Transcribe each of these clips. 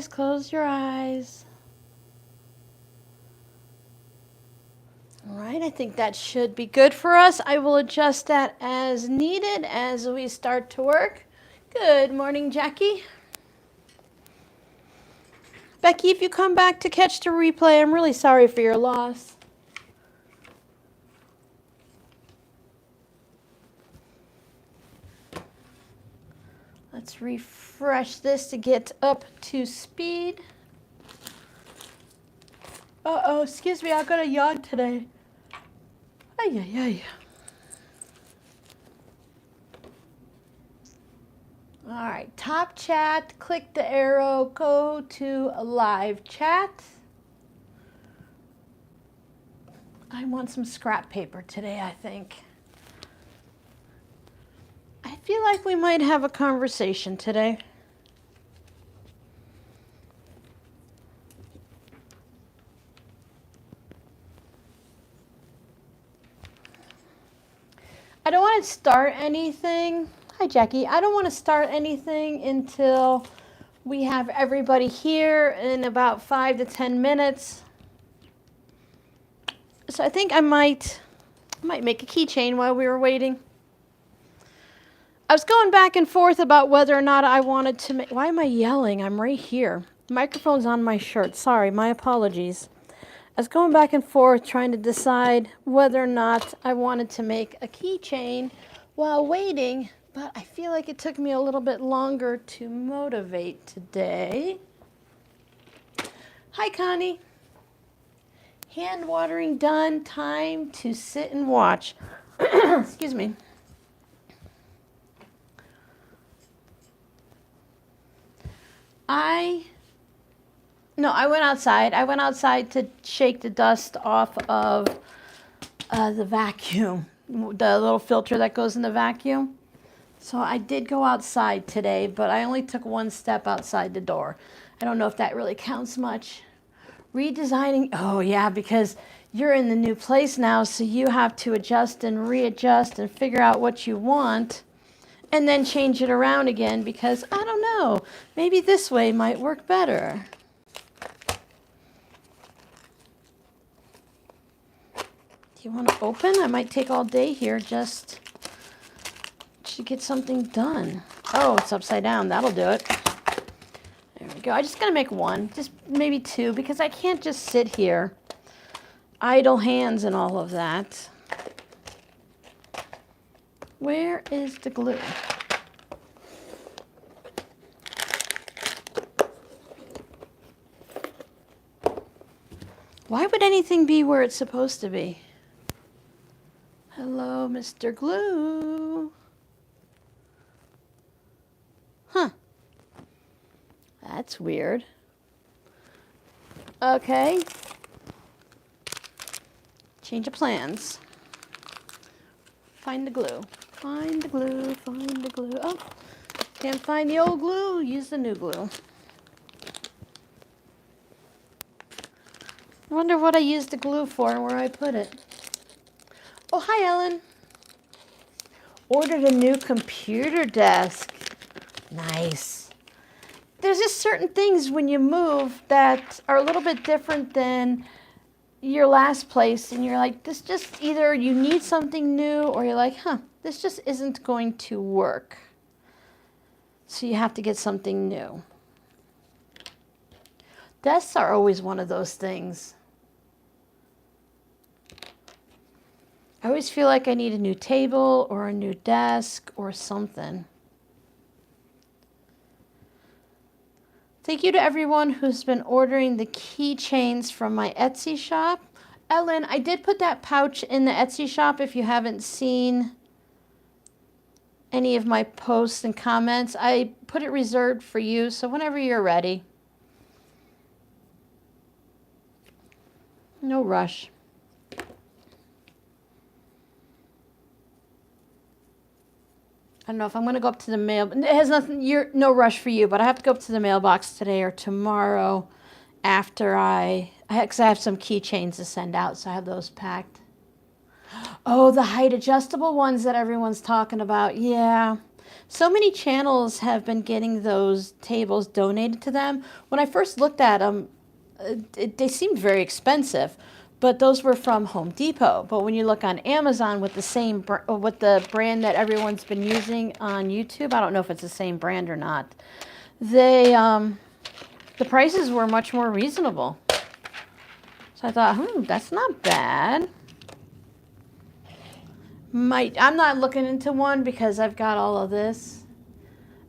eyes, close your eyes. All right, I think that should be good for us. I will adjust that as needed as we start to work. Good morning, Jackie. Becky, if you come back to catch the replay, I'm really sorry for your loss. Let's refresh this to get up to speed. Uh-oh, excuse me, I got a yawn today. Ay, ay, ay. All right, top chat, click the arrow, go to a live chat. I want some scrap paper today, I think. I feel like we might have a conversation today. I don't want to start anything. Hi, Jackie. I don't want to start anything until we have everybody here in about 5 to 10 minutes. So I think I might make a keychain while we were waiting. I was going back and forth about whether or not I wanted to make... Why am I yelling? I'm right here. The microphone's on my shirt. Sorry, my apologies. I was going back and forth trying to decide whether or not I wanted to make a keychain while waiting, but I feel like it took me a little bit longer to motivate today. Hi, Connie. Hand watering done. Time to sit and watch. Excuse me. I went outside. I went outside to shake the dust off of the vacuum, the little filter that goes in the vacuum. So I did go outside today, but I only took one step outside the door. I don't know if that really counts much. Redesigning, oh yeah, because you're in the new place now, so you have to adjust and readjust and figure out what you want and then change it around again because, I don't know, maybe this way might work better. Do you want to open? I might take all day here just to get something done. Oh, it's upside down. That'll do it. There we go. I just gotta make one, just maybe two, because I can't just sit here, idle hands and all of that. Where is the glue? Why would anything be where it's supposed to be? Hello, Mr. Glue. Huh. That's weird. Okay. Change of plans. Find the glue. Find the glue. Find the glue. Oh, can't find the old glue. Use the new glue. I wonder what I used the glue for and where I put it. Oh, hi, Ellen. Ordered a new computer desk. Nice. There's just certain things when you move that are a little bit different than your last place, and you're like, this just either you need something new or you're like, this just isn't going to work. So you have to get something new. Desks are always one of those things. I always feel like I need a new table or a new desk or something. Thank you to everyone who's been ordering the keychains from my Etsy shop. Ellen, I did put that pouch in the Etsy shop if you haven't seen any of my posts and comments. I put it reserved for you, so whenever you're ready. No rush. I don't know if I'm going to go up to the mail. It has nothing, no rush for you, but I have to go up to the mailbox today or tomorrow after because I have some keychains to send out, so I have those packed. Oh, the height adjustable ones that everyone's talking about. Yeah. So many channels have been getting those tables donated to them. When I first looked at them, they seemed very expensive, but those were from Home Depot. But when you look on Amazon with the same with the brand that everyone's been using on YouTube, I don't know if it's the same brand or not. They the prices were much more reasonable. So I thought, that's not bad. I'm not looking into one because I've got all of this.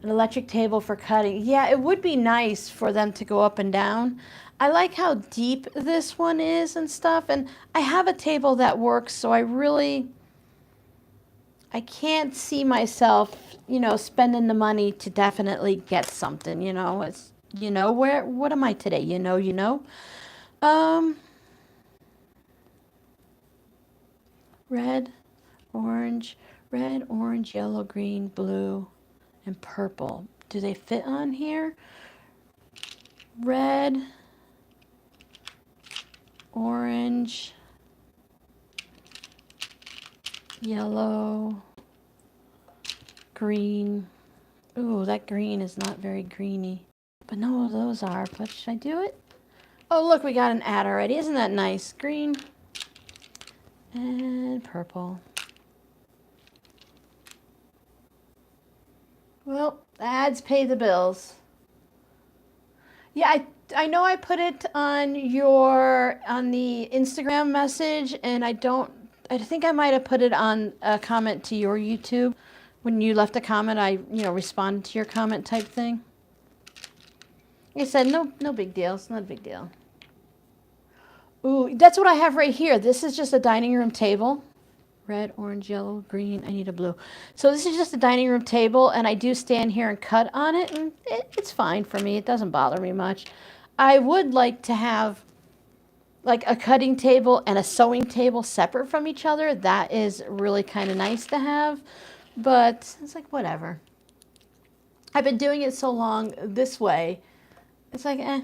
An electric table for cutting. Yeah, it would be nice for them to go up and down. I like how deep this one is and stuff. And I have a table that works, so I can't see myself, spending the money to definitely get something, It's, what am I today? Red, orange, yellow, green, blue, and purple. Do they fit on here? Red, orange, yellow, green. Ooh, that green is not very greeny. But no, those are. But should I do it? Oh, look, we got an ad already. Isn't that nice? Green and purple. Well, ads pay the bills. Yeah, I know I put it on the Instagram message, and I think I might have put it on a comment to your YouTube. When you left a comment, I responded to your comment type thing. Like I said, no big deal. It's not a big deal. Ooh, that's what I have right here. This is just a dining room table. Red, orange, yellow, green. I need a blue. So this is just a dining room table, and I do stand here and cut on it, and it's fine for me. It doesn't bother me much. I would like to have like a cutting table and a sewing table separate from each other. That is really kind of nice to have, but it's like whatever. I've been doing it so long this way. It's like, eh.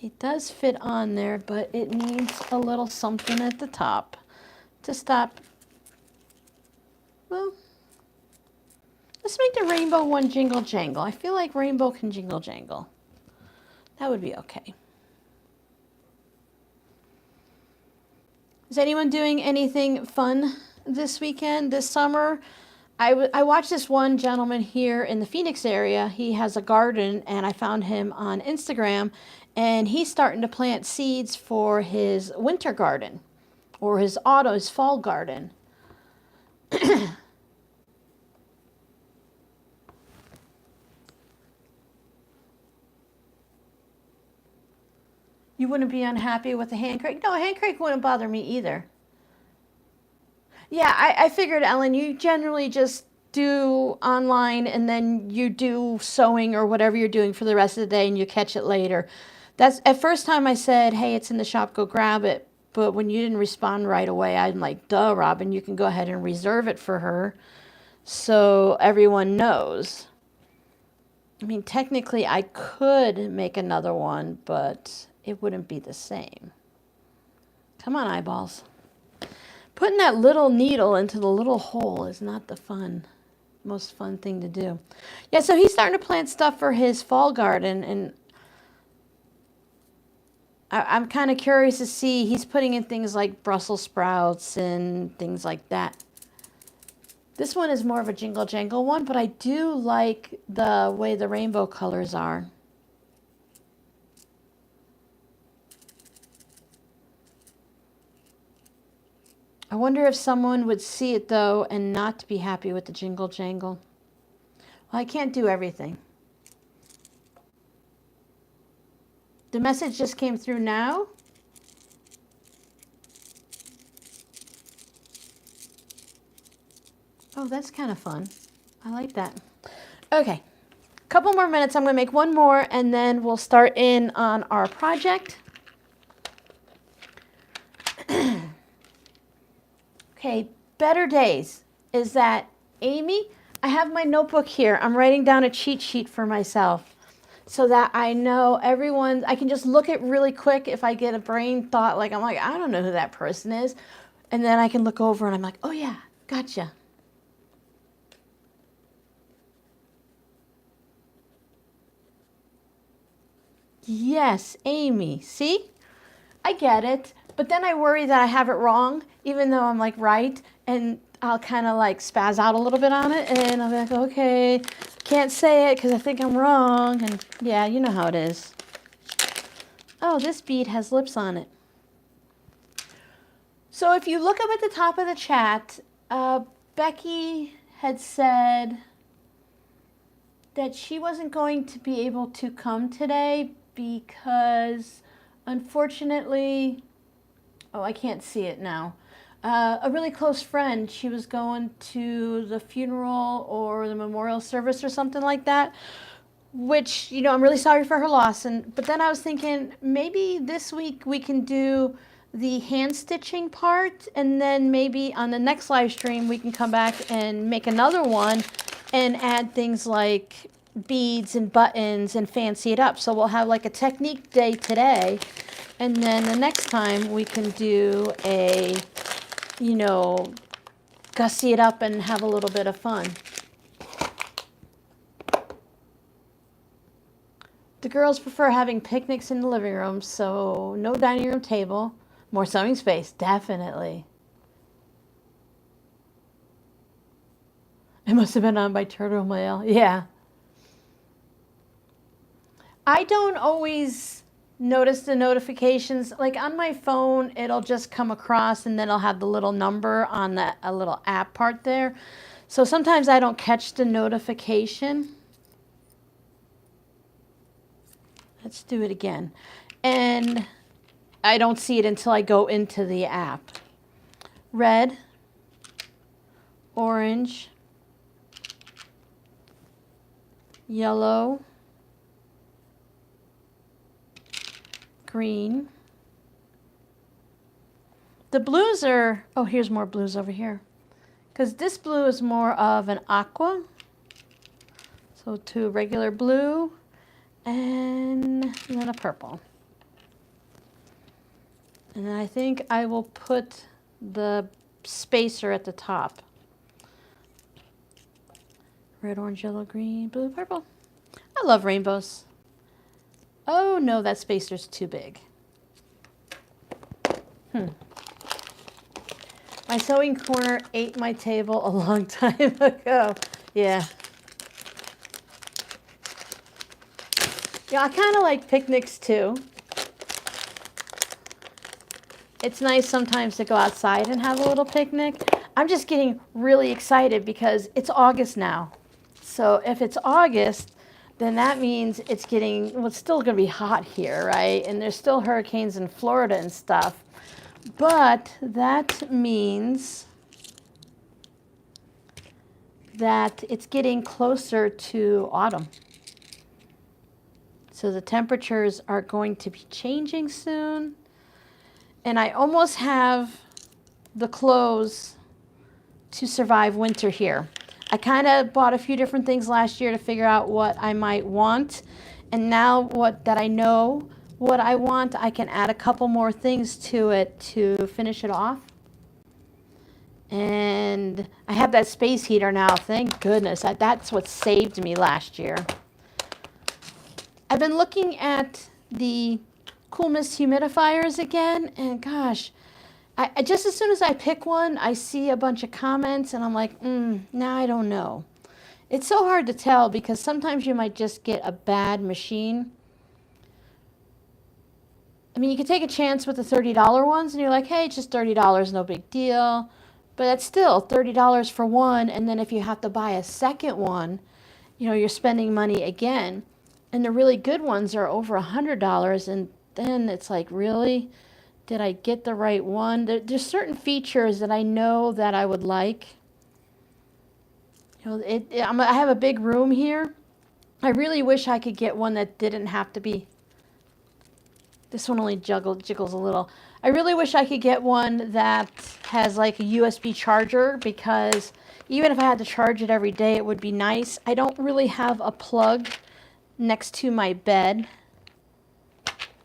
It does fit on there, but it needs a little something at the top to stop. Well, let's make the rainbow one jingle jangle. I feel like rainbow can jingle jangle. That would be okay. Is anyone doing anything fun this weekend, this summer? I watched this one gentleman here in the Phoenix area. He has a garden, and I found him on Instagram, and he's starting to plant seeds for his winter garden or his fall garden. You wouldn't be unhappy with the hand crank? No, a hand crank wouldn't bother me either. Yeah, I figured, Ellen, you generally just do online and then you do sewing or whatever you're doing for the rest of the day and you catch it later. That's at first time I said, hey, it's in the shop, go grab it. But when you didn't respond right away, I'm like, duh, Robin, you can go ahead and reserve it for her so everyone knows. I mean, technically I could make another one, but it wouldn't be the same. Come on, eyeballs. Putting that little needle into the little hole is not the most fun thing to do. Yeah, so he's starting to plant stuff for his fall garden, and I'm kind of curious to see. He's putting in things like Brussels sprouts and things like that. This one is more of a jingle jangle one, but I do like the way the rainbow colors are. I wonder if someone would see it, though, and not be happy with the jingle jangle. Well, I can't do everything. The message just came through now. Oh, that's kind of fun. I like that. Okay, a couple more minutes. I'm going to make one more, and then we'll start in on our project. Okay, better days is that, Amy, I have my notebook here. I'm writing down a cheat sheet for myself. so that I know everyone, I can just look at really quick if I get a brain thought, like I'm like, I don't know who that person is. And then I can look over and I'm like, oh yeah, gotcha. Yes, Amy. See? I get it. But then I worry that I have it wrong, even though I'm like right. And I'll kind of like spaz out a little bit on it. And I'll be like, okay, can't say it because I think I'm wrong. And yeah, you know how it is. Oh, this bead has lips on it. So if you look up at the top of the chat, Becky had said that she wasn't going to be able to come today because unfortunately, oh, I can't see it now. A really close friend, she was going to the funeral or the memorial service or something like that, which, you know, I'm really sorry for her loss. But then I was thinking maybe this week we can do the hand stitching part, and then maybe on the next live stream we can come back and make another one and add things like beads and buttons and fancy it up. So we'll have like a technique day today, and then the next time we can do a, you know, gussy it up and have a little bit of fun. The girls prefer having picnics in the living room, so no dining room table, more sewing space, definitely. It must have been on by Turtle Mail, yeah. I don't always notice the notifications. Like on my phone, it'll just come across and then I'll have the little number on that a little app part there. So sometimes I don't catch the notification. Let's do it again. And I don't see it until I go into the app. Red, orange, yellow, green. The blues are, oh, here's more blues over here. Because this blue is more of an aqua. So two regular blue and then a purple. And then I think I will put the spacer at the top. Red, orange, yellow, green, blue, purple. I love rainbows. Oh no, that spacer's too big. My sewing corner ate my table a long time ago. Yeah. Yeah, I kind of like picnics too. It's nice sometimes to go outside and have a little picnic. I'm just getting really excited because it's August now. So if it's August, then that means it's getting, well, it's still going to be hot here, right? And there's still hurricanes in Florida and stuff. But that means that it's getting closer to autumn. So the temperatures are going to be changing soon. And I almost have the clothes to survive winter here. I kind of bought a few different things last year to figure out what I might want. And now that I know what I want, I can add a couple more things to it to finish it off. And I have that space heater now, thank goodness. That's what saved me last year. I've been looking at the Cool Mist humidifiers again, and gosh, I just as soon as I pick one, I see a bunch of comments, and I'm like, now I don't know. It's so hard to tell because sometimes you might just get a bad machine. I mean, you could take a chance with the $30 ones, and you're like, hey, it's just $30, no big deal. But that's still $30 for one, and then if you have to buy a second one, you know, you're spending money again. And the really good ones are over $100, and then it's like, really? Did I get the right one? There's certain features that I know that I would like. You know, I have a big room here. I really wish I could get one that didn't have to be. This one only jiggles a little. I really wish I could get one that has like a USB charger, because even if I had to charge it every day, it would be nice. I don't really have a plug next to my bed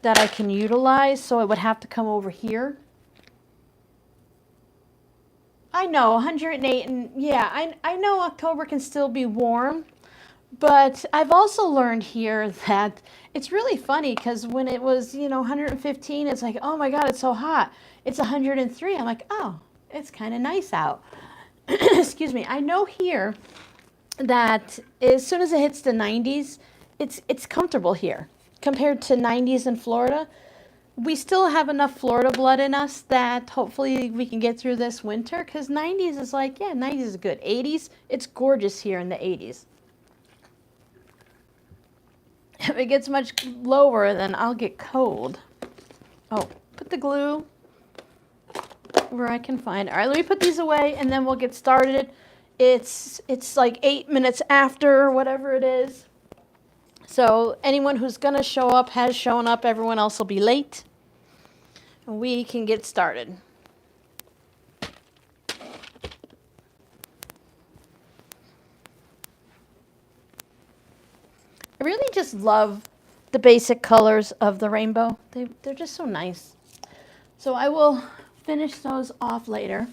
that I can utilize, so it would have to come over here. I know 108, and yeah, I know October can still be warm, but I've also learned here that it's really funny because when it was, 115, it's like, oh my God, it's so hot. It's 103. I'm like, oh, it's kind of nice out. Excuse me. I know here that as soon as it hits the 90s, it's comfortable here compared to 90s in Florida. We still have enough Florida blood in us that hopefully we can get through this winter, because 90s is like, yeah, 90s is good. 80s, it's gorgeous here in the 80s. If it gets much lower, then I'll get cold. Oh, put the glue where I can find it. All right, let me put these away and then we'll get started. It's like 8 minutes after, whatever it is. So anyone who's gonna show up has shown up. Everyone else will be late. And we can get started. I really just love the basic colors of the rainbow. They're just so nice. So I will finish those off later.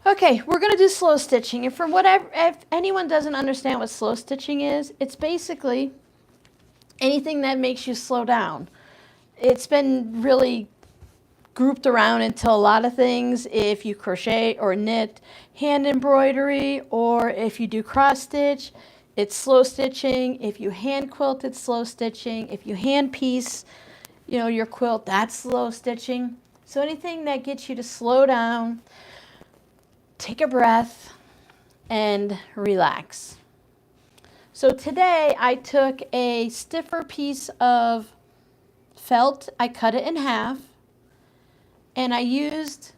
Okay, we're going to do slow stitching. And for whatever, if anyone doesn't understand what slow stitching is, it's basically anything that makes you slow down. It's been really grouped around into a lot of things. If you crochet or knit, hand embroidery, or if you do cross stitch, it's slow stitching. If you hand quilt, it's slow stitching. If you hand piece, your quilt, that's slow stitching. So anything that gets you to slow down, take a breath, and relax. So today I took a stiffer piece of felt, I cut it in half, and I used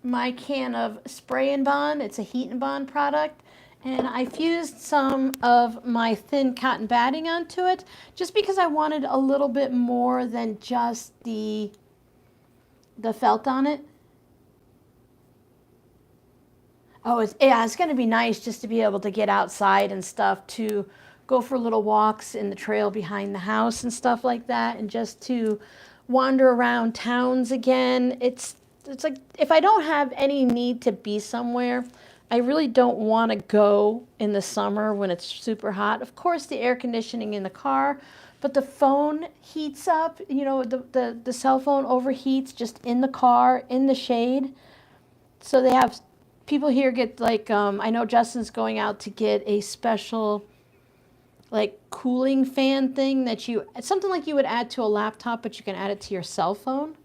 my can of spray and bond. It's a heat and bond product. And I fused some of my thin cotton batting onto it just because I wanted a little bit more than just the felt on it. Oh, it's going to be nice just to be able to get outside and stuff, to go for little walks in the trail behind the house and stuff like that, and just to wander around towns again. It's like if I don't have any need to be somewhere, I really don't want to go in the summer when it's super hot. Of course, the air conditioning in the car, but the phone heats up. The cell phone overheats just in the car, in the shade. So they have people here get like, I know Justin's going out to get a special like cooling fan thing that it's something like you would add to a laptop, but you can add it to your cell phone.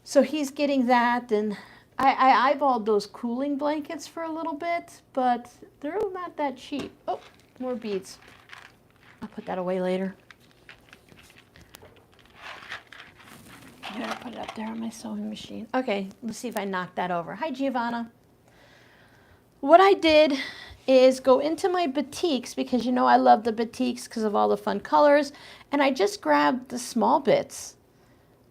So he's getting that, and I eyeballed those cooling blankets for a little bit, but they're not that cheap. Oh, more beads. I'll put that away later. I'm gonna put it up there on my sewing machine. Okay, let's see if I knock that over. Hi, Giovanna. What I did is go into my batiks, because I love the batiks because of all the fun colors, and I just grabbed the small bits.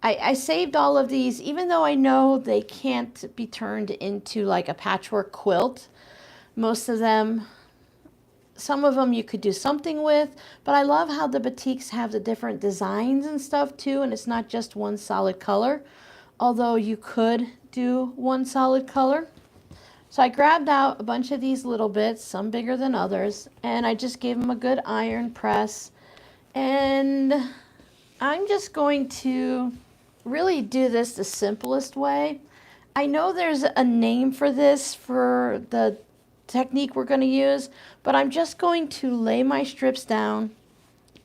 I saved all of these, even though I know they can't be turned into like a patchwork quilt. Most of them, some of them you could do something with, but I love how the batiks have the different designs and stuff too, and it's not just one solid color, although you could do one solid color. So I grabbed out a bunch of these little bits, some bigger than others, and I just gave them a good iron press. And I'm just going to really do this the simplest way. I know there's a name for this, for the technique we're going to use, but I'm just going to lay my strips down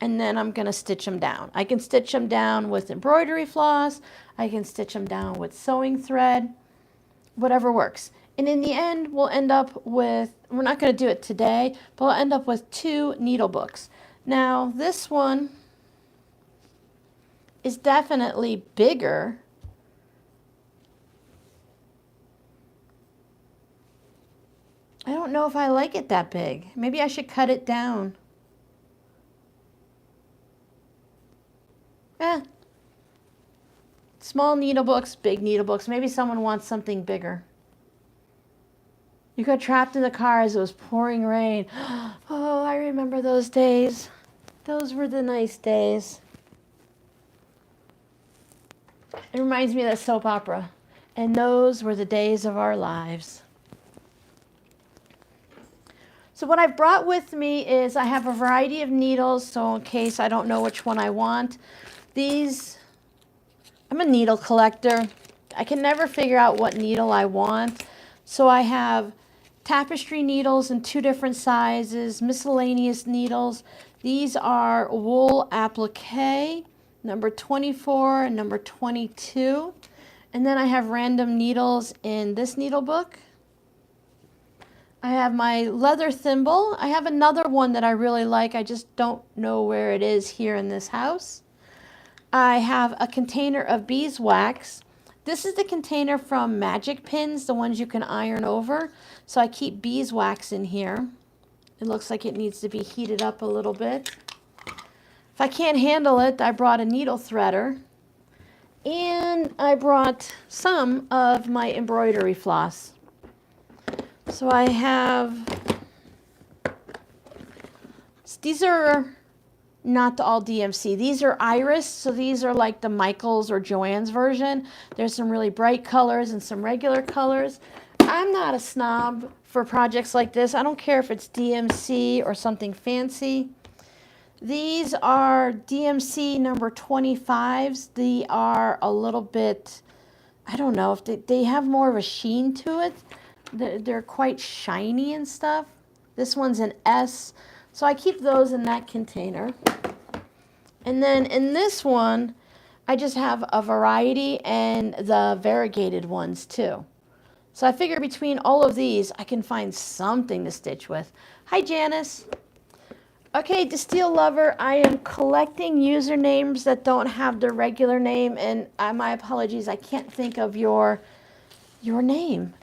and then I'm going to stitch them down. I can stitch them down with embroidery floss, I can stitch them down with sewing thread, whatever works. And in the end, we'll end up with, we're not going to do it today, but we'll end up with 2 needle books. Now, this one is definitely bigger. I don't know if I like it that big. Maybe I should cut it down. Small needle books, big needle books. Maybe someone wants something bigger. You got trapped in the car as it was pouring rain. Oh, I remember those days. Those were the nice days. It reminds me of that soap opera. And those were the days of our lives. So what I've brought with me is I have a variety of needles, so in case I don't know which one I want. These, I'm a needle collector. I can never figure out what needle I want. So I have tapestry needles in 2 different sizes, miscellaneous needles. These are wool applique, number 24 and number 22. And then I have random needles in this NeedleBook. I have my leather thimble. I have another one that I really like. I just don't know where it is here in this house. I have a container of beeswax. This is the container from Magic Pins, the ones you can iron over. So I keep beeswax in here. It looks like it needs to be heated up a little bit. If I can't handle it, I brought a needle threader. And I brought some of my embroidery floss. So I have, these are not all DMC. These are Iris, so these are like the Michaels or Joann's version. There's some really bright colors and some regular colors. I'm not a snob for projects like this. I don't care if it's DMC or something fancy. These are DMC number 25s. They are a little bit, I don't know, if they have more of a sheen to it. They're quite shiny and stuff. This one's an S, so I keep those in that container. And then in this one, I just have a variety and the variegated ones too. So I figure between all of these, I can find something to stitch with. Hi, Janice. Okay, Distill Lover, I am collecting usernames that don't have the regular name, and my apologies, I can't think of your name.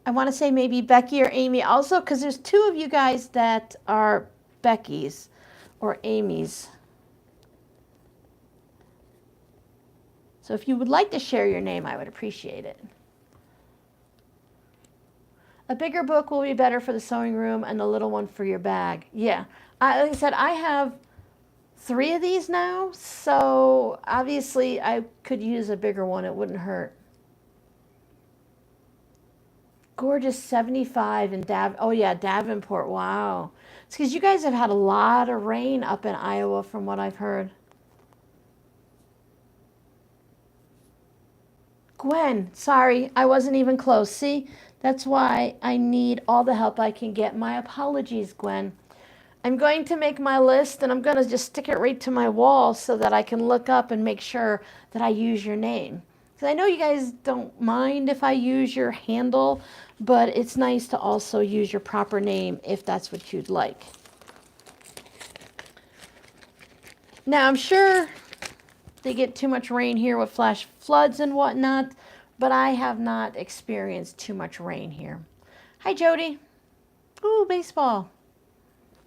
I want to say maybe Becky or Amy also, because there's 2 of you guys that are Becky's or Amy's. So if you would like to share your name, I would appreciate it. A bigger book will be better for the sewing room and a little one for your bag. Yeah, like I said, I have 3 of these now, so obviously I could use a bigger one. It wouldn't hurt. Gorgeous 75 in Davenport. Wow. It's because you guys have had a lot of rain up in Iowa from what I've heard. Gwen, sorry, I wasn't even close. See, that's why I need all the help I can get. My apologies, Gwen. I'm going to make my list and I'm going to just stick it right to my wall so that I can look up and make sure that I use your name. Because I know you guys don't mind if I use your handle, but it's nice to also use your proper name if that's what you'd like. Now, I'm sure they get too much rain here with flash floods and whatnot, but I have not experienced too much rain here. Hi, Jody. Ooh, baseball.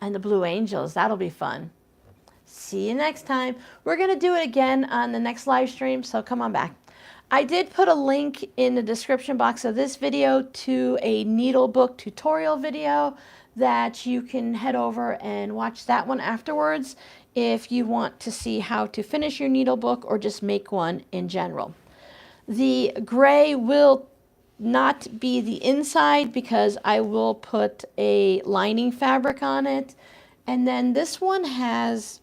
And the Blue Angels. That'll be fun. See you next time. We're going to do it again on the next live stream, so come on back. I did put a link in the description box of this video to a NeedleBook tutorial video that you can head over and watch that one afterwards if you want to see how to finish your NeedleBook or just make one in general. The gray will not be the inside because I will put a lining fabric on it. And then this one has,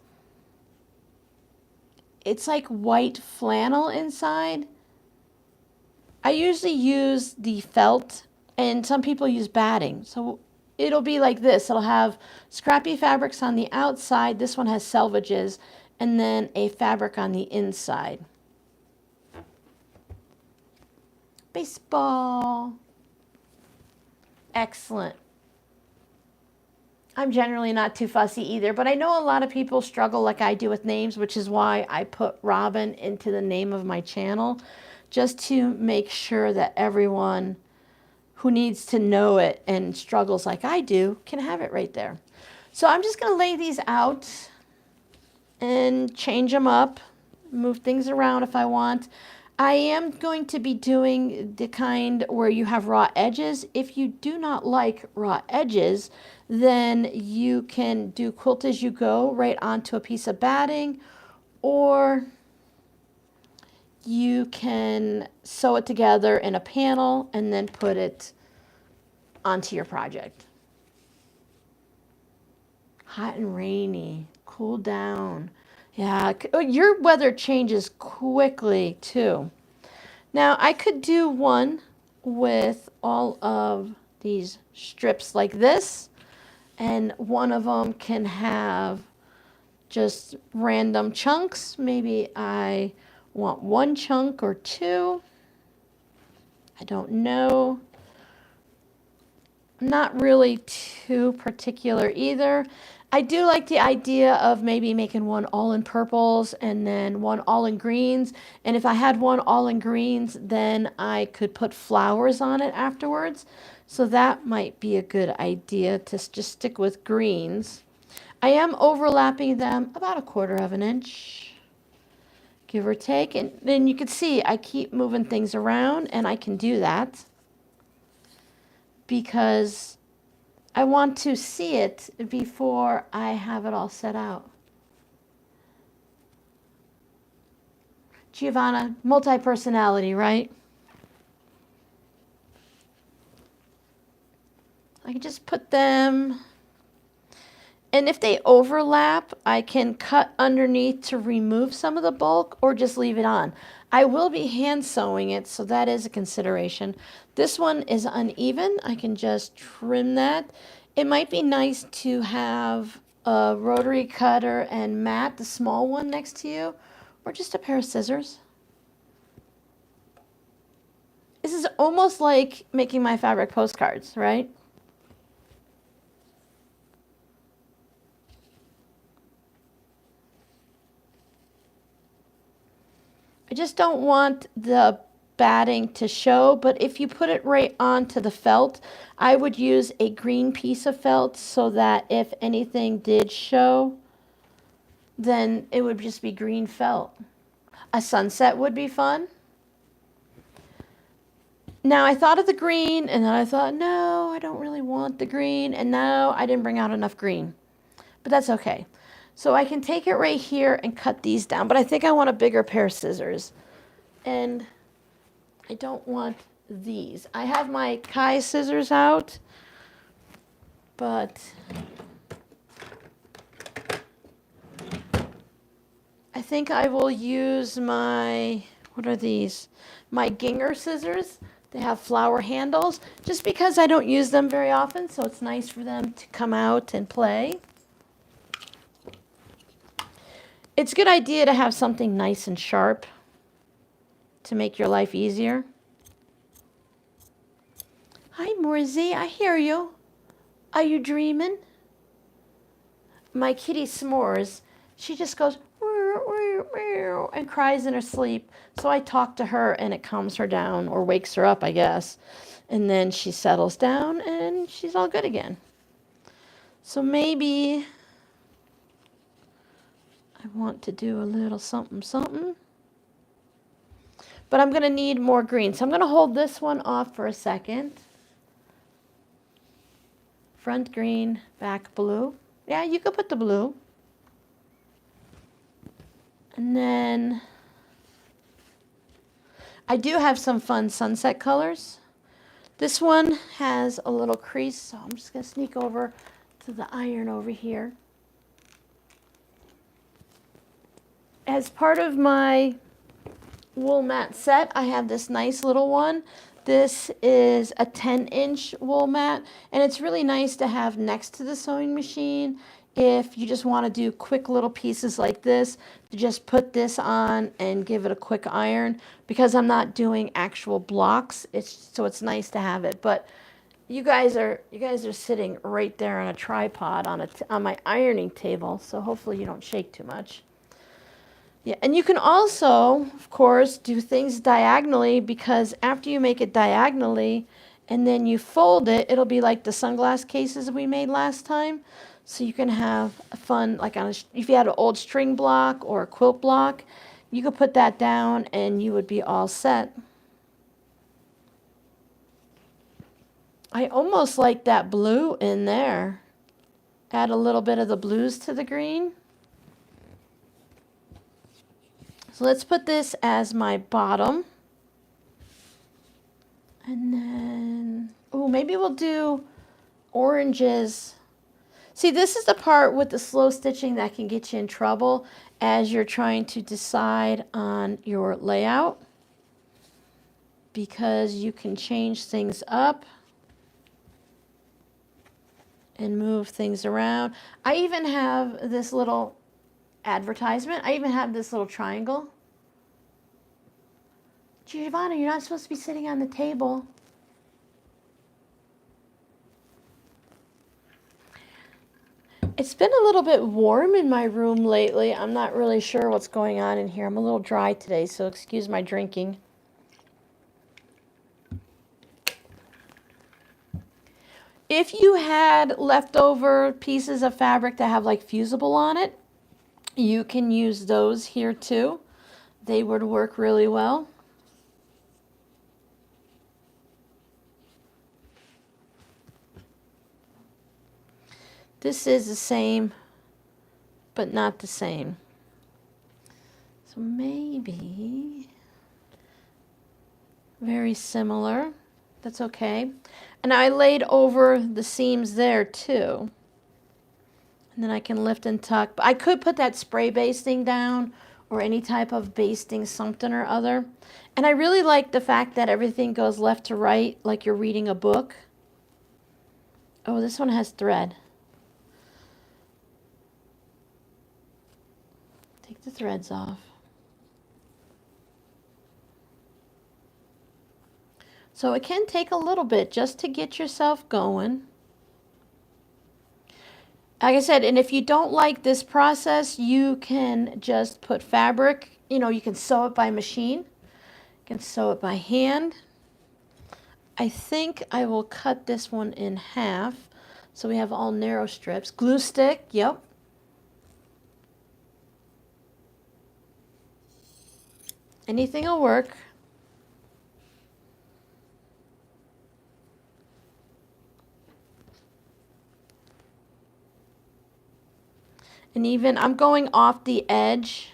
it's like white flannel inside. I usually use the felt, and some people use batting. So it'll be like this. It'll have scrappy fabrics on the outside. This one has selvages, and then a fabric on the inside. Baseball. Excellent. I'm generally not too fussy either, but I know a lot of people struggle like I do with names, which is why I put Robin into the name of my channel, just to make sure that everyone who needs to know it and struggles like I do can have it right there. So I'm just going to lay these out and change them up, move things around if I want. I am going to be doing the kind where you have raw edges. If you do not like raw edges, then you can do quilt as you go right onto a piece of batting, or you can sew it together in a panel and then put it onto your project. Hot and rainy, cool down. Yeah, your weather changes quickly too. Now I could do one with all of these strips like this, and one of them can have just random chunks. Maybe I want one chunk or two. I don't know. I'm not really too particular either. I do like the idea of maybe making one all in purples and then one all in greens. And if I had one all in greens, then I could put flowers on it afterwards. So that might be a good idea to just stick with greens. I am overlapping them about 1/4 of an inch, give or take. And then you can see I keep moving things around, and I can do that because I want to see it before I have it all set out. Giovanna, multi-personality, right? I can just put them, and if they overlap, I can cut underneath to remove some of the bulk or just leave it on. I will be hand sewing it, so that is a consideration. This one is uneven. I can just trim that. It might be nice to have a rotary cutter and mat, the small one, next to you, or just a pair of scissors. This is almost like making my fabric postcards, right? I just don't want the batting to show, but if you put it right onto the felt, I would use a green piece of felt so that if anything did show, then it would just be green felt. A sunset would be fun. Now I thought of the green, and then I thought, no, I don't really want the green, and now I didn't bring out enough green, but that's okay. So I can take it right here and cut these down, but I think I want a bigger pair of scissors. And I don't want these. I have my Kai scissors out, but I think I will use my, what are these? My Ginger scissors. They have flower handles, just because I don't use them very often, so it's nice for them to come out and play. It's a good idea to have something nice and sharp to make your life easier. Hi, Morzy, I hear you. Are you dreaming? My kitty S'mores, she just goes and cries in her sleep. So I talk to her and it calms her down, or wakes her up, I guess. And then she settles down and she's all good again. So maybe I want to do a little something, something. But I'm going to need more green. So I'm going to hold this one off for a second. Front green, back blue. Yeah, you could put the blue. And then I do have some fun sunset colors. This one has a little crease, so I'm just going to sneak over to the iron over here. As part of my wool mat set, I have this nice little one. This is a 10-inch wool mat, and it's really nice to have next to the sewing machine if you just want to do quick little pieces like this, to just put this on and give it a quick iron, because I'm not doing actual blocks. So it's nice to have it. But you guys are sitting right there on a tripod on my ironing table, so hopefully you don't shake too much. Yeah, and you can also, of course, do things diagonally, because after you make it diagonally and then you fold it, it'll be like the sunglass cases we made last time. So you can have fun, like if you had an old string block or a quilt block, You could put that down and you would be all set. I almost like that blue in there. Add a little bit of the blues to the green. So let's put this as my bottom. And then, oh, maybe we'll do oranges. See, this is the part with the slow stitching that can get you in trouble as you're trying to decide on your layout, because you can change things up and move things around. I even have this little advertisement. I even have this little triangle. Giovanna, you're not supposed to be sitting on the table. It's been a little bit warm in my room lately. I'm not really sure what's going on in here. I'm a little dry today, so excuse my drinking. If you had leftover pieces of fabric that have like fusible on it, you can use those here too. They would work really well. This is the same, but not the same. So maybe very similar. That's okay. And I laid over the seams there too. And then I can lift and tuck. But I could put that spray basting down or any type of basting something or other. And I really like the fact that everything goes left to right like you're reading a book. Oh, this one has thread. Take the threads off. So it can take a little bit just to get yourself going. Like I said, and if you don't like this process, you can just put fabric, you can sew it by machine. You can sew it by hand. I think I will cut this one in half so we have all narrow strips. Glue stick, yep. Anything will work. And even I'm going off the edge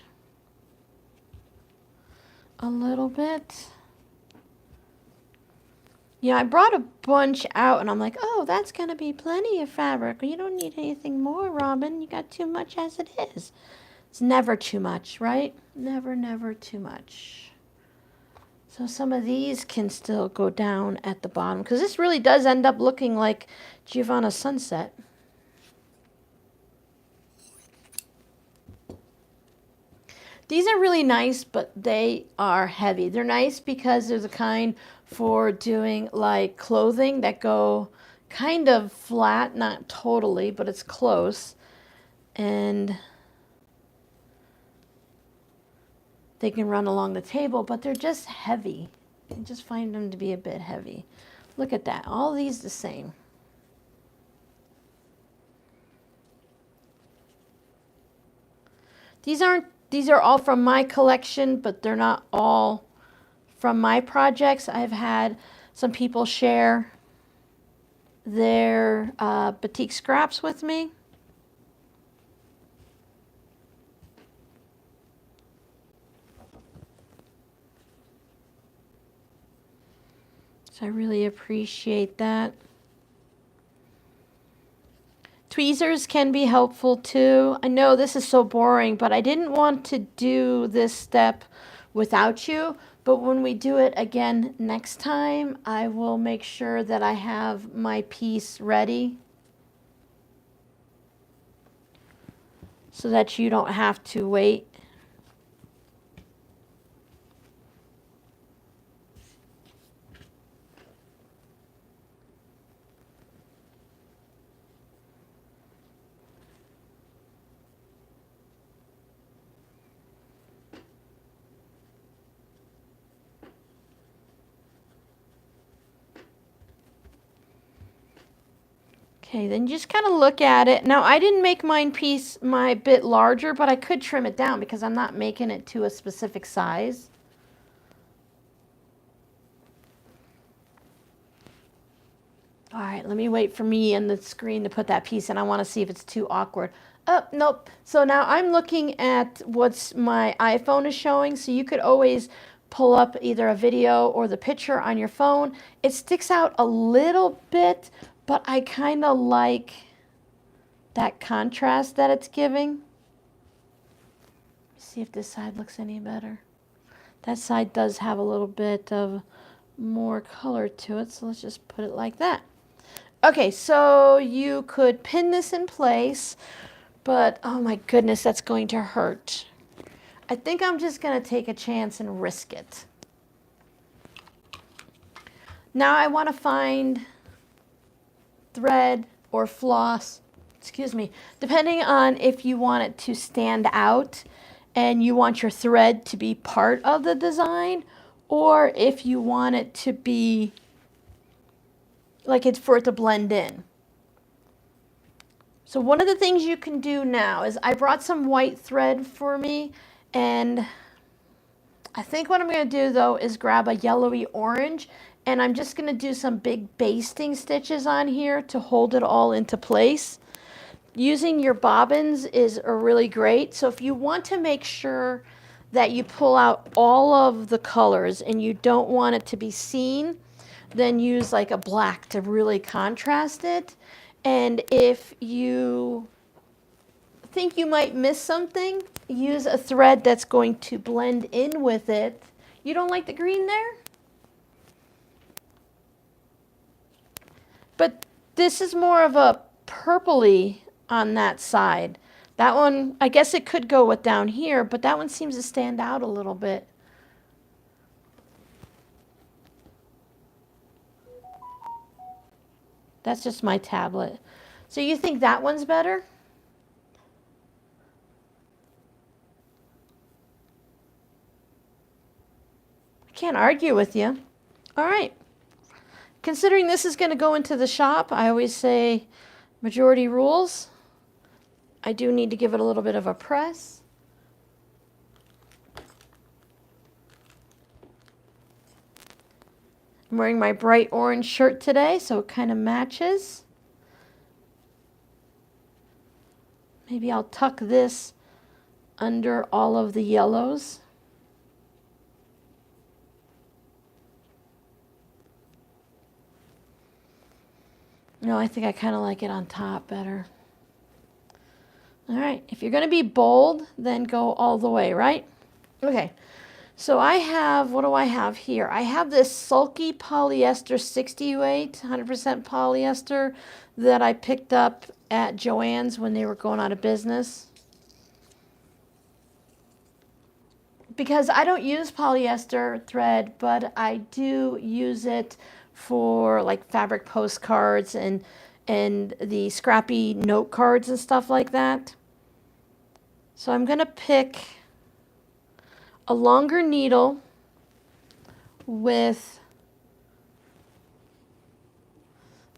a little bit. Yeah, I brought a bunch out and I'm like, oh, that's going to be plenty of fabric. You don't need anything more, Robin. You got too much as it is. It's never too much, right? Never, never too much. So some of these can still go down at the bottom because this really does end up looking like Giovanna's sunset. These are really nice, but they are heavy. They're nice because they're the kind for doing like clothing that go kind of flat, not totally, but it's close. And they can run along the table, but they're just heavy. I just find them to be a bit heavy. Look at that, all these the same. These are all from my collection, but they're not all from my projects. I've had some people share their batik scraps with me. So I really appreciate that. Tweezers can be helpful too. I know this is so boring, but I didn't want to do this step without you. But when we do it again next time, I will make sure that I have my piece ready so that you don't have to wait. Okay, then you just kind of look at it. Now, I didn't make my bit larger, but I could trim it down because I'm not making it to a specific size. All right, let me wait for me and the screen to put that piece in. I want to see if it's too awkward. Oh, nope. So now I'm looking at what's my iPhone is showing. So you could always pull up either a video or the picture on your phone. It sticks out a little bit, but I kind of like that contrast that it's giving. See if this side looks any better. That side does have a little bit of more color to it, so let's just put it like that. Okay, so you could pin this in place, but oh my goodness, that's going to hurt. I think I'm just going to take a chance and risk it. Now I want to find thread or floss, excuse me, depending on if you want it to stand out and you want your thread to be part of the design, or if you want it to be like it's for it to blend in. So one of the things you can do now is I brought some white thread for me, and I think what I'm going to do though is grab a yellowy orange, and I'm just going to do some big basting stitches on here to hold it all into place. Using your bobbins is really great. So if you want to make sure that you pull out all of the colors and you don't want it to be seen, then use like a black to really contrast it. And if you think you might miss something, use a thread that's going to blend in with it. You don't like the green there? But this is more of a purpley on that side. That one, I guess it could go with down here, but that one seems to stand out a little bit. That's just my tablet. So you think that one's better? I can't argue with you. All right. Considering this is going to go into the shop, I always say majority rules. I do need to give it a little bit of a press. I'm wearing my bright orange shirt today, so it kind of matches. Maybe I'll tuck this under all of the yellows. No, I think I kind of like it on top better. All right, if you're going to be bold, then go all the way, right? Okay, so I have, what do I have here? I have this sulky polyester 60 weight, 100% polyester that I picked up at Joann's when they were going out of business. Because I don't use polyester thread, but I do use it for like fabric postcards and the scrappy note cards and stuff like that. So I'm going to pick a longer needle with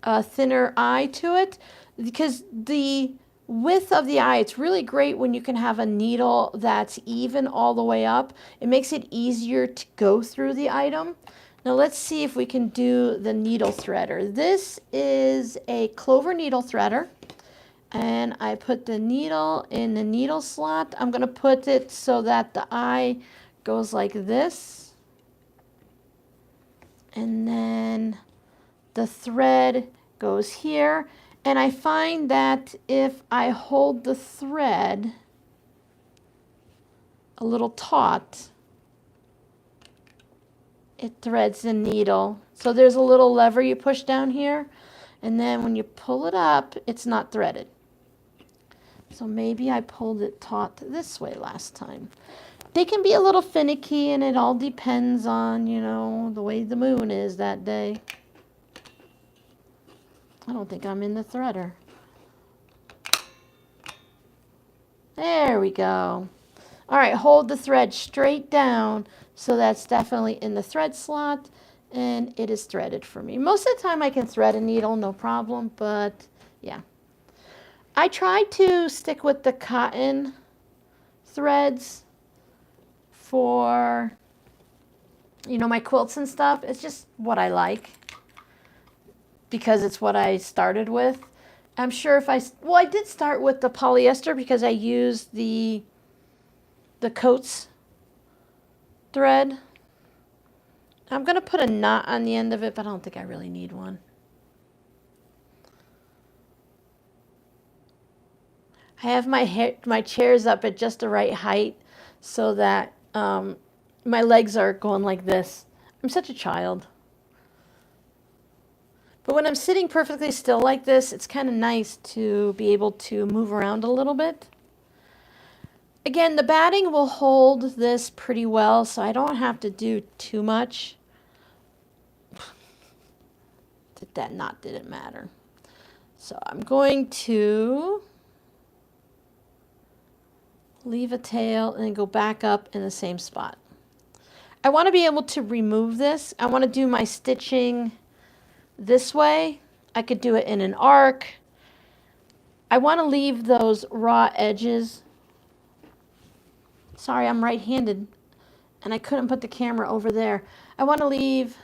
a thinner eye to it, because the width of the eye, it's really great when you can have a needle that's even all the way up. It makes it easier to go through the item. Now let's see if we can do the needle threader. This is a clover needle threader, and I put the needle in the needle slot. I'm going to put it so that the eye goes like this, and then the thread goes here. And I find that if I hold the thread a little taut, it threads the needle. So there's a little lever you push down here, and then when you pull it up, it's not threaded. So maybe I pulled it taut this way last time. They can be a little finicky, and it all depends on, you know, the way the moon is that day. I don't think I'm in the threader. There we go. All right, hold the thread straight down, so that's definitely in the thread slot, and it is threaded for me. Most of the time I can thread a needle, no problem, but Yeah. I try to stick with the cotton threads for, you know, my quilts and stuff. It's just what I like because it's what I started with. I'm sure if I did start with the polyester because I used the coats thread. I'm going to put a knot on the end of it, but I don't think I really need one. I have my chairs up at just the right height so that my legs are going like this. I'm such a child. But when I'm sitting perfectly still like this, it's kind of nice to be able to move around a little bit. Again, the batting will hold this pretty well, so I don't have to do too much. That knot didn't matter. So I'm going to leave a tail and then go back up in the same spot. I want to be able to remove this. I want to do my stitching this way. I could do it in an arc. I want to leave those raw edges. Sorry, I'm right-handed and I couldn't put the camera over there. I want to leave,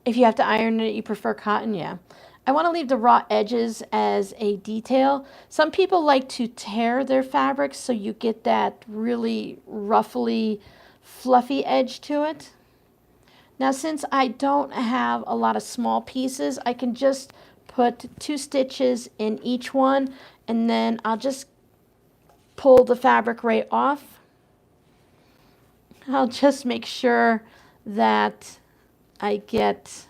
if you have to iron it, you prefer cotton, yeah. I want to leave the raw edges as a detail. Some people like to tear their fabrics so you get that really ruffly, fluffy edge to it. Now, since I don't have a lot of small pieces, I can just put 2 stitches in each one, and then I'll just pull the fabric right off. I'll just make sure that I get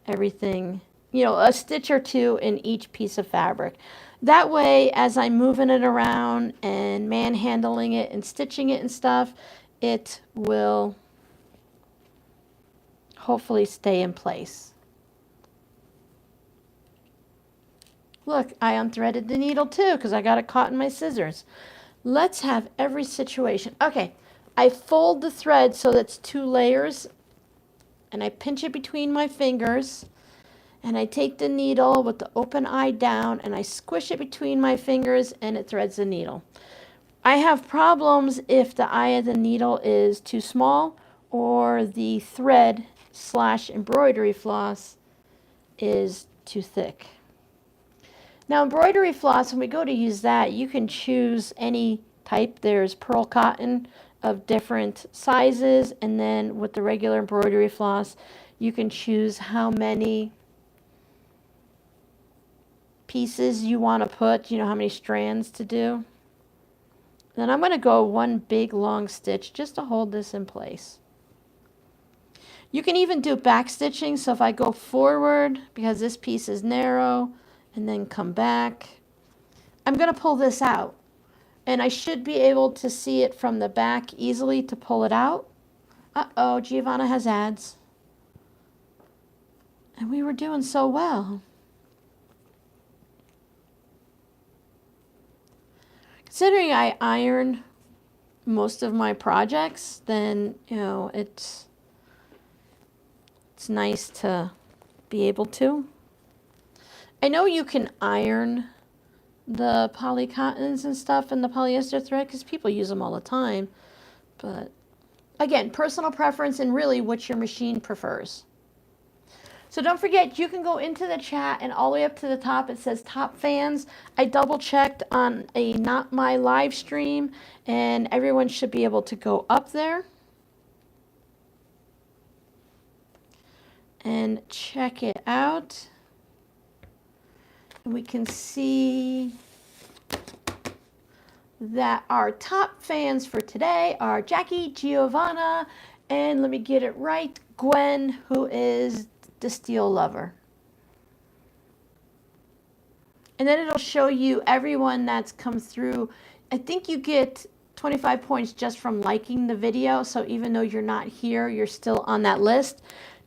everything, you know, a stitch or 2 in each piece of fabric. That way, as I'm moving it around and manhandling it and stitching it and stuff, it will hopefully stay in place. Look, I unthreaded the needle too because I got it caught in my scissors. Let's have every situation. Okay, I fold the thread so that's 2 layers and I pinch it between my fingers and I take the needle with the open eye down and I squish it between my fingers and it threads the needle. I have problems if the eye of the needle is too small or the thread / embroidery floss is too thick. Now, embroidery floss, when we go to use that, you can choose any type. There's pearl cotton of different sizes, and then with the regular embroidery floss, you can choose how many pieces you want to put, you know, how many strands to do. Then I'm going to go 1 big long stitch just to hold this in place. You can even do back stitching, so if I go forward, because this piece is narrow, and then come back, I'm going to pull this out. And I should be able to see it from the back easily to pull it out. Uh-oh, Giovanna has ads. And we were doing so well. Considering I iron most of my projects, then, you know, it's nice to be able to. I know you can iron the poly cottons and stuff and the polyester thread because people use them all the time. But again, personal preference and really what your machine prefers. So don't forget, you can go into the chat and all the way up to the top it says top fans. I double checked on a Not My live stream and everyone should be able to go up there and check it out. We can see that our top fans for today are Jackie, Giovanna, and let me get it right, Gwen, who is the Steel Lover. And then it'll show you everyone that's come through. I think you get 25 points just from liking the video, so even though you're not here, you're still on that list.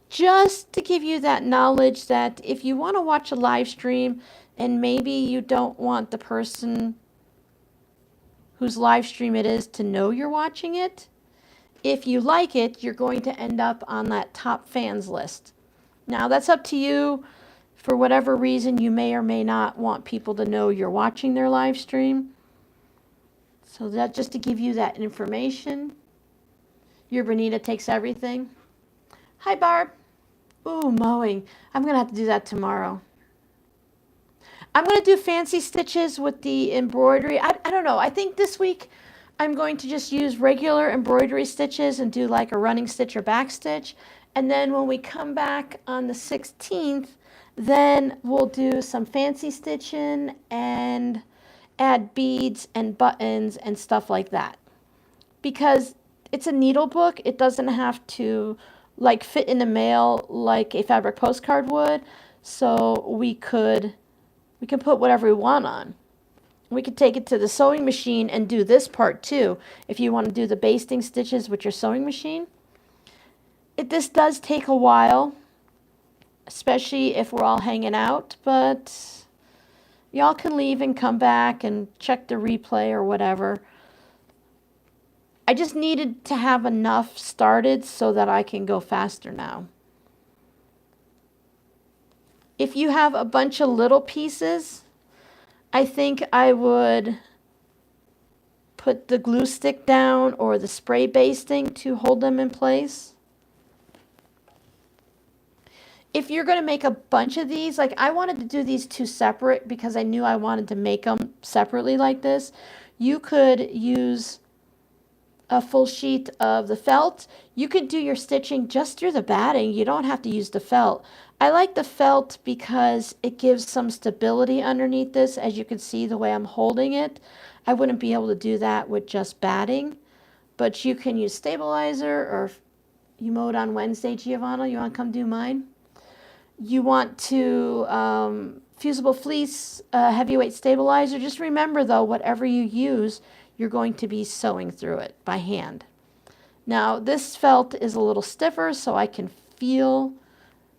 Just to give you that knowledge that if you want to watch a live stream and maybe you don't want the person whose live stream it is to know you're watching it, if you like it, you're going to end up on that top fans list. Now, that's up to you. For whatever reason, you may or may not want people to know you're watching their live stream. So that just to give you that information. Your Bonita takes everything. Hi, Barb. Ooh, mowing. I'm going to have to do that tomorrow. I'm going to do fancy stitches with the embroidery. I don't know. I think this week I'm going to just use regular embroidery stitches and do like a running stitch or back stitch. And then when we come back on the 16th, then we'll do some fancy stitching and add beads and buttons and stuff like that. Because it's a needle book, it doesn't have to like fit in the mail like a fabric postcard would. So we can put whatever we want on. We could take it to the sewing machine and do this part too. If you want to do the basting stitches with your sewing machine. This does take a while, especially if we're all hanging out, but y'all can leave and come back and check the replay or whatever. I just needed to have enough started so that I can go faster now. If you have a bunch of little pieces, I think I would put the glue stick down or the spray basting to hold them in place. If you're going to make a bunch of these, like I wanted to do these two separate because I knew I wanted to make them separately like this. You could use a full sheet of the felt. You could do your stitching just through the batting. You don't have to use the felt. I like the felt because it gives some stability underneath this. As you can see the way I'm holding it, I wouldn't be able to do that with just batting, but you can use stabilizer. Or you mowed on Wednesday, Giovanna, you want to come do mine? You want to fusible fleece, heavyweight stabilizer. Just remember though, whatever you use, you're going to be sewing through it by hand. Now this felt is a little stiffer so I can feel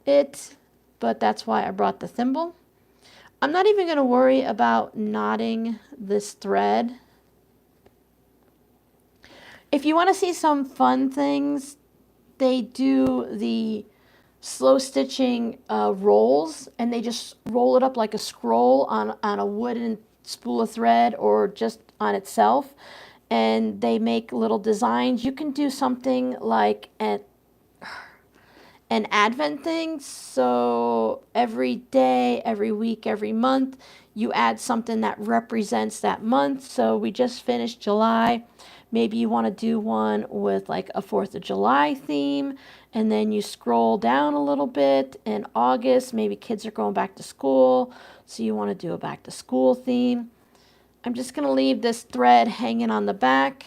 it, but that's why I brought the thimble. I'm not even going to worry about knotting this thread. If you want to see some fun things, they do the slow stitching rolls, and they just roll it up like a scroll on a wooden spool of thread or just on itself, and they make little designs. You can do something like an advent thing, so every day, every week, every month you add something that represents that month. So we just finished July. Maybe you want to do one with like a 4th of July theme, and then you scroll down a little bit. In August, maybe kids are going back to school, so you want to do a back to school theme. I'm just going to leave this thread hanging on the back.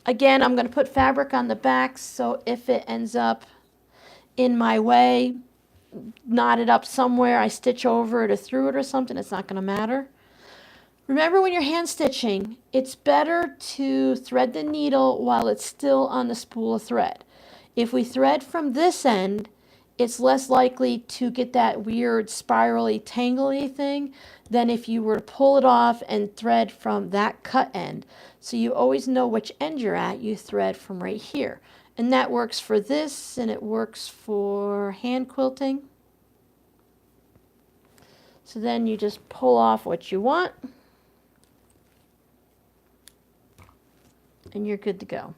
Again, I'm going to put fabric on the back, so if it ends up in my way, knotted up somewhere, I stitch over it or through it or something, it's not going to matter. Remember, when you're hand stitching, it's better to thread the needle while it's still on the spool of thread. If we thread from this end, it's less likely to get that weird spirally, tangly thing than if you were to pull it off and thread from that cut end. So you always know which end you're at, you thread from right here. And that works for this, and it works for hand quilting. So then you just pull off what you want, and you're good to go.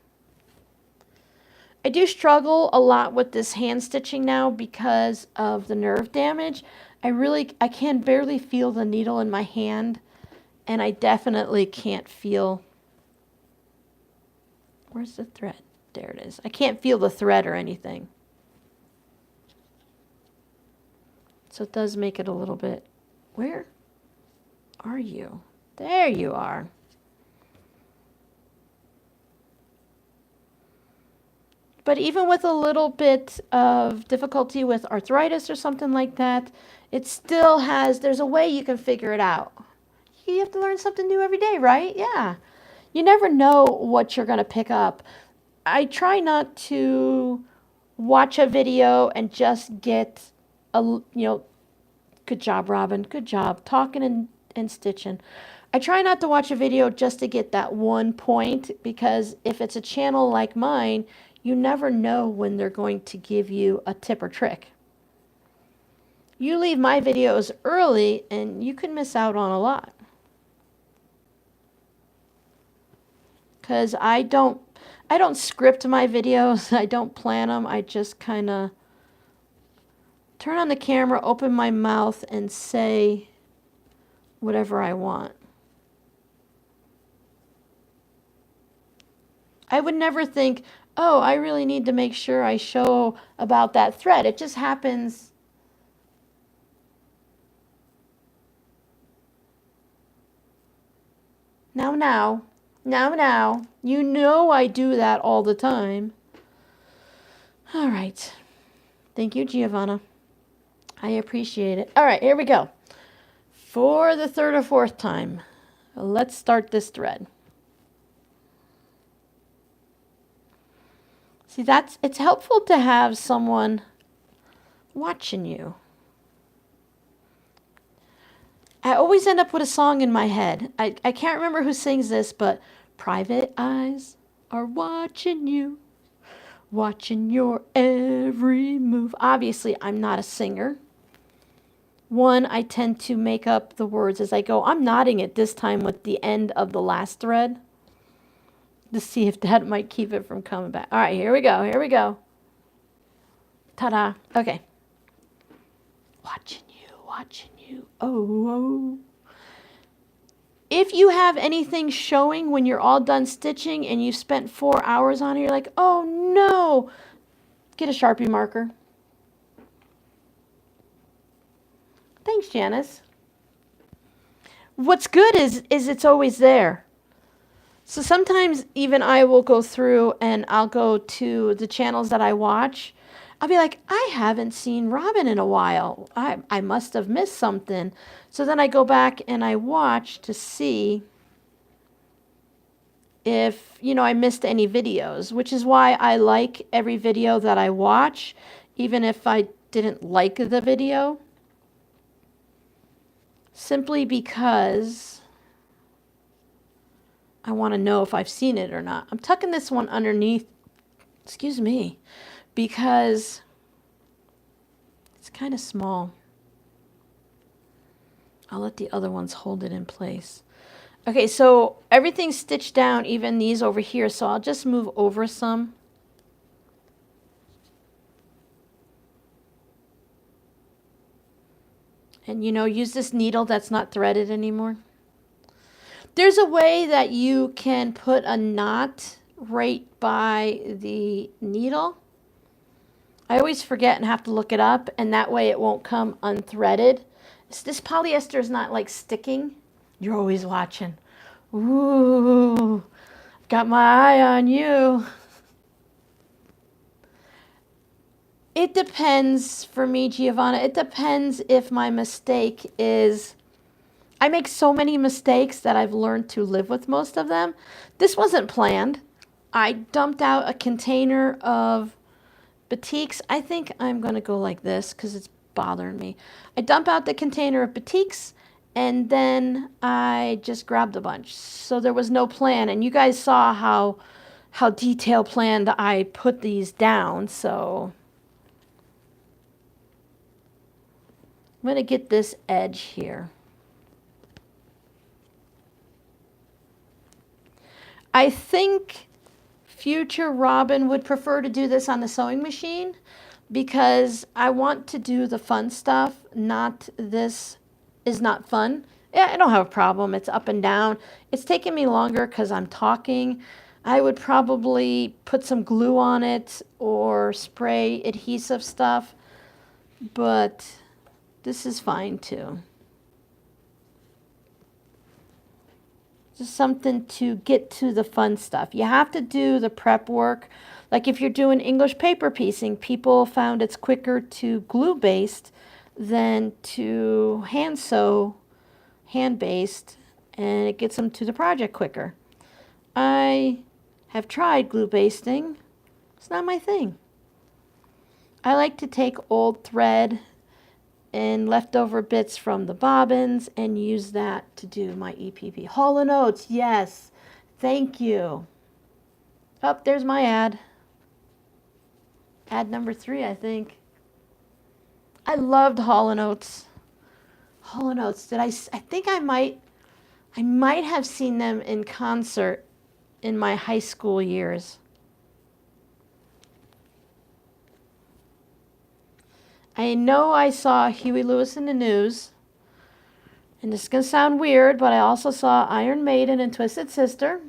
I do struggle a lot with this hand stitching now because of the nerve damage. I can barely feel the needle in my hand, and I definitely can't feel, where's the thread? There it is. I can't feel the thread or anything. So it does make it a little bit, where are you? There you are. But even with a little bit of difficulty with arthritis or something like that, it still has, there's a way you can figure it out. You have to learn something new every day, right? Yeah. You never know what you're going to pick up. I try not to watch a video and just get good job, Robin, good job, talking and stitching. I try not to watch a video just to get that one point, because if it's a channel like mine, you never know when they're going to give you a tip or trick. You leave my videos early and you can miss out on a lot. Because I don't script my videos. I don't plan them. I just kind of turn on the camera, open my mouth, and say whatever I want. I would never think, oh, I really need to make sure I show about that thread. It just happens. Now. You know I do that all the time. All right. Thank you, Giovanna. I appreciate it. All right, here we go. For the third or fourth time, let's start this thread. See, it's helpful to have someone watching you. I always end up with a song in my head. I can't remember who sings this, but private eyes are watching you, watching your every move. Obviously, I'm not a singer. One, I tend to make up the words as I go. I'm nodding it this time with the end of the last thread to see if that might keep it from coming back. All right, here we go. Ta-da. Okay. Watching you. Oh. If you have anything showing when you're all done stitching and you've spent 4 hours on it, you're like, oh no, get a Sharpie marker. Thanks, Janice. What's good is it's always there. So sometimes even I will go through and I'll go to the channels that I watch. I'll be like, I haven't seen Robin in a while. I must have missed something. So then I go back and I watch to see if, I missed any videos, which is why I like every video that I watch, even if I didn't like the video. Simply because I want to know if I've seen it or not. I'm tucking this one underneath, excuse me, because it's kind of small. I'll let the other ones hold it in place. Okay, so everything's stitched down, even these over here, so I'll just move over some. And use this needle that's not threaded anymore. There's a way that you can put a knot right by the needle. I always forget and have to look it up, and that way it won't come unthreaded. This polyester is not like sticking. You're always watching. Ooh, got my eye on you. It depends for me, Giovanna. It depends if my mistake is... I make so many mistakes that I've learned to live with most of them. This wasn't planned. I dumped out a container of batiks. I think I'm going to go like this because it's bothering me. I dump out the container of batiks and then I just grabbed a bunch. So there was no plan. And you guys saw how detail planned I put these down. So I'm going to get this edge here. I think future Robin would prefer to do this on the sewing machine because I want to do the fun stuff, not this is not fun. Yeah, I don't have a problem. It's up and down. It's taking me longer because I'm talking. I would probably put some glue on it or spray adhesive stuff, but this is fine too. Just something to get to the fun stuff. You have to do the prep work. Like if you're doing English paper piecing, people found it's quicker to glue based than to hand sew hand based, and it gets them to the project quicker. I have tried glue basting. It's not my thing. I like to take old thread and leftover bits from the bobbins and use that to do my EPP. Hall & Oates, yes, thank you. Oh, there's my ad. Ad number 3, I think. I loved Hall & Oates. Hall & Oates. I think I might have seen them in concert in my high school years. I know I saw Huey Lewis in the News. And this is going to sound weird, but I also saw Iron Maiden and Twisted Sister.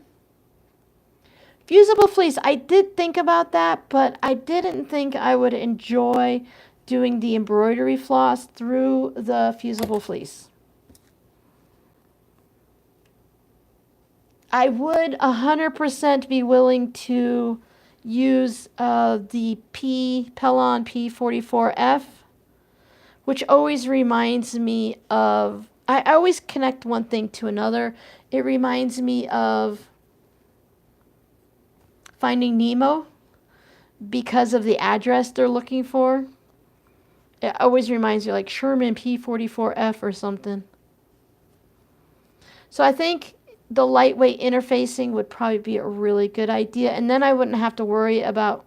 Fusible fleece, I did think about that, but I didn't think I would enjoy doing the embroidery floss through the fusible fleece. I would 100% be willing to use the Pellon P44F, which always reminds me of, I always connect one thing to another. It reminds me of Finding Nemo because of the address they're looking for. It always reminds me like Sherman P44F or something. So I think the lightweight interfacing would probably be a really good idea. And then I wouldn't have to worry about,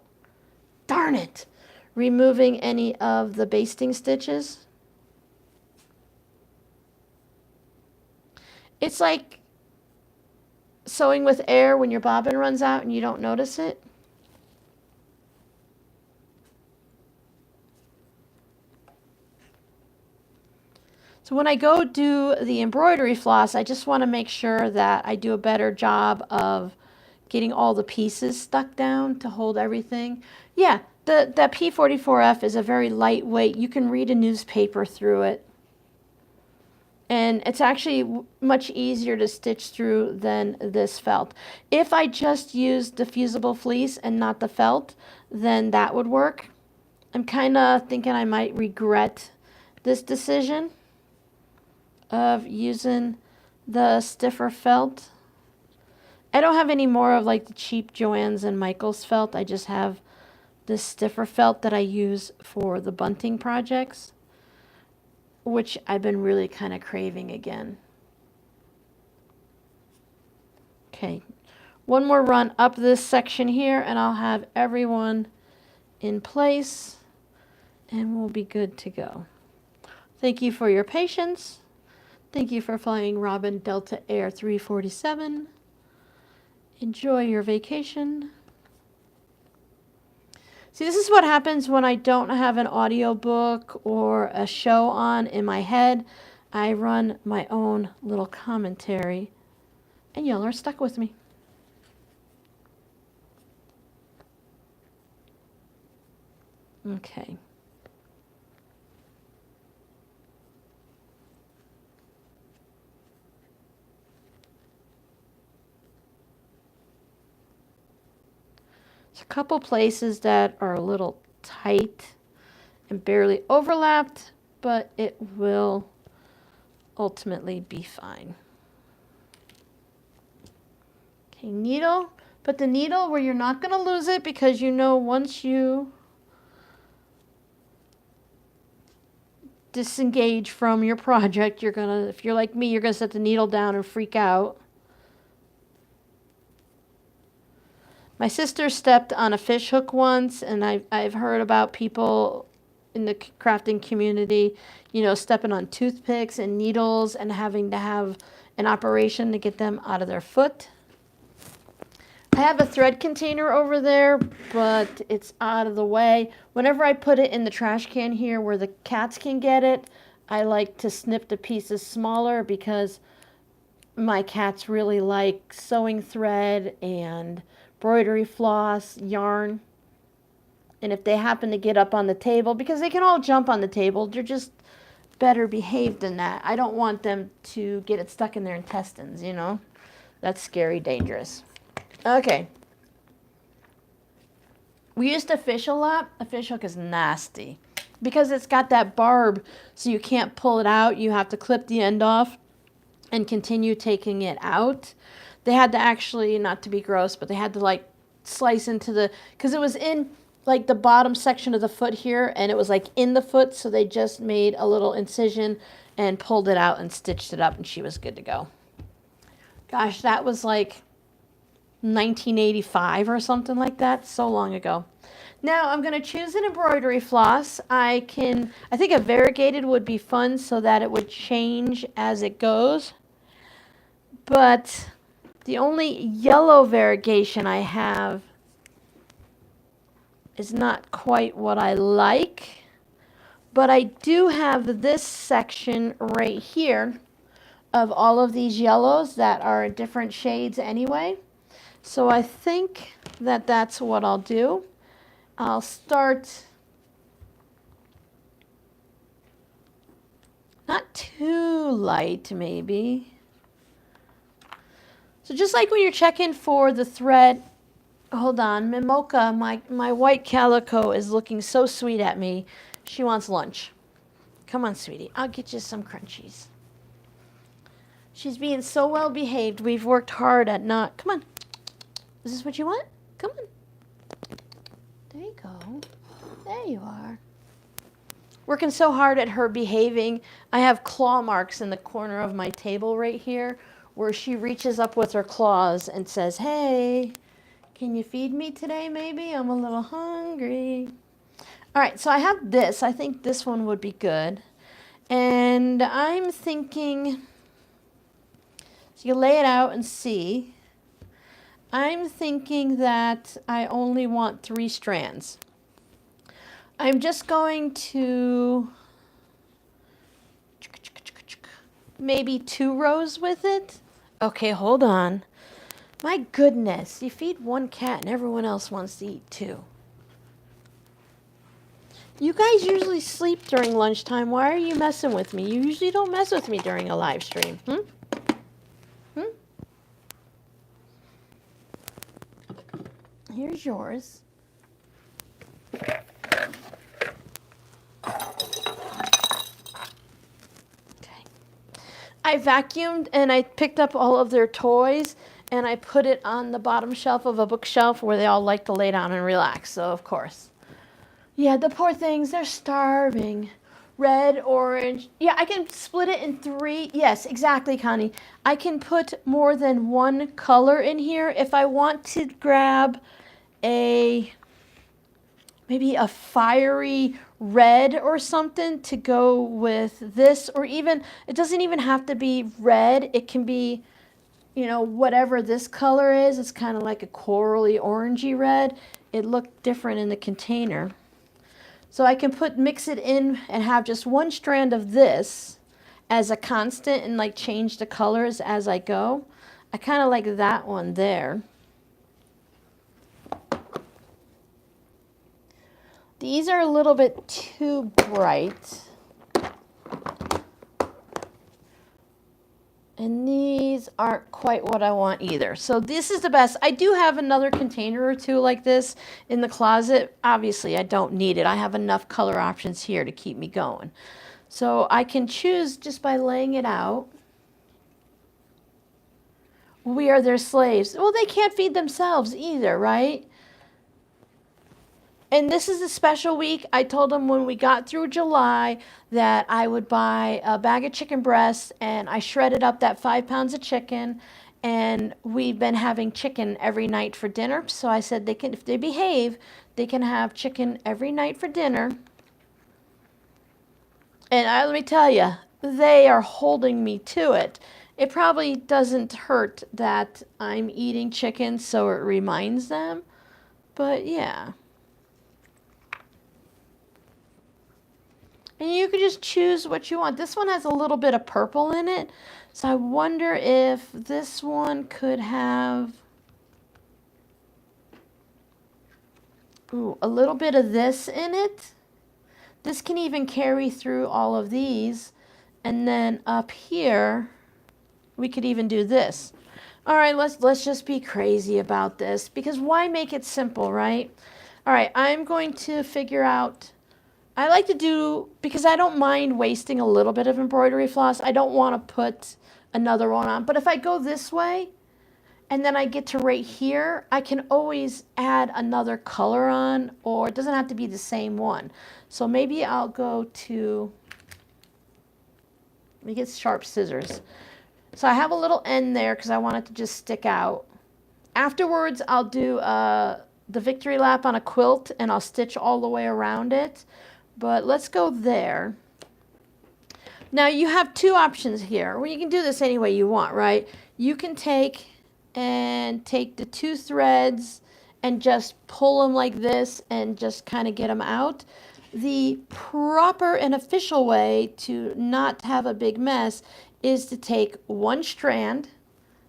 darn it, removing any of the basting stitches. It's like sewing with air when your bobbin runs out and you don't notice it. So when I go do the embroidery floss, I just want to make sure that I do a better job of getting all the pieces stuck down to hold everything. Yeah, the P44F is a very lightweight. You can read a newspaper through it. And it's actually much easier to stitch through than this felt. If I just used the fusible fleece and not the felt, then that would work. I'm kind of thinking I might regret this decision of using the stiffer felt. I don't have any more of like the cheap Joann's and Michael's felt. I just have this stiffer felt that I use for the bunting projects, which I've been really kind of craving again. Okay, one more run up this section here and I'll have everyone in place and we'll be good to go. Thank you for your patience. Thank you for flying Robin Delta Air 347. Enjoy your vacation. See, this is what happens when I don't have an audiobook or a show on in my head. I run my own little commentary, and y'all are stuck with me. Okay. There's a couple places that are a little tight and barely overlapped, but it will ultimately be fine. Okay, needle. Put the needle where you're not going to lose it, because you know once you disengage from your project, you're going to, if you're like me, you're going to set the needle down and freak out. My sister stepped on a fish hook once, and I've heard about people in the crafting community, you know, stepping on toothpicks and needles and having to have an operation to get them out of their foot. I have a thread container over there, but it's out of the way. Whenever I put it in the trash can here where the cats can get it, I like to snip the pieces smaller because my cats really like sewing thread and embroidery floss, yarn. And if they happen to get up on the table, because they can all jump on the table, they're just better behaved than that. I don't want them to get it stuck in their intestines, you know. That's scary, dangerous. Okay. We used a fish a lot. A fish hook is nasty because it's got that barb, so you can't pull it out. You have to clip the end off and continue taking it out. They had to actually, not to be gross, but they had to like slice into the, because it was in like the bottom section of the foot here, and it was like in the foot, so they just made a little incision and pulled it out and stitched it up, and she was good to go. Gosh, that was like 1985 or something like that, so long ago. Now I'm going to choose an embroidery floss. I think a variegated would be fun so that it would change as it goes. But the only yellow variegation I have is not quite what I like. But I do have this section right here of all of these yellows that are different shades anyway. So I think that that's what I'll do. I'll start not too light maybe. So just like when you're checking for the thread, hold on, Mimoka, my white calico is looking so sweet at me. She wants lunch. Come on, sweetie, I'll get you some crunchies. She's being so well behaved. We've worked hard at not, come on. Is this what you want? Come on. There you go. There you are. Working so hard at her behaving. I have claw marks in the corner of my table right here where she reaches up with her claws and says, hey, can you feed me today maybe? I'm a little hungry. All right, so I have this. I think this one would be good. And I'm thinking, so you lay it out and see. I'm thinking that I only want 3 strands. I'm just going to maybe 2 rows with it. Okay, hold on. My goodness, you feed one cat and everyone else wants to eat 2. You guys usually sleep during lunchtime. Why are you messing with me? You usually don't mess with me during a live stream. Here's yours. Okay. I vacuumed and I picked up all of their toys and I put it on the bottom shelf of a bookshelf where they all like to lay down and relax. So, of course. Yeah, the poor things, they're starving. Red, orange. Yeah, I can split it in 3. Yes, exactly, Connie. I can put more than 1 color in here. If I want to grab maybe a fiery red or something to go with this, or even, it doesn't even have to be red. It can be, you know, whatever this color is. It's kind of like a corally orangey red. It looked different in the container. So I can mix it in and have just 1 strand of this as a constant and like change the colors as I go. I kind of like that one there. These are a little bit too bright. And these aren't quite what I want either. So this is the best. I do have another container or 2 like this in the closet. Obviously, I don't need it. I have enough color options here to keep me going. So I can choose just by laying it out. We are their slaves. Well, they can't feed themselves either, right? And this is a special week. I told them when we got through July that I would buy a bag of chicken breasts, and I shredded up that 5 pounds of chicken, and we've been having chicken every night for dinner. So I said they can, if they behave, they can have chicken every night for dinner. And let me tell you, they are holding me to it. It probably doesn't hurt that I'm eating chicken, so it reminds them. But yeah. And you can just choose what you want. This one has a little bit of purple in it. So I wonder if this one could have a little bit of this in it. This can even carry through all of these. And then up here, we could even do this. All right, let's just be crazy about this, because why make it simple, right? All right, I'm going to figure out, I like to do, because I don't mind wasting a little bit of embroidery floss. I don't want to put another one on. But if I go this way and then I get to right here, I can always add another color on, or it doesn't have to be the same one. So maybe I'll go to, let me get sharp scissors. So I have a little end there because I want it to just stick out. Afterwards, I'll do a the victory lap on a quilt and I'll stitch all the way around it. But let's go there. Now you have two options here. Well, you can do this any way you want, right? You can take the two threads and just pull them like this and just kind of get them out. The proper and official way to not have a big mess is to take one strand.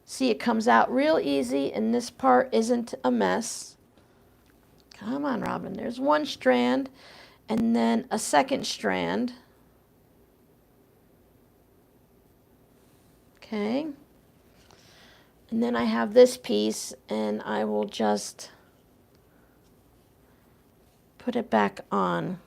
See, it comes out real easy and this part isn't a mess. Come on, Robin. There's one strand and then a second strand. Okay. And then I have this piece and I will just put it back on.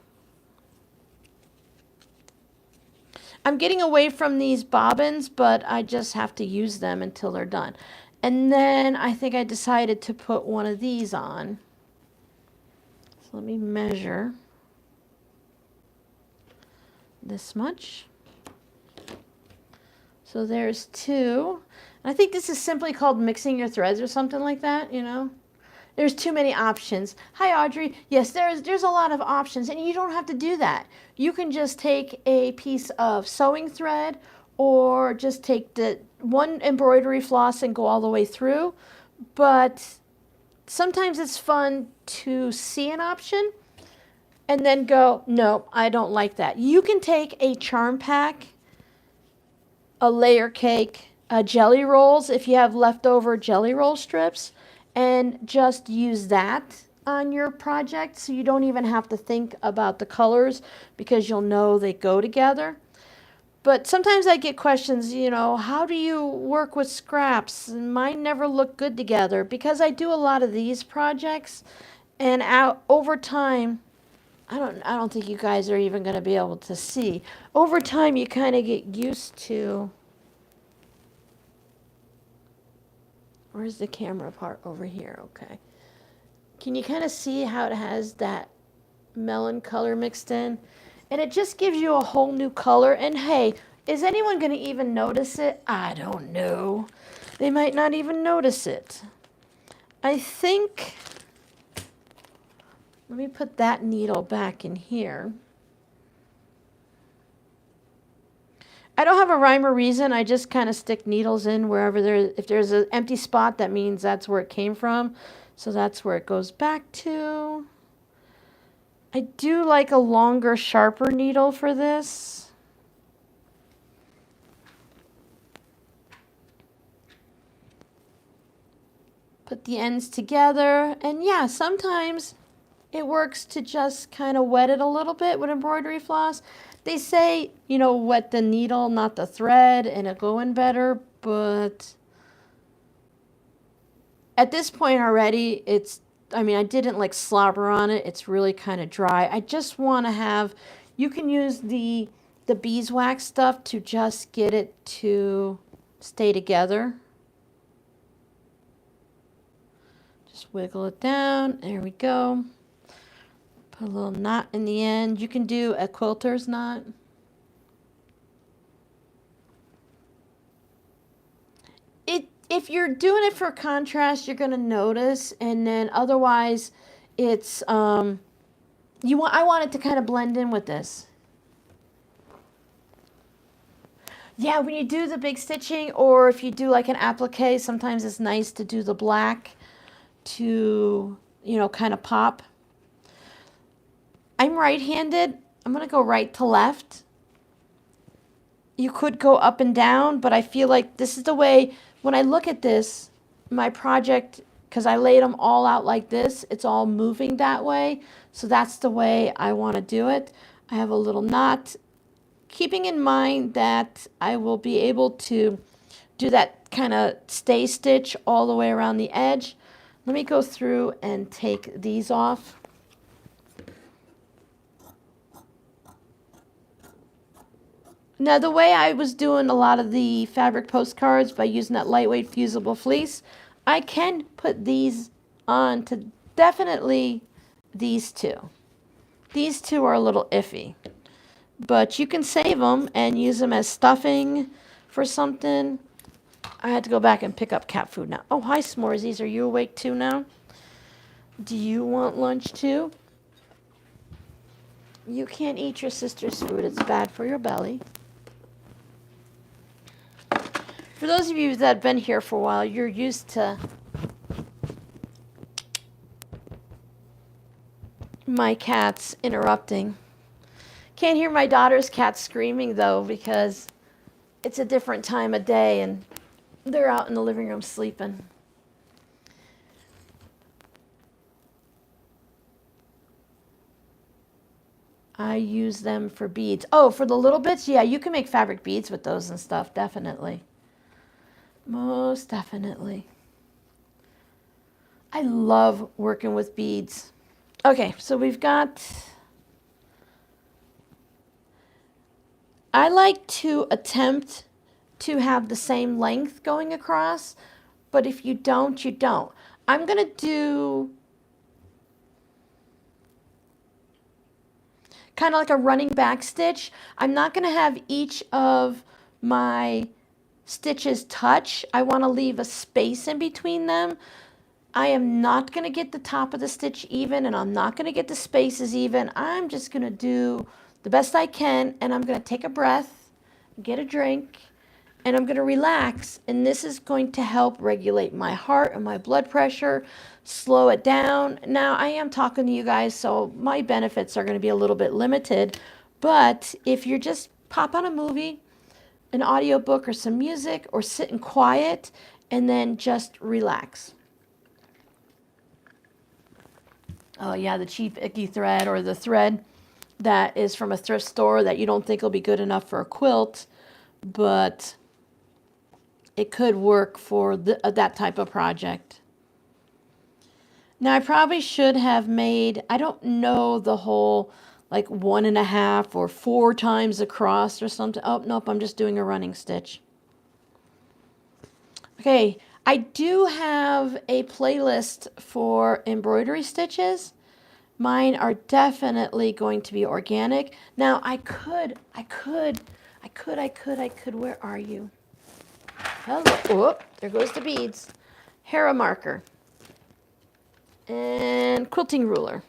I'm getting away from these bobbins, but I just have to use them until they're done. And then I think I decided to put one of these on. So let me measure this much. So there's two. I think this is simply called mixing your threads or something like that, you know. There's too many options. Hi, Audrey. Yes, there's a lot of options, and you don't have to do that. You can just take a piece of sewing thread or just take the one embroidery floss and go all the way through. But sometimes it's fun to see an option and then go, no, I don't like that. You can take a charm pack, a layer cake, jelly rolls, if you have leftover jelly roll strips, and just use that on your project so you don't even have to think about the colors because you'll know they go together. But sometimes I get questions, you know, how do you work with scraps? Mine never look good together because I do a lot of these projects, and over time, I don't think you guys are even going to be able to see. Over time, you kind of get used to. Where's the camera part? Over here, okay. Can you kind of see how it has that melon color mixed in? And it just gives you a whole new color. And hey, is anyone going to even notice it? I don't know. They might not even notice it. I think, let me put that needle back in here. I don't have a rhyme or reason. I just kind of stick needles in wherever if there's an empty spot, that means that's where it came from. So that's where it goes back to. I do like a longer, sharper needle for this. Put the ends together. And yeah, sometimes it works to just kind of wet it a little bit with embroidery floss. They say, you know, wet the needle, not the thread, and it'll go in better, but at this point already, I didn't like slobber on it. It's really kind of dry. I just want to have, you can use the beeswax stuff to just get it to stay together. Just wiggle it down. There we go. Put a little knot in the end. You can do a quilter's knot. If you're doing it for contrast, you're going to notice, and then otherwise, it's I want it to kind of blend in with this. Yeah, when you do the big stitching, or if you do like an applique, sometimes it's nice to do the black to, you know, kind of pop. I'm right-handed. I'm going to go right to left. You could go up and down, but I feel like this is the way, when I look at this, my project, because I laid them all out like this, it's all moving that way. So that's the way I want to do it. I have a little knot, keeping in mind that I will be able to do that kind of stay stitch all the way around the edge. Let me go through and take these off. Now, the way I was doing a lot of the fabric postcards by using that lightweight fusible fleece, I can put these on to definitely these two. These two are a little iffy, but you can save them and use them as stuffing for something. I had to go back and pick up cat food now. Oh, hi, S'moresy. Are you awake too now? Do you want lunch too? You can't eat your sister's food. It's bad for your belly. For those of you that have been here for a while, you're used to my cats interrupting. Can't hear my daughter's cat screaming though because it's a different time of day and they're out in the living room sleeping. I use them for beads. Oh, for the little bits? Yeah, you can make fabric beads with those and stuff, definitely. Most definitely. I love working with beads. Okay, so we've got... I like to attempt to have the same length going across, but if you don't, you don't. I'm going to do kind of like a running back stitch. I'm not going to have each of my stitches touch. I want to leave a space in between them. I am not going to get the top of the stitch even, and I'm not going to get the spaces even. I'm just going to do the best I can, and I'm going to take a breath, get a drink, and I'm going to relax, and this is going to help regulate my heart and my blood pressure, slow it down. Now, I am talking to you guys, so my benefits are going to be a little bit limited, but if you're just pop on a movie, an audiobook or some music, or sitting quiet, and then just relax. Oh yeah, the cheap icky thread, or the thread that is from a thrift store that you don't think will be good enough for a quilt, but it could work for that type of project. Now I probably should have made, I don't know the whole like 1.5 or 4 times across or something. Oh, nope, I'm just doing a running stitch. Okay, I do have a playlist for embroidery stitches. Mine are definitely going to be organic. Now I could, where are you? Hello, oh, there goes the beads. Hera marker and quilting ruler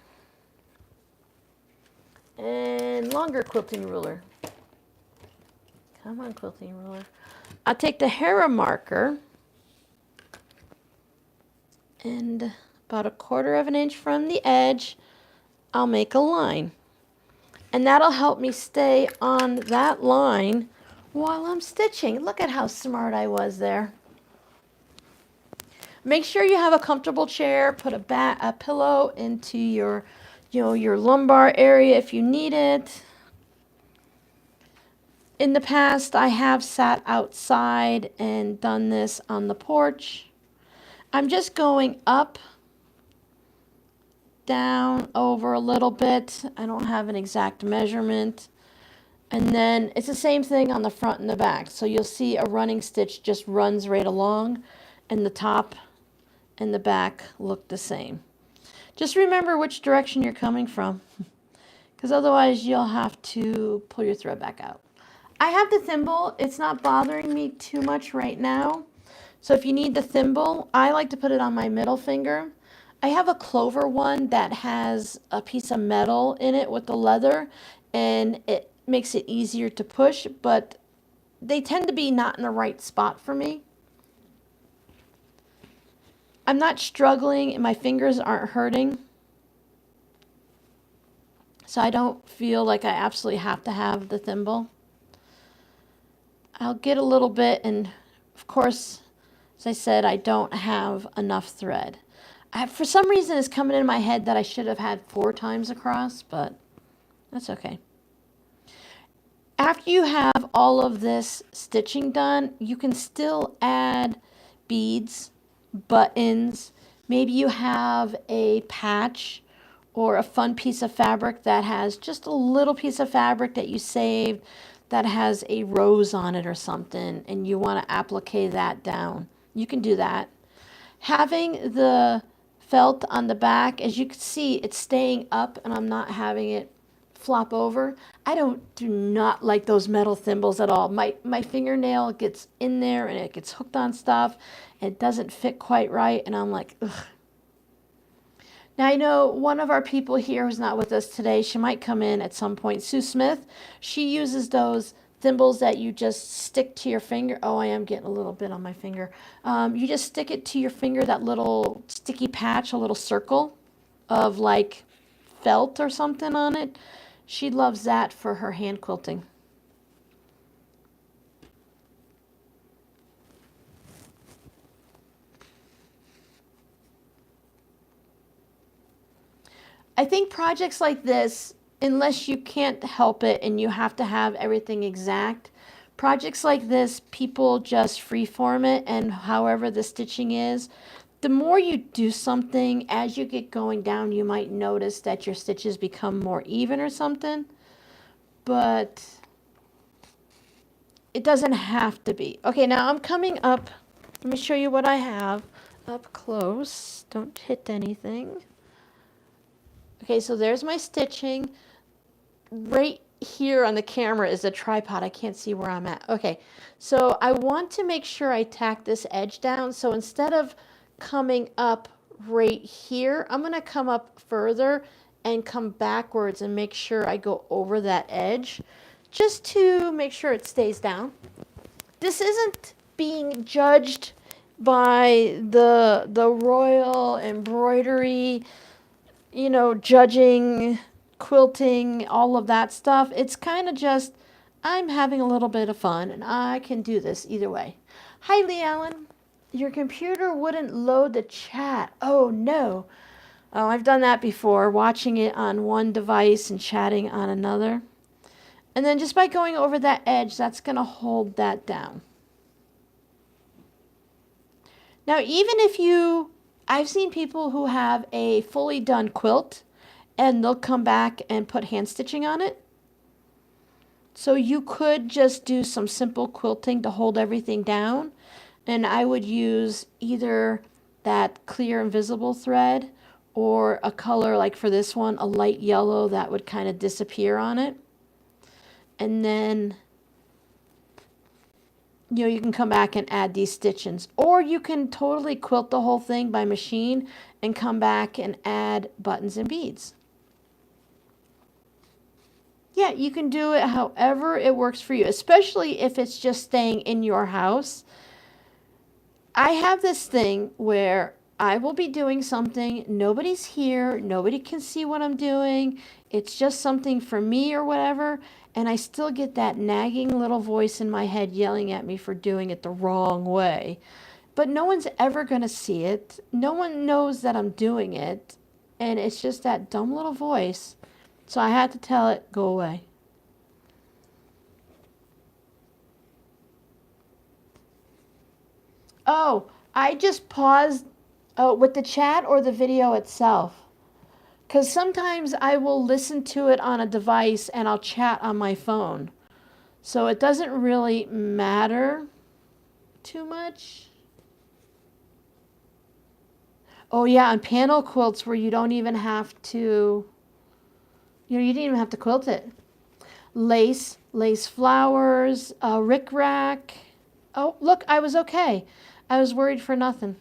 and longer quilting ruler. Come on, quilting ruler. I'll take the Hera marker and about 1/4 of an inch from the edge, I'll make a line. And that'll help me stay on that line while I'm stitching. Look at how smart I was there. Make sure you have a comfortable chair. Put a pillow into your, your lumbar area if you need it. In the past, I have sat outside and done this on the porch. I'm just going up, down, over a little bit. I don't have an exact measurement. And then it's the same thing on the front and the back. So you'll see a running stitch just runs right along, and the top and the back look the same. Just remember which direction you're coming from, because otherwise you'll have to pull your thread back out. I have the thimble. It's not bothering me too much right now. So if you need the thimble, I like to put it on my middle finger. I have a clover one that has a piece of metal in it with the leather, and it makes it easier to push, but they tend to be not in the right spot for me. I'm not struggling and my fingers aren't hurting, so I don't feel like I absolutely have to have the thimble. I'll get a little bit, and of course, as I said, I don't have enough thread. For some reason, it's coming in my head that I should have had 4 times across, but that's okay. After you have all of this stitching done, you can still add beads, buttons. Maybe you have a patch or a fun piece of fabric that has just a little piece of fabric that you saved that has a rose on it or something, and you want to applique that down. You can do that. Having the felt on the back, as you can see, it's staying up and I'm not having it flop over. I do not like those metal thimbles at all. My fingernail gets in there and it gets hooked on stuff. It doesn't fit quite right, and I'm like, ugh. Now I know one of our people here who's not with us today, she might come in at some point, Sue Smith. She uses those thimbles that you just stick to your finger. Oh, I am getting a little bit on my finger. You just stick it to your finger, that little sticky patch, a little circle of like felt or something on it. She loves that for her hand quilting. I think projects like this, unless you can't help it and you have to have everything exact, projects like this, people just freeform it, and however the stitching is, the more you do something, as you get going down, you might notice that your stitches become more even or something, but it doesn't have to be. Okay, now I'm coming up. Let me show you what I have up close. Don't hit anything. Okay, so there's my stitching. Right here on the camera is a tripod. I can't see where I'm at. Okay, so I want to make sure I tack this edge down. So instead of coming up right here, I'm going to come up further and come backwards and make sure I go over that edge just to make sure it stays down. This isn't being judged by the royal embroidery, you know, judging, quilting, all of that stuff. It's kind of just, I'm having a little bit of fun and I can do this either way. Hi, Lee Allen. Your computer wouldn't load the chat. Oh, no. Oh, I've done that before, watching it on one device and chatting on another. And then just by going over that edge, that's going to hold that down. Now, even if I've seen people who have a fully done quilt and they'll come back and put hand stitching on it. So you could just do some simple quilting to hold everything down. And I would use either that clear invisible thread or a color like for this one, a light yellow that would kind of disappear on it. And then you can come back and add these stitchings, or you can totally quilt the whole thing by machine and come back and add buttons and beads. Yeah, you can do it however it works for you, especially if it's just staying in your house. I have this thing where I will be doing something, nobody's here, nobody can see what I'm doing, it's just something for me or whatever, and I still get that nagging little voice in my head yelling at me for doing it the wrong way. But no one's ever going to see it. No one knows that I'm doing it, and it's just that dumb little voice. So I had to tell it, go away. Oh, I just paused with the chat or the video itself. Because sometimes I will listen to it on a device and I'll chat on my phone. So it doesn't really matter too much. Oh yeah, on panel quilts where you don't even have to, you didn't even have to quilt it. Lace flowers, rickrack. Oh, look, I was okay. I was worried for nothing.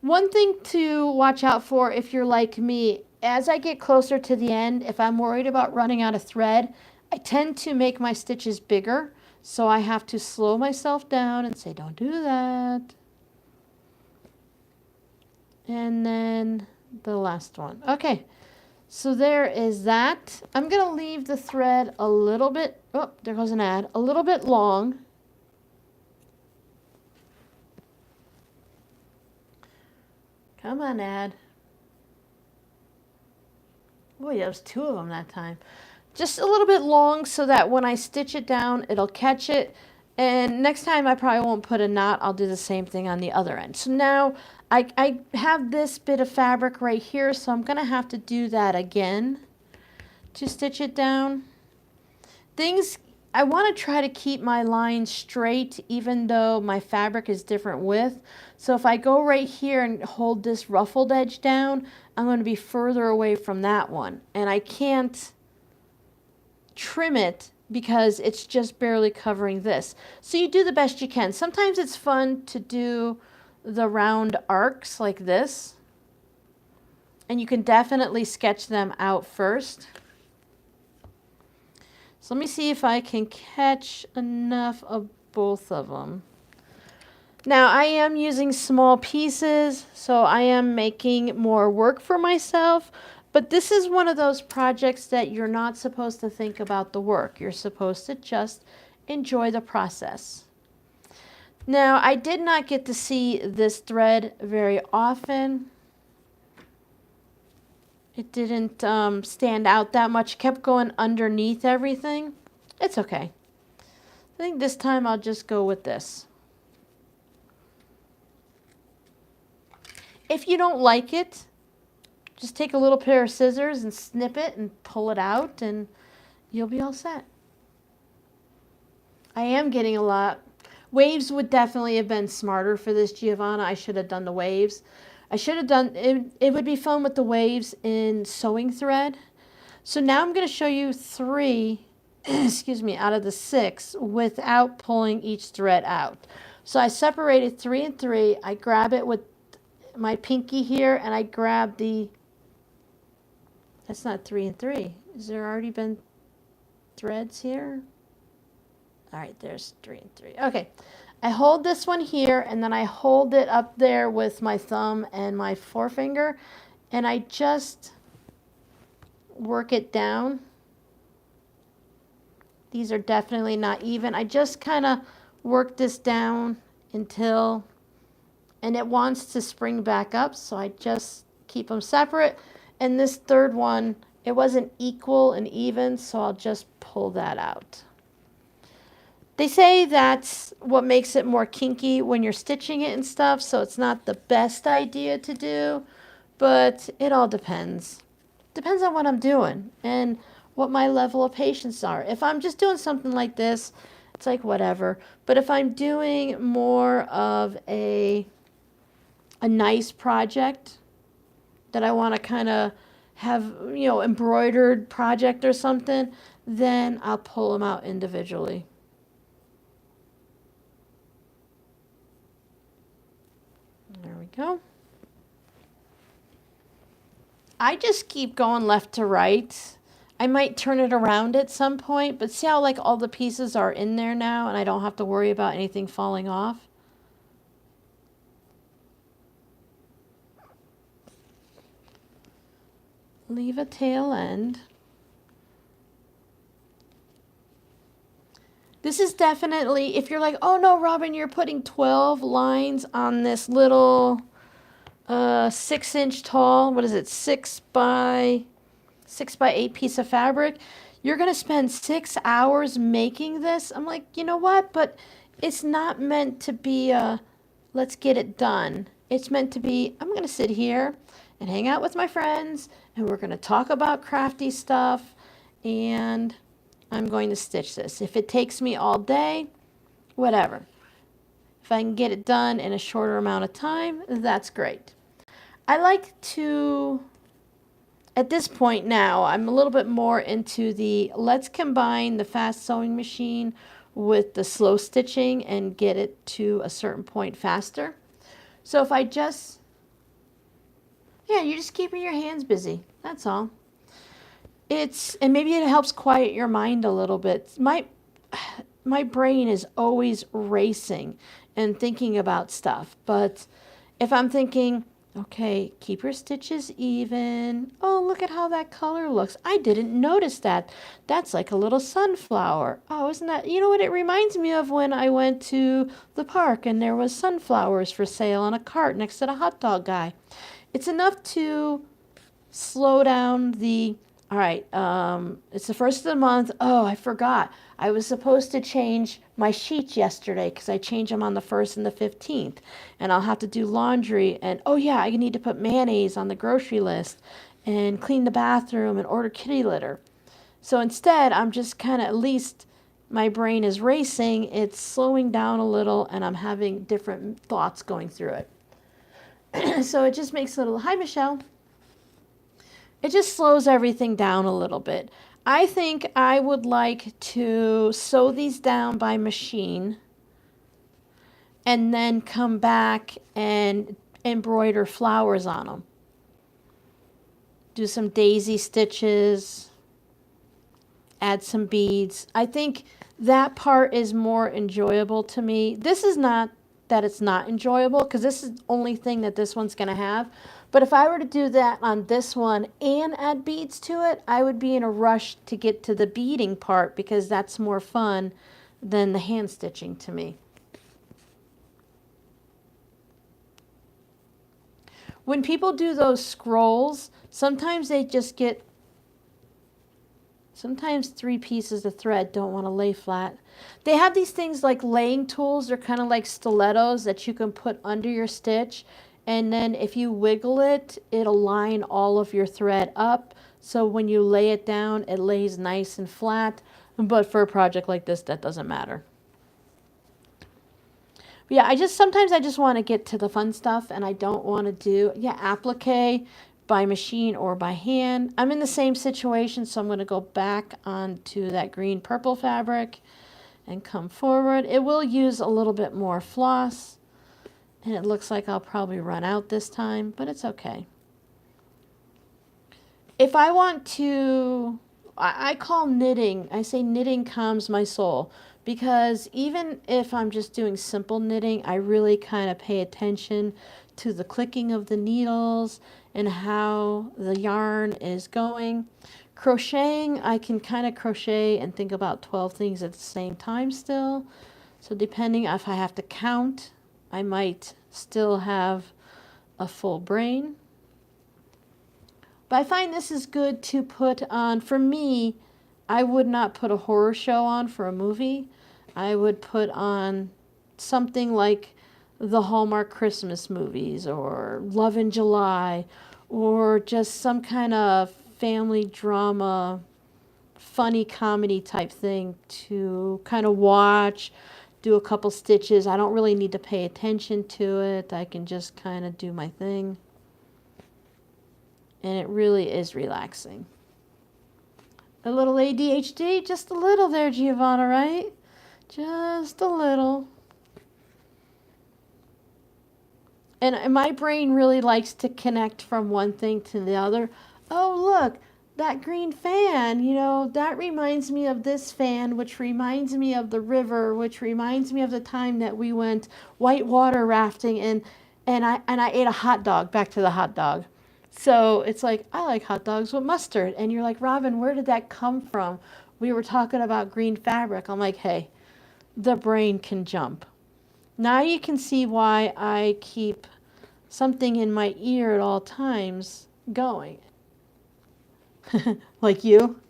One thing to watch out for if you're like me, as I get closer to the end, if I'm worried about running out of thread, I tend to make my stitches bigger. So I have to slow myself down and say, don't do that. And then the last one. Okay, so there is that. I'm going to leave the thread a little bit, oh, there goes an ad, a little bit long. Come on, ad. Boy, there was two of them that time. Just a little bit long so that when I stitch it down, it'll catch it. And next time I probably won't put a knot. I'll do the same thing on the other end. So now I have this bit of fabric right here, so I'm going to have to do that again to stitch it down. I want to try to keep my line straight even though my fabric is different width. So if I go right here and hold this ruffled edge down, I'm going to be further away from that one. And I can't trim it because it's just barely covering this. So you do the best you can. Sometimes it's fun to do the round arcs like this. And you can definitely sketch them out first. So let me see if I can catch enough of both of them. Now I am using small pieces, so I am making more work for myself, but this is one of those projects that you're not supposed to think about the work. You're supposed to just enjoy the process. Now I did not get to see this thread very often. It didn't stand out that much. It kept going underneath everything. It's okay. I think this time I'll just go with this. If you don't like it, just take a little pair of scissors and snip it and pull it out and you'll be all set. I am getting a lot. Waves would definitely have been smarter for this, Giovanna. I should have done the waves. I should have done, it would be fun with the waves in sewing thread. So now I'm going to show you 3, excuse me, out of the 6 without pulling each thread out. So I separated 3 and 3. I grab it with my pinky here and I grab the, that's not 3 and 3. Has there already been threads here? All right, there's 3 and 3. Okay. I hold this one here and then I hold it up there with my thumb and my forefinger and I just work it down. These are definitely not even. I just kind of work this down until, and it wants to spring back up, so I just keep them separate. And this third one, it wasn't equal and even, so I'll just pull that out. They say that's what makes it more kinky when you're stitching it and stuff, so it's not the best idea to do, but it all depends. Depends on what I'm doing and what my level of patience are. If I'm just doing something like this, it's like whatever. But if I'm doing more of a nice project that I want to kind of have, you know, embroidered project or something, then I'll pull them out individually. There we go. I just keep going left to right. I might turn it around at some point, but see how like all the pieces are in there now and I don't have to worry about anything falling off? Leave a tail end. This is definitely, if you're like, oh no, Robin, you're putting 12 lines on this little 6-inch tall, what is it, 6 by 8 piece of fabric, you're going to spend 6 hours making this. I'm like, you know what? But it's not meant to be a, let's get it done. It's meant to be, I'm going to sit here and hang out with my friends and we're going to talk about crafty stuff and I'm going to stitch this. If it takes me all day, whatever. If I can get it done in a shorter amount of time, that's great. I like to, at this point now, I'm a little bit more into the, let's combine the fast sewing machine with the slow stitching and get it to a certain point faster. So if I just, yeah, you're just keeping your hands busy. That's all. And maybe it helps quiet your mind a little bit. My brain is always racing and thinking about stuff. But if I'm thinking, okay, keep your stitches even. Oh, look at how that color looks. I didn't notice that. That's like a little sunflower. Oh, isn't that, you know what it reminds me of when I went to the park and there was sunflowers for sale on a cart next to the hot dog guy. It's enough to slow down the, all right, it's the first of the month. Oh, I forgot. I was supposed to change my sheets yesterday because I change them on the 1st and the 15th. And I'll have to do laundry. And, oh, yeah, I need to put mayonnaise on the grocery list and clean the bathroom and order kitty litter. So instead, I'm just kind of, at least my brain is racing. It's slowing down a little and I'm having different thoughts going through it. So it just makes a little, hi, Michelle. It just slows everything down a little bit. I think I would like to sew these down by machine and then come back and embroider flowers on them. do some daisy stitches, add some beads. I think that part is more enjoyable to me. This is not that it's not enjoyable, because this is the only thing that this one's going to have. But if I were to do that on this one and add beads to it, I would be in a rush to get to the beading part, because that's more fun than the hand stitching to me. When people do those scrolls, sometimes they just get, sometimes 3 pieces of thread don't want to lay flat. They have these things like laying tools. They're kind of like stilettos that you can put under your stitch. And then if you wiggle it, it'll line all of your thread up. So when you lay it down, it lays nice and flat. But for a project like this, that doesn't matter. But yeah, sometimes I just want to get to the fun stuff, and I don't want to do, applique by machine or by hand. I'm in the same situation, so I'm going to go back onto that green purple fabric and come forward. It will use a little bit more floss, and it looks like I'll probably run out this time, but it's okay. If I want to, I call knitting, I say knitting calms my soul, because even if I'm just doing simple knitting, I really kind of pay attention to the clicking of the needles and how the yarn is going. Crocheting, I can kind of crochet and think about 12 things at the same time still. So depending if I have to count, I might still have a full brain. But I find this is good to put on. For me, I would not put a horror show on for a movie. I would put on something like the Hallmark Christmas movies or Love in July, or just some kind of family drama, funny comedy type thing to kind of watch, do a couple stitches. I don't really need to pay attention to it. I can just kind of do my thing. And it really is relaxing. A little ADHD, just a little there, Giovanna, right? Just a little. And my brain really likes to connect from one thing to the other. Oh, look, that green fan, that reminds me of this fan, which reminds me of the river, which reminds me of the time that we went whitewater rafting, and I ate a hot dog, back to the hot dog. So it's like, I like hot dogs with mustard. And you're like, Robin, where did that come from? We were talking about green fabric. I'm like, hey, the brain can jump. Now you can see why I keep something in my ear at all times going. Like you.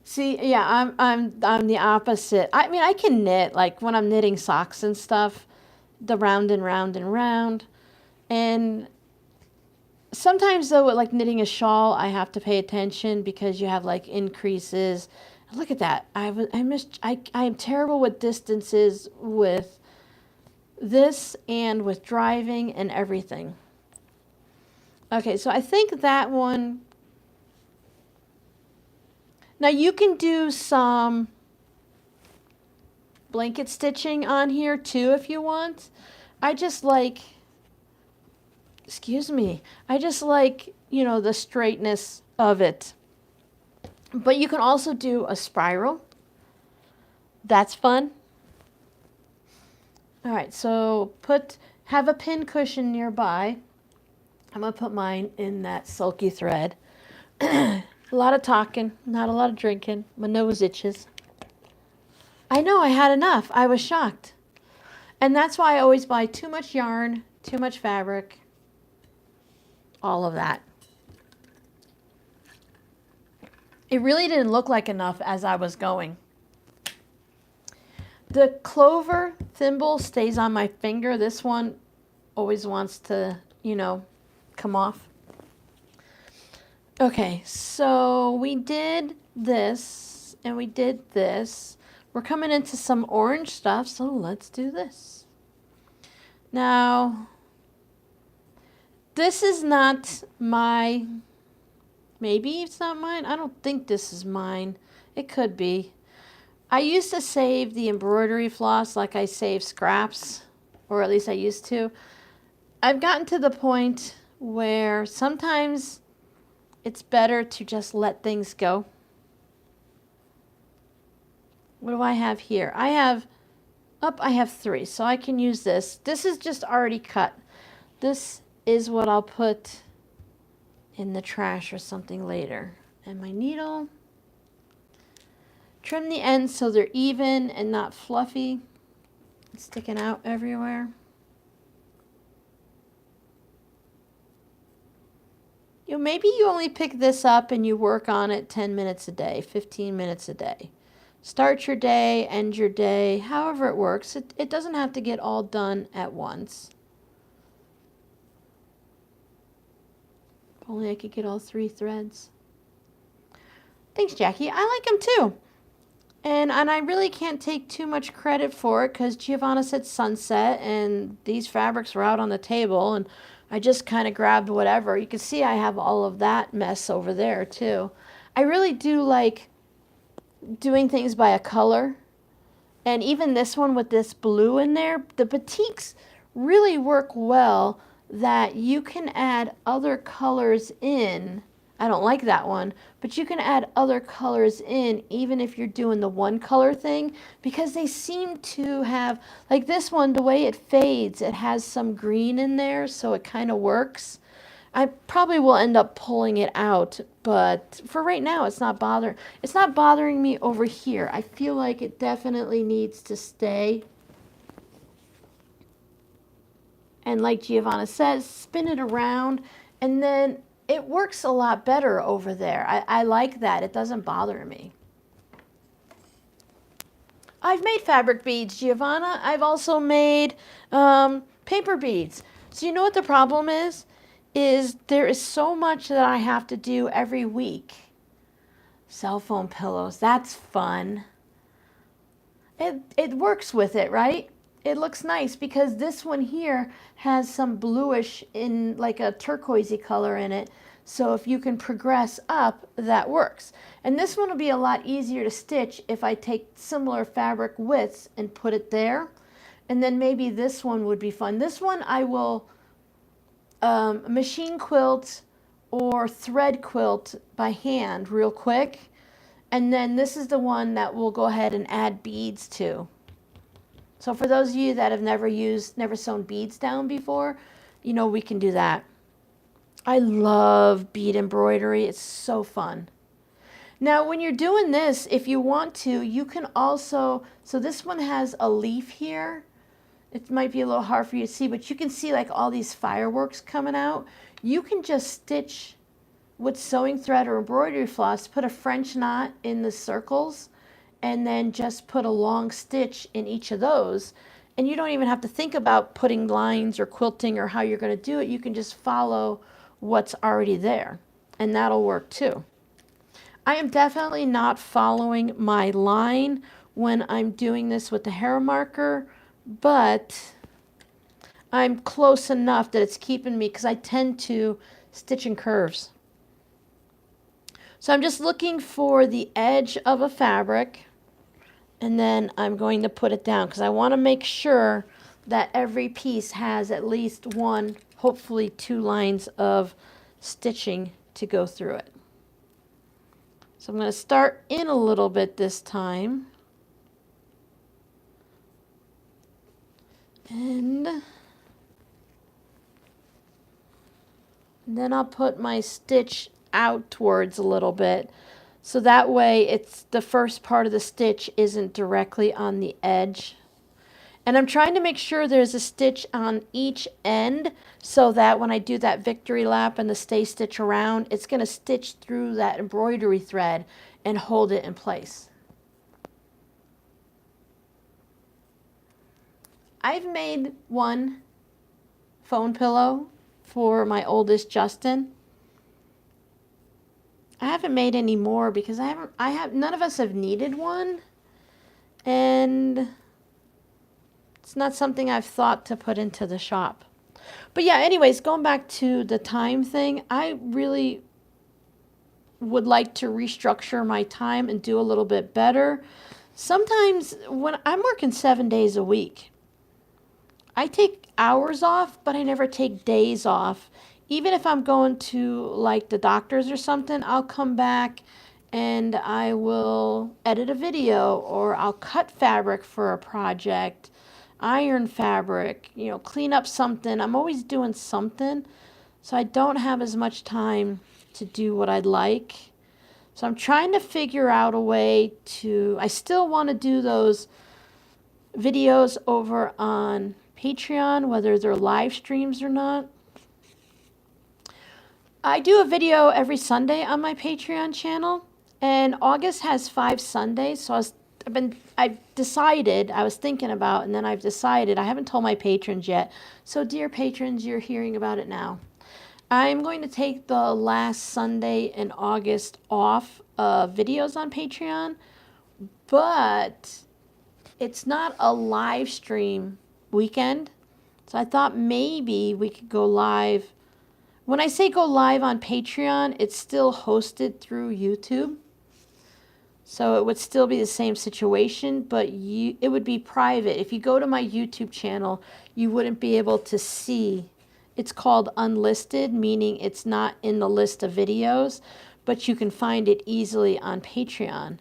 See, yeah, I'm the opposite. I mean, I can knit, like when I'm knitting socks and stuff, the round and round and round. And sometimes though, like knitting a shawl, I have to pay attention because you have like increases. Look at that. I am terrible with distances with this and with driving and everything. Okay, so I think that one. Now you can do some blanket stitching on here too if you want. I just like, the straightness of it. But you can also do a spiral. That's fun. All right, so have a pin cushion nearby. I'm going to put mine in that silky thread. A lot of talking, not a lot of drinking. My nose itches. I know, I had enough. I was shocked. And that's why I always buy too much yarn, too much fabric, all of that. It really didn't look like enough as I was going. The clover thimble stays on my finger. This one always wants to, come off. Okay, so we did this and we did this. We're coming into some orange stuff, so let's do this. Now, this is not maybe it's not mine. I don't think this is mine. It could be. I used to save the embroidery floss like I save scraps, or at least I used to. I've gotten to the point where sometimes it's better to just let things go. What do I have here? I have 3, so I can use this. This is just already cut. This is what I'll put in the trash or something later. And my needle. Trim the ends so they're even and not fluffy, sticking out everywhere. Maybe you only pick this up and you work on it 10 minutes a day, 15 minutes a day. Start your day, end your day, however it works. It doesn't have to get all done at once. If only I could get all 3 threads. Thanks, Jackie. I like them too. And I really can't take too much credit for it because Giovanna said sunset and these fabrics were out on the table and I just kind of grabbed whatever. You can see I have all of that mess over there too. I really do like doing things by a color. And even this one with this blue in there, the batiks really work well that you can add other colors in. I don't like that one, but you can add other colors in even if you're doing the one color thing because they seem to have, like this one, the way it fades, it has some green in there, so it kind of works. I probably will end up pulling it out, but for right now, it's not bothering me over here. I feel like it definitely needs to stay. And like Giovanna says, spin it around and then it works a lot better over there. I like that. It doesn't bother me. I've made fabric beads, Giovanna. I've also made paper beads. So you know what the problem is? There is so much that I have to do every week. Cell phone pillows, that's fun. It works with it, right? It looks nice because this one here has some bluish in like a turquoisey color in it. So if you can progress up, that works. And this one will be a lot easier to stitch if I take similar fabric widths and put it there. And then maybe this one would be fun. This one I will machine quilt or thread quilt by hand real quick. And then this is the one that we'll go ahead and add beads to. So for those of you that have never sewn beads down before, we can do that. I love bead embroidery. It's so fun. Now, when you're doing this, if you want to, you can also, so this one has a leaf here. It might be a little hard for you to see, but you can see like all these fireworks coming out. You can just stitch with sewing thread or embroidery floss, put a French knot in the circles, and then just put a long stitch in each of those. And you don't even have to think about putting lines or quilting or how you're going to do it. You can just follow what's already there, and that'll work too. I am definitely not following my line when I'm doing this with the hair marker, but I'm close enough that it's keeping me because I tend to stitch in curves. So I'm just looking for the edge of a fabric, and then I'm going to put it down because I want to make sure that every piece has at least one, hopefully 2 lines of stitching to go through it. So I'm going to start in a little bit this time. And then I'll put my stitch outwards a little bit. So that way it's the first part of the stitch isn't directly on the edge. And I'm trying to make sure there's a stitch on each end so that when I do that victory lap and the stay stitch around, it's going to stitch through that embroidery thread and hold it in place. I've made one phone pillow for my oldest Justin. I haven't made any more because none of us have needed one, and it's not something I've thought to put into the shop. But yeah, anyways, going back to the time thing, I really would like to restructure my time and do a little bit better. Sometimes when I'm working 7 days a week, I take hours off, but I never take days off. Even if I'm going to like the doctors or something, I'll come back and I will edit a video, or I'll cut fabric for a project, iron fabric, you know, clean up something. I'm always doing something, so I don't have as much time to do what I'd like. So I'm trying to figure out a way to, I still want to do those videos over on Patreon, whether they're live streams or not. I do a video every Sunday on my Patreon channel, and August has 5 Sundays, so I've decided, I was thinking about, and then I've decided, I haven't told my patrons yet, so dear patrons, you're hearing about it now. I'm going to take the last Sunday in August off videos on Patreon, but it's not a live stream weekend, so I thought maybe we could go live. When I say go live on Patreon, it's still hosted through YouTube. So it would still be the same situation, but it would be private. If you go to my YouTube channel, you wouldn't be able to see. It's called unlisted, meaning it's not in the list of videos, but you can find it easily on Patreon.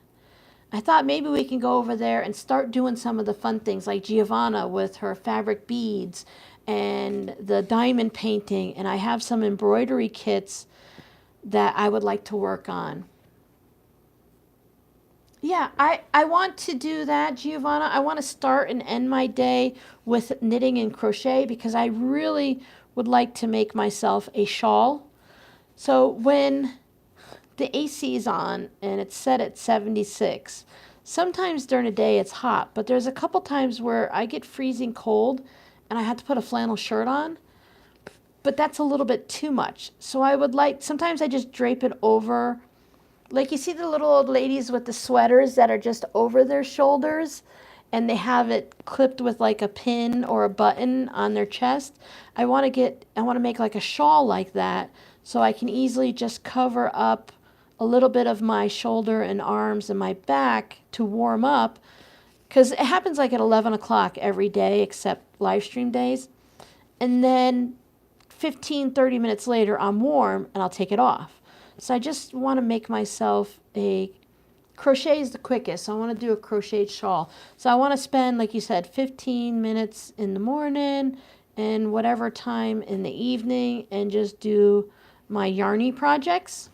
I thought maybe we can go over there and start doing some of the fun things, like Giovanna with her fabric beads and the diamond painting, and I have some embroidery kits that I would like to work on. Yeah, I want to do that, Giovanna. I want to start and end my day with knitting and crochet, because I really would like to make myself a shawl. So when the AC is on and it's set at 76, sometimes during the day it's hot, but there's a couple times where I get freezing cold and I have to put a flannel shirt on, but that's a little bit too much. So I would like, sometimes I just drape it over. Like, you see the little old ladies with the sweaters that are just over their shoulders, and they have it clipped with like a pin or a button on their chest. I want to make like a shawl like that, so I can easily just cover up a little bit of my shoulder and arms and my back to warm up, because it happens like at 11 o'clock every day except live stream days. And then 15-30 minutes later, I'm warm and I'll take it off. So I just want to make myself crochet is the quickest. So I want to do a crocheted shawl. So I want to spend, like you said, 15 minutes in the morning and whatever time in the evening and just do my yarny projects.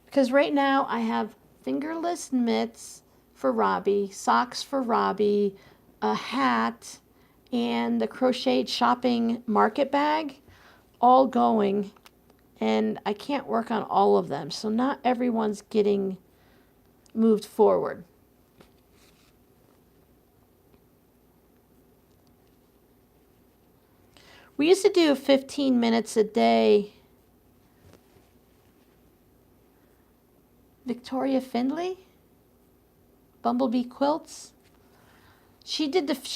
Because right now I have fingerless mitts for Robbie, socks for Robbie, a hat, and the crocheted shopping market bag all going. And I can't work on all of them, so not everyone's getting moved forward. We used to do 15 minutes a day. Victoria Findlay, Bumblebee Quilts. She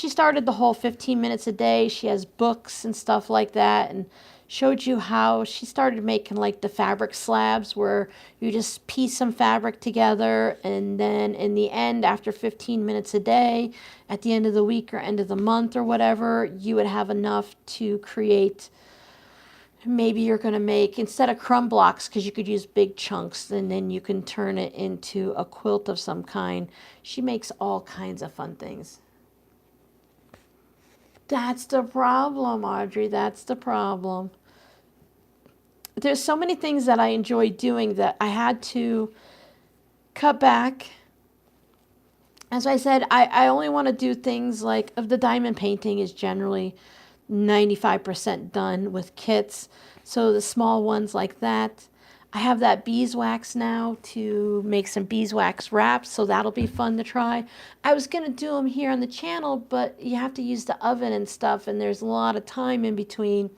started the whole 15 minutes a day. She has books and stuff like that, and showed you how she started making like the fabric slabs where you just piece some fabric together, and then in the end, after 15 minutes a day, at the end of the week or end of the month or whatever, you would have enough to create. Maybe you're going to make, instead of crumb blocks, because you could use big chunks, and then you can turn it into a quilt of some kind. She makes all kinds of fun things. That's the problem, Audrey. That's the problem. There's so many things that I enjoy doing that I had to cut back. As I said, I only want to do things like, of the diamond painting is generally 95% done with kits. So the small ones like that. I have that beeswax now to make some beeswax wraps, so that'll be fun to try. I was going to do them here on the channel, but you have to use the oven and stuff, and there's a lot of time in between,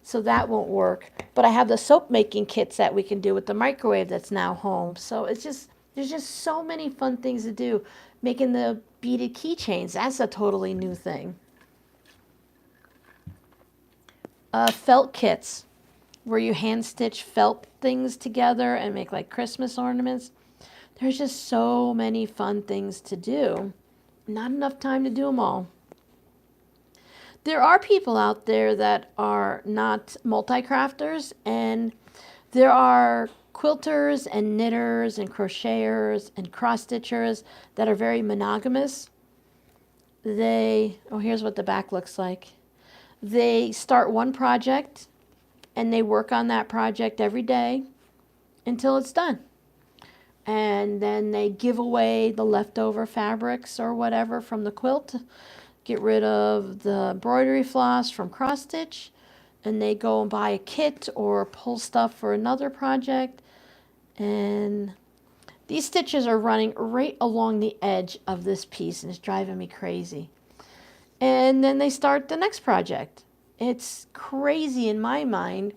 so that won't work. But I have the soap making kits that we can do with the microwave that's now home. So it's just, there's just so many fun things to do. Making the beaded keychains, that's a totally new thing. Felt kits, where you hand stitch felt things together and make like Christmas ornaments. There's just so many fun things to do. Not enough time to do them all. There are people out there that are not multi-crafters, and there are quilters and knitters and crocheters and cross-stitchers that are very monogamous. Here's what the back looks like. They start one project and they work on that project every day until it's done. And then they give away the leftover fabrics or whatever from the quilt, get rid of the embroidery floss from cross stitch, and they go and buy a kit or pull stuff for another project. And these stitches are running right along the edge of this piece, and it's driving me crazy. And then they start the next project. It's crazy in my mind,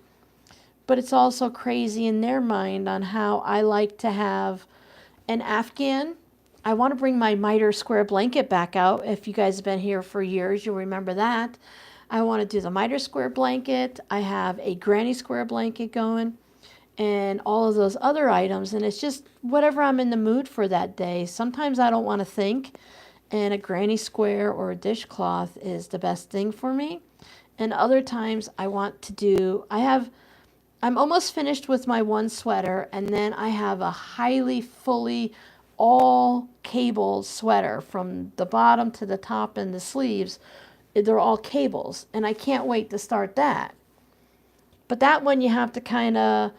but it's also crazy in their mind on how I like to have an Afghan. I want to bring my miter square blanket back out. If you guys have been here for years, you'll remember that. I want to do the miter square blanket. I have a granny square blanket going and all of those other items. And it's just whatever I'm in the mood for that day. Sometimes I don't want to think, and a granny square or a dishcloth is the best thing for me. And other times I want to do, I'm almost finished with my one sweater, and then I have a highly fully all cable sweater from the bottom to the top and the sleeves. They're all cables, and I can't wait to start that. But that one you have to kind of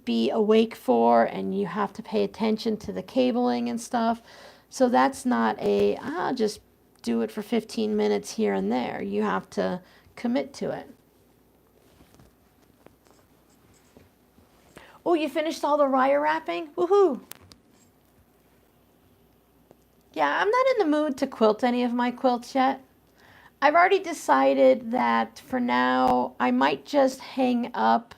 be awake for, and you have to pay attention to the cabling and stuff. So that's not I'll just do it for 15 minutes here and there. You have to commit to it. Oh, you finished all the wire wrapping? Woohoo! Yeah, I'm not in the mood to quilt any of my quilts yet. I've already decided that for now, I might just hang up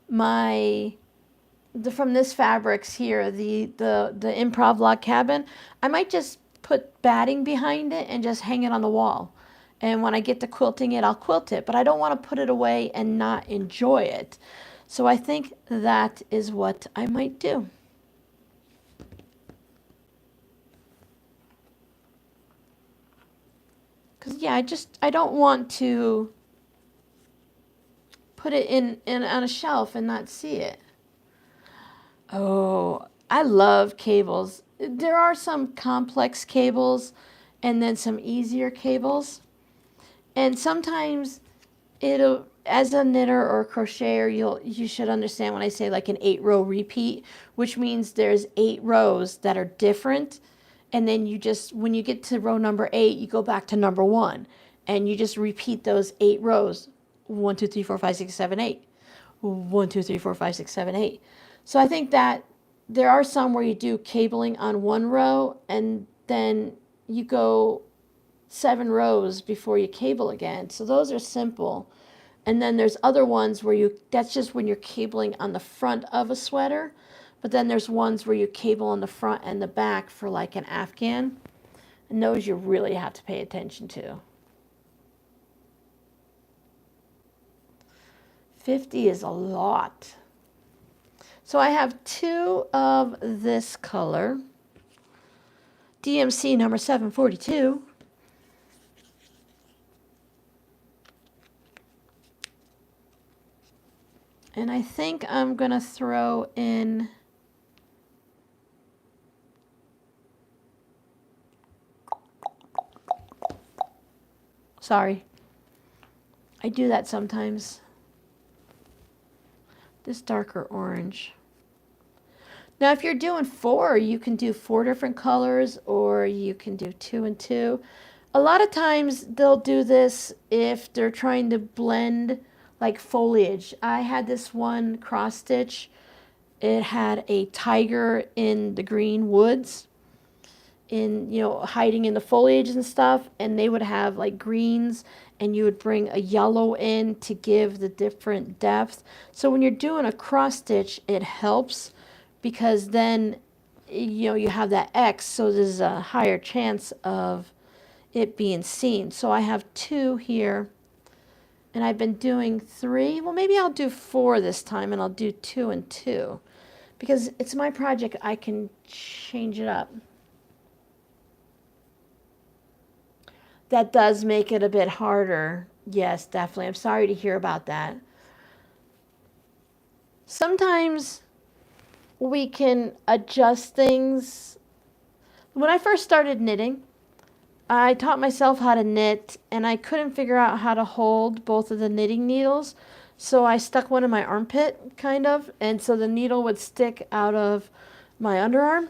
from this fabrics here, the Improv Log Cabin. I might just put batting behind it and just hang it on the wall. And when I get to quilting it, I'll quilt it. But I don't want to put it away and not enjoy it. So I think that is what I might do. Because, yeah, I don't want to put it in on a shelf and not see it. Oh, I love cables. There are some complex cables and then some easier cables. And sometimes as a knitter or a crocheter, you should understand when I say like an 8-row repeat, which means there's 8 rows that are different. And then when you get to row number 8, you go back to number 1. And you just repeat those 8 rows. 1, 2, 3, 4, 5, 6, 7, 8. 1, 2, 3, 4, 5, 6, 7, 8. So I think that there are some where you do cabling on 1 row, and then you go 7 rows before you cable again. So those are simple. And then there's other ones where that's just when you're cabling on the front of a sweater. But then there's ones where you cable on the front and the back for like an Afghan. And those you really have to pay attention to. 50 is a lot. So I have 2 of this color. DMC number 742. And I think I'm going to throw in sorry. I do that sometimes. This darker orange. Now if you're doing 4, you can do 4 different colors, or you can do 2 and 2. A lot of times they'll do this if they're trying to blend like foliage. I had this one cross stitch. It had a tiger in the green woods, hiding in the foliage and stuff, and they would have like greens, and you would bring a yellow in to give the different depth. So when you're doing a cross stitch, it helps, because then you have that X, so there's a higher chance of it being seen. So I have 2 here, and I've been doing 3. Well, maybe I'll do 4 this time, and I'll do 2 and 2, because it's my project. I can change it up. That does make it a bit harder Yes, definitely. I'm sorry to hear about that. Sometimes we can adjust things. When I first started knitting, I taught myself how to knit, and I couldn't figure out how to hold both of the knitting needles. So I stuck one in my armpit, kind of, and so the needle would stick out of my underarm,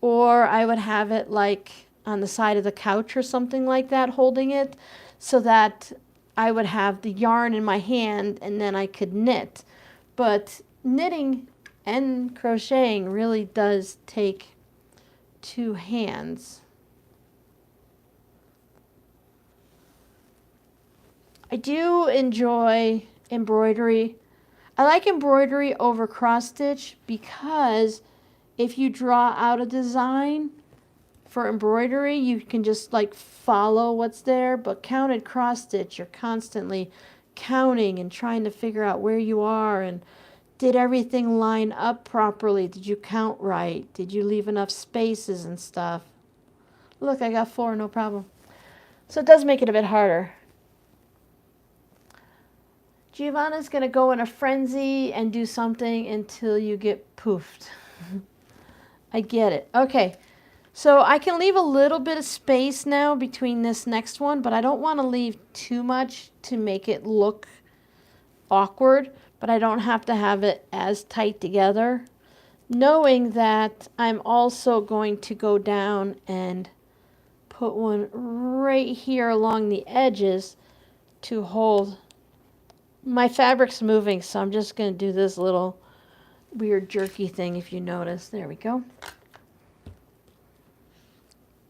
or I would have it like on the side of the couch or something like that, holding it, so that I would have the yarn in my hand and then I could knit. But knitting and crocheting really does take two hands. I do enjoy embroidery. I like embroidery over cross stitch because if you draw out a design for embroidery, you can just like follow what's there, but counted cross stitch, you're constantly counting and trying to figure out where you are and did everything line up properly? Did you count right? Did you leave enough spaces and stuff? Look, I got 4, no problem. So it does make it a bit harder. Giovanna's going to go in a frenzy and do something until you get poofed. I get it. Okay, so I can leave a little bit of space now between this next one, but I don't want to leave too much to make it look awkward, but I don't have to have it as tight together. Knowing that I'm also going to go down and put one right here along the edges to hold. My fabric's moving, so I'm just going to do this little weird jerky thing if you notice. There we go.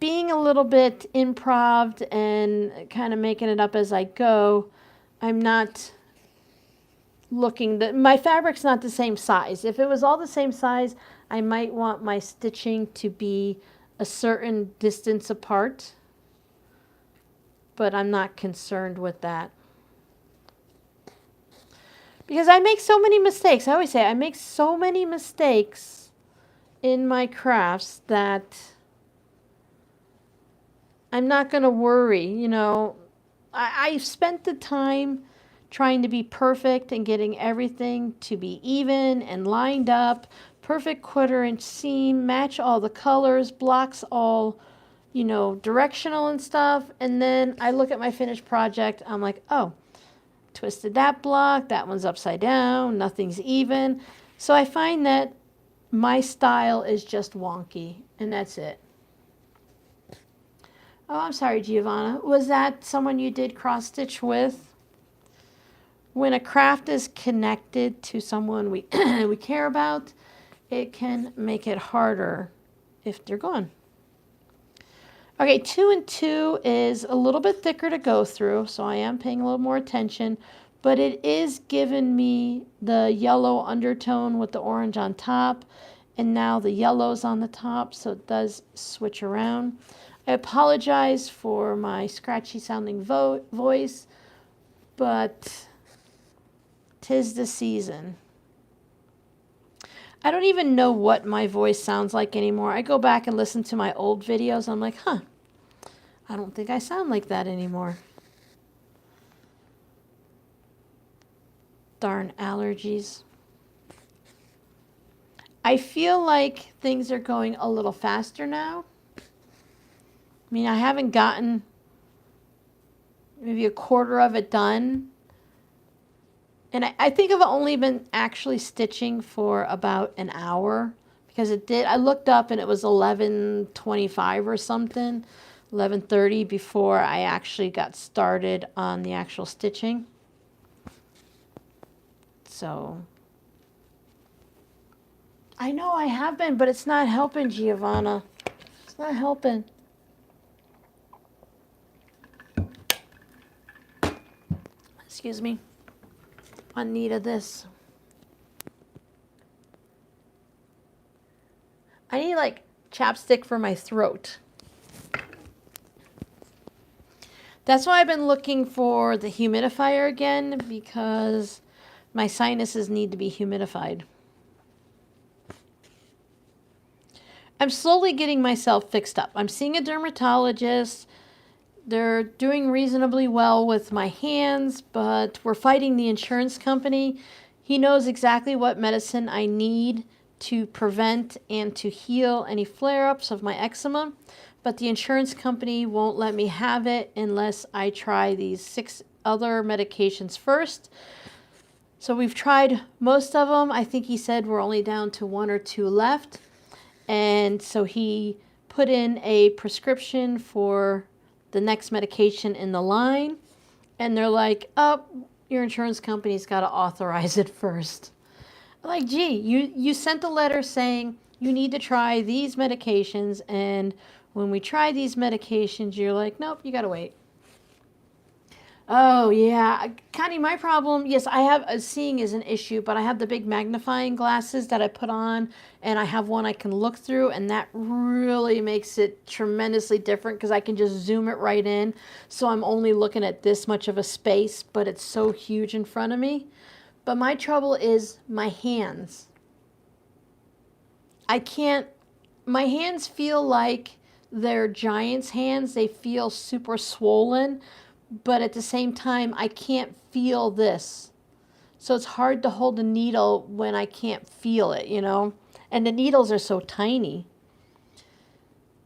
Being a little bit improv and kind of making it up as I go, I'm not looking, my fabric's not the same size. If it was all the same size, I might want my stitching to be a certain distance apart, but I'm not concerned with that. Because I make so many mistakes. I always say I make so many mistakes in my crafts that I'm not going to worry. You know, I've spent the time trying to be perfect and getting everything to be even and lined up, perfect 1/4 inch seam, match all the colors, blocks all, you know, directional and stuff. And then I look at my finished project, I'm like, oh, twisted that block, that one's upside down, nothing's even. So I find that my style is just wonky, and that's it. Oh, I'm sorry, Giovanna. Was that someone you did cross stitch with? When a craft is connected to someone we we care about, it can make it harder if they're gone. Okay, 2 and 2 is a little bit thicker to go through, so I am paying a little more attention, but it is giving me the yellow undertone with the orange on top, and now the yellow's on the top, so it does switch around. I apologize for my scratchy sounding voice, but 'tis the season. I don't even know what my voice sounds like anymore. I go back and listen to my old videos. I'm like, huh, I don't think I sound like that anymore. Darn allergies. I feel like things are going a little faster now. I mean, I haven't gotten maybe 1/4 of it done. And I think I've only been actually stitching for about an hour because I looked up and it was 11:25 or something, 11:30 before I actually got started on the actual stitching. So, I know I have been, but it's not helping, Giovanna. It's not helping. Excuse me. On need of this. I need like chapstick for my throat. That's why I've been looking for the humidifier again, because my sinuses need to be humidified. I'm slowly getting myself fixed up. I'm seeing a dermatologist. They're doing reasonably well with my hands, but we're fighting the insurance company. He knows exactly what medicine I need to prevent and to heal any flare-ups of my eczema, but the insurance company won't let me have it unless I try these 6 other medications first. So we've tried most of them. I think he said we're only down to 1 or 2 left. And so he put in a prescription for the next medication in the line, and they're like, oh, your insurance company's got to authorize it first. I'm like, gee, you sent a letter saying you need to try these medications, and when we try these medications, you're like, nope, you got to wait. Oh, yeah. Connie, my problem, yes, I have seeing is an issue, but I have the big magnifying glasses that I put on, and I have one I can look through, and that really makes it tremendously different because I can just zoom it right in. So I'm only looking at this much of a space, but it's so huge in front of me. But my trouble is my hands. My hands feel like they're giant's hands. They feel super swollen. But at the same time, I can't feel this. So it's hard to hold a needle when I can't feel it, And the needles are so tiny,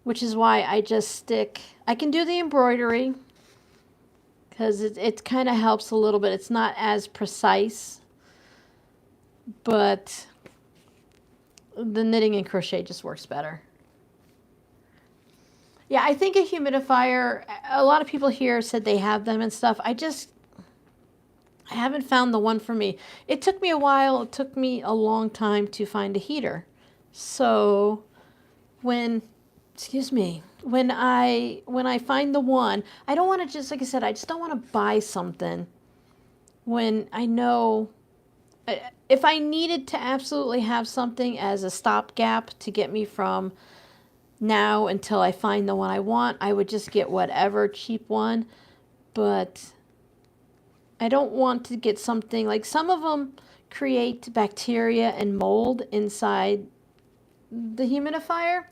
which is why I can do the embroidery because it kind of helps a little bit. It's not as precise, but the knitting and crochet just works better. Yeah, I think a humidifier, a lot of people here said they have them and stuff. I haven't found the one for me. It took me a while. It took me a long time to find a heater. So when I find the one, I don't want to just, like I said, I just don't want to buy something when I know, if I needed to absolutely have something as a stopgap to get me from now until I find the one I want, I would just get whatever cheap one. But I don't want to get something like some of them create bacteria and mold inside the humidifier.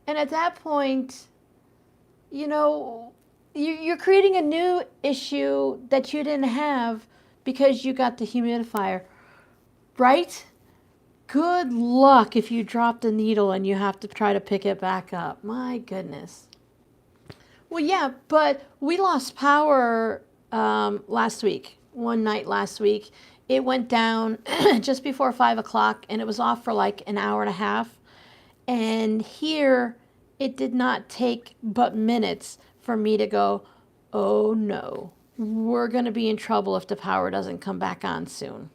And at that point, you're creating a new issue that you didn't have because you got the humidifier, right? Good luck if you drop the needle and you have to try to pick it back up. My goodness. Well, yeah, but we lost power last week, one night last week. It went down just before 5 o'clock, and it was off for like an hour and a half. And here, it did not take but minutes for me to go, oh no, we're going to be in trouble if the power doesn't come back on soon.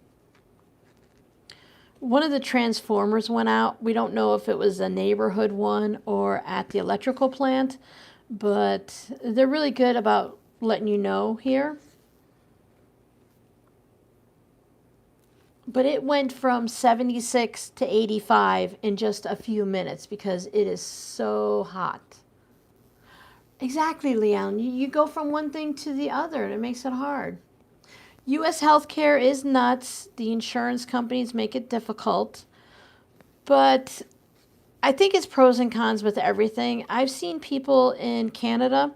One of the transformers went out. We don't know if it was a neighborhood one or at the electrical plant, but they're really good about letting you know here. But it went from 76 to 85 in just a few minutes because it is so hot. Exactly, Leon. You go from one thing to the other, and it makes it hard. U.S. healthcare is nuts. The insurance companies make it difficult. But I think it's pros and cons with everything. I've seen people in Canada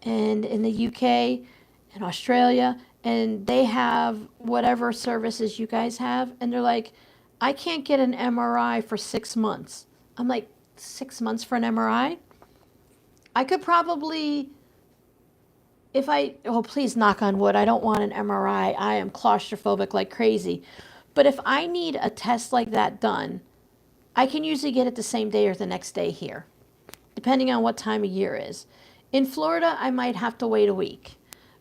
and in the UK and Australia, and they have whatever services you guys have, and they're like, I can't get an MRI for 6 months. I'm like, 6 months for an MRI? I could probably, please knock on wood, I don't want an MRI. I am claustrophobic like crazy. But if I need a test like that done, I can usually get it the same day or the next day here, depending on what time of year is. In Florida, I might have to wait a week,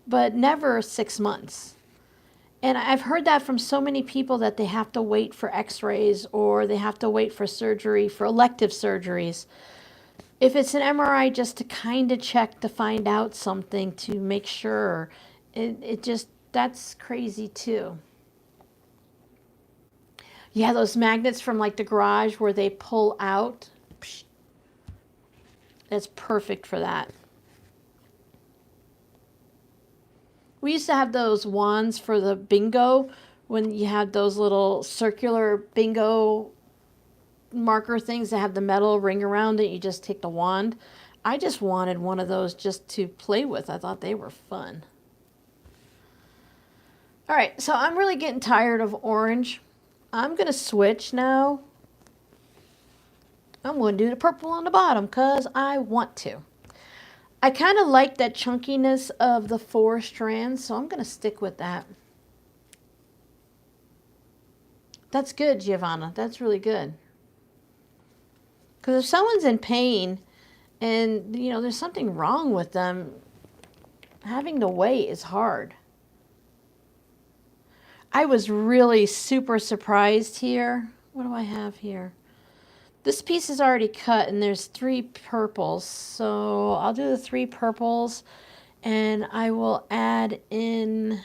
but never 6 months. And I've heard that from so many people that they have to wait for x-rays or they have to wait for surgery, for elective surgeries. If it's an MRI just to kind of check to find out something to make sure, that's crazy too. Yeah, those magnets from like the garage where they pull out, that's perfect for that. We used to have those wands for the bingo when you had those little circular bingo marker things that have the metal ring around it. You just take the wand. I just wanted one of those just to play with. I thought they were fun. All right, so I'm really getting tired of orange. I'm going to switch now. I'm going to do the purple on the bottom because I want to. I kind of like that chunkiness of the 4 strands, so I'm going to stick with that. That's good, Giovanna. That's really good. Because if someone's in pain and, you know, there's something wrong with them, having to wait is hard. I was really super surprised here. What do I have here? This piece is already cut and there's 3 purples. So I'll do the 3 purples and I will add in,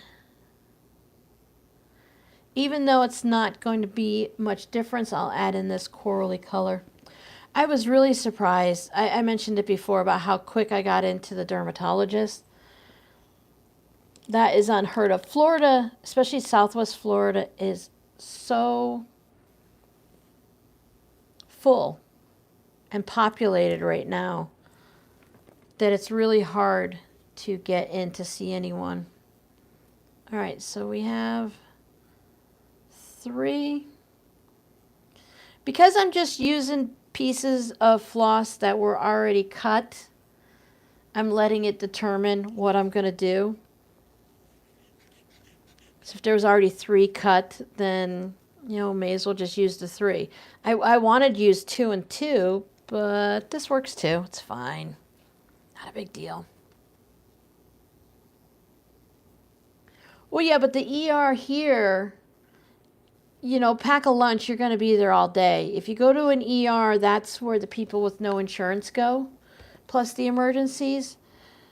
even though it's not going to be much difference, I'll add in this corally color. I was really surprised. I mentioned it before about how quick I got into the dermatologist. That is unheard of. Florida, especially Southwest Florida, is so full and populated right now that it's really hard to get in to see anyone. All right, so we have 3. Because I'm just using pieces of floss that were already cut, I'm letting it determine what I'm going to do. So if there's already 3 cut, then, you know, may as well just use the 3. I wanted to use 2 and 2, but this works too. It's fine. Not a big deal. Well, yeah, but the ER here, you know, pack a lunch, you're going to be there all day. If you go to an ER, that's where the people with no insurance go, plus the emergencies.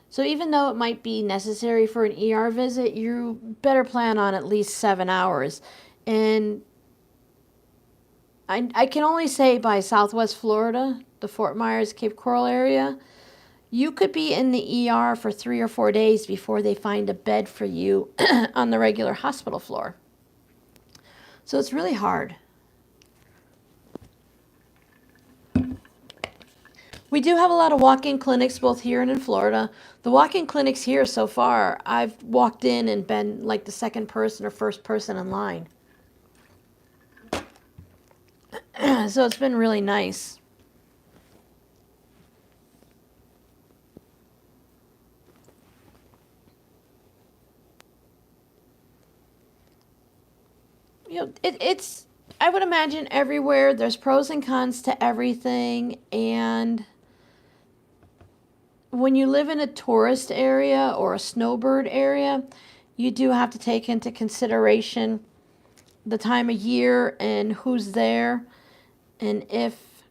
So even though it might be necessary for an ER visit, you better plan on at least 7 hours. And I can only say by Southwest Florida, the Fort Myers, Cape Coral area, you could be in the ER for 3 or 4 days before they find a bed for you on the regular hospital floor. So it's really hard. We do have a lot of walk-in clinics both here and in Florida. The walk-in clinics here so far, I've walked in and been like the second person or first person in line. So it's been really nice. You know, it's, I would imagine everywhere there's pros and cons to everything, and when you live in a tourist area or a snowbird area, you do have to take into consideration the time of year and who's there. And if,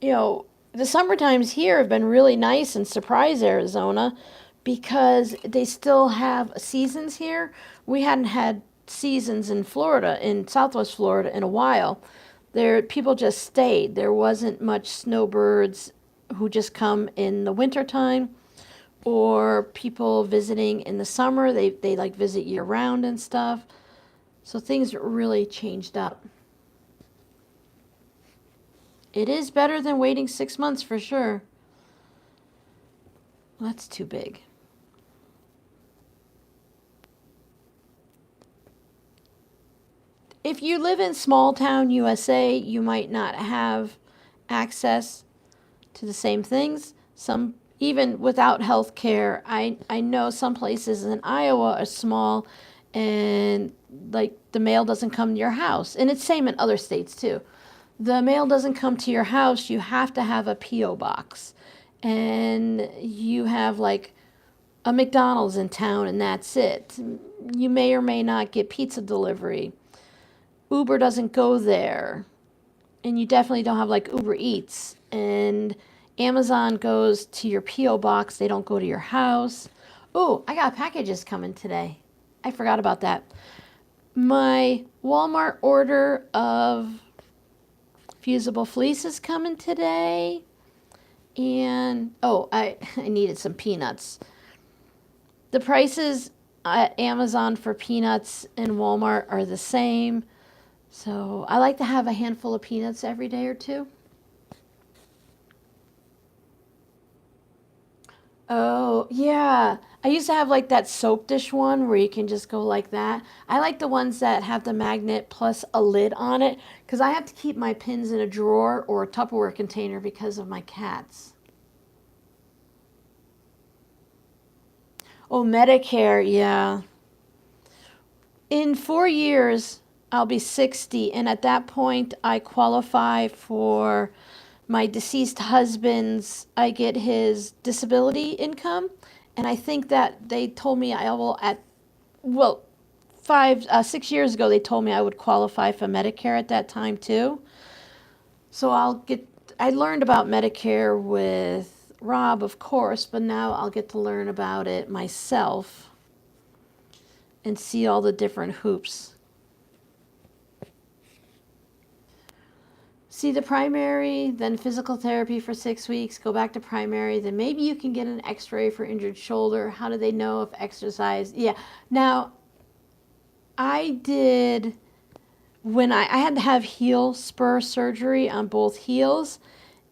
you know, the summer times here have been really nice in Surprise, Arizona, because they still have seasons here. We hadn't had seasons in Florida, in Southwest Florida, in a while. There, people just stayed. There wasn't much snowbirds who just come in the wintertime, or people visiting in the summer. They like visit year round and stuff. So things really changed up. It is better than waiting 6 months for sure. Well, that's too big. If you live in small town USA, you might not have access to the same things. Some, even without health care, I know some places in Iowa are small and like the mail doesn't come to your house. And it's same in other states too. The mail doesn't come to your house. You have to have a P.O. box. And you have like a McDonald's in town and that's it. You may or may not get pizza delivery. Uber doesn't go there. And you definitely don't have like Uber Eats. And Amazon goes to your P.O. box. They don't go to your house. Oh, I got packages coming today. I forgot about that. My Walmart order of fusible fleece is coming today. And, oh, I needed some peanuts. The prices at Amazon for peanuts and Walmart are the same. So I like to have a handful of peanuts every day or two. Oh, yeah. I used to have like that soap dish one where you can just go like that. I like the ones that have the magnet plus a lid on it because I have to keep my pins in a drawer or a Tupperware container because of my cats. Oh, Medicare, yeah. In 4 years, I'll be 60, and at that point, I qualify for my deceased husband's, I get his disability income, and I think that they told me I will well, 6 years ago, they told me I would qualify for Medicare at that time too. So I learned about Medicare with Rob, of course, but now I'll get to learn about it myself and see all the different hoops. See the primary, then physical therapy for 6 weeks, go back to primary, then maybe you can get an x-ray for injured shoulder. How do they know if exercise? Yeah. Now, I did, when I had to have heel spur surgery on both heels,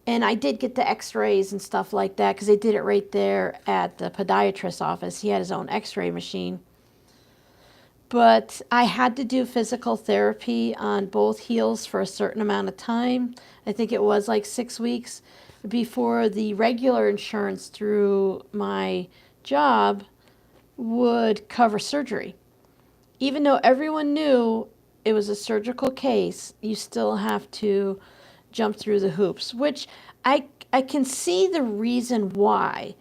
and I did get the x-rays and stuff like that because they did it right there at the podiatrist's office. He had his own x-ray machine. But I had to do physical therapy on both heels for a certain amount of time. I think it was like 6 weeks before the regular insurance through my job would cover surgery. Even though everyone knew it was a surgical case, you still have to jump through the hoops, which I can see the reason why,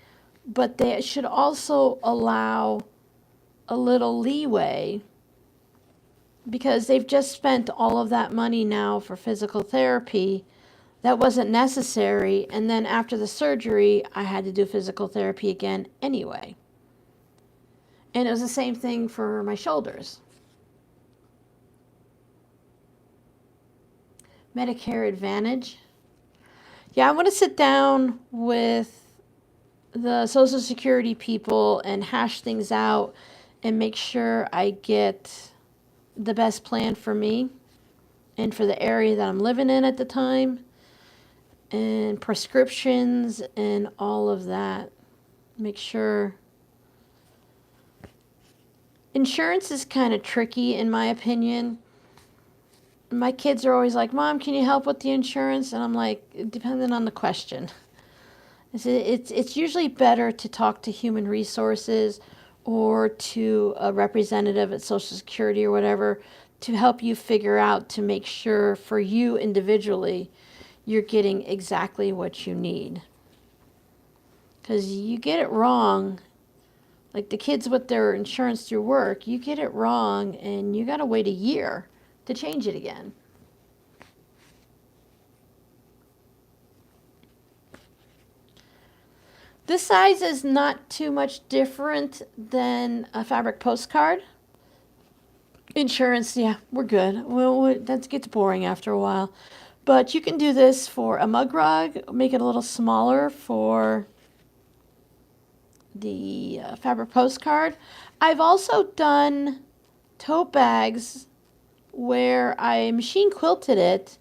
but they should also allow a little leeway because they've just spent all of that money now for physical therapy that wasn't necessary, and then after the surgery I had to do physical therapy again anyway. And it was the same thing for my shoulders. Medicare Advantage. Yeah, I want to sit down with the Social Security people and hash things out and make sure I get the best plan for me and for the area that I'm living in at the time, and prescriptions and all of that. Make sure. Insurance is kind of tricky in my opinion. My kids are always like, Mom, can you help with the insurance? And I'm like, depending on the question. It's usually better to talk to human resources or to a representative at Social Security or whatever to help you figure out to make sure for you individually you're getting exactly what you need. Because you get it wrong, like the kids with their insurance through work, you get it wrong and you got to wait a year to change it again. This size is not too much different than a fabric postcard. Insurance, yeah, we're good. Well, that gets boring after a while. But you can do this for a mug rug, make it a little smaller for the fabric postcard. I've also done tote bags where I machine quilted it,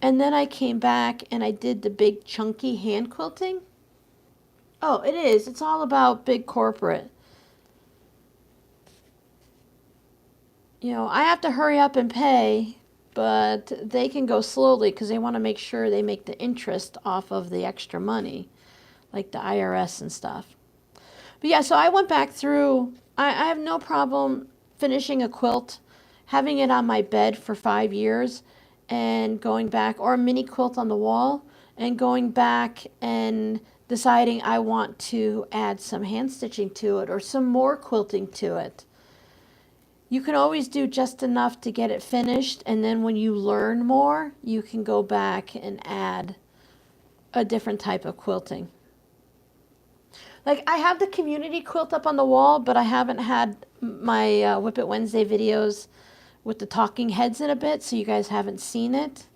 and then I came back and I did the big chunky hand quilting. Oh, it is. It's all about big corporate. You know, I have to hurry up and pay, but they can go slowly because they want to make sure they make the interest off of the extra money, like the IRS and stuff. But yeah, so I went back through. I have no problem finishing a quilt, having it on my bed for 5 years, and going back, or a mini quilt on the wall, and going back and deciding I want to add some hand stitching to it or some more quilting to it. You can always do just enough to get it finished, and then when you learn more, you can go back and add a different type of quilting. Like I have the community quilt up on the wall, but I haven't had my Whip It Wednesday videos with the talking heads in a bit, so you guys haven't seen it.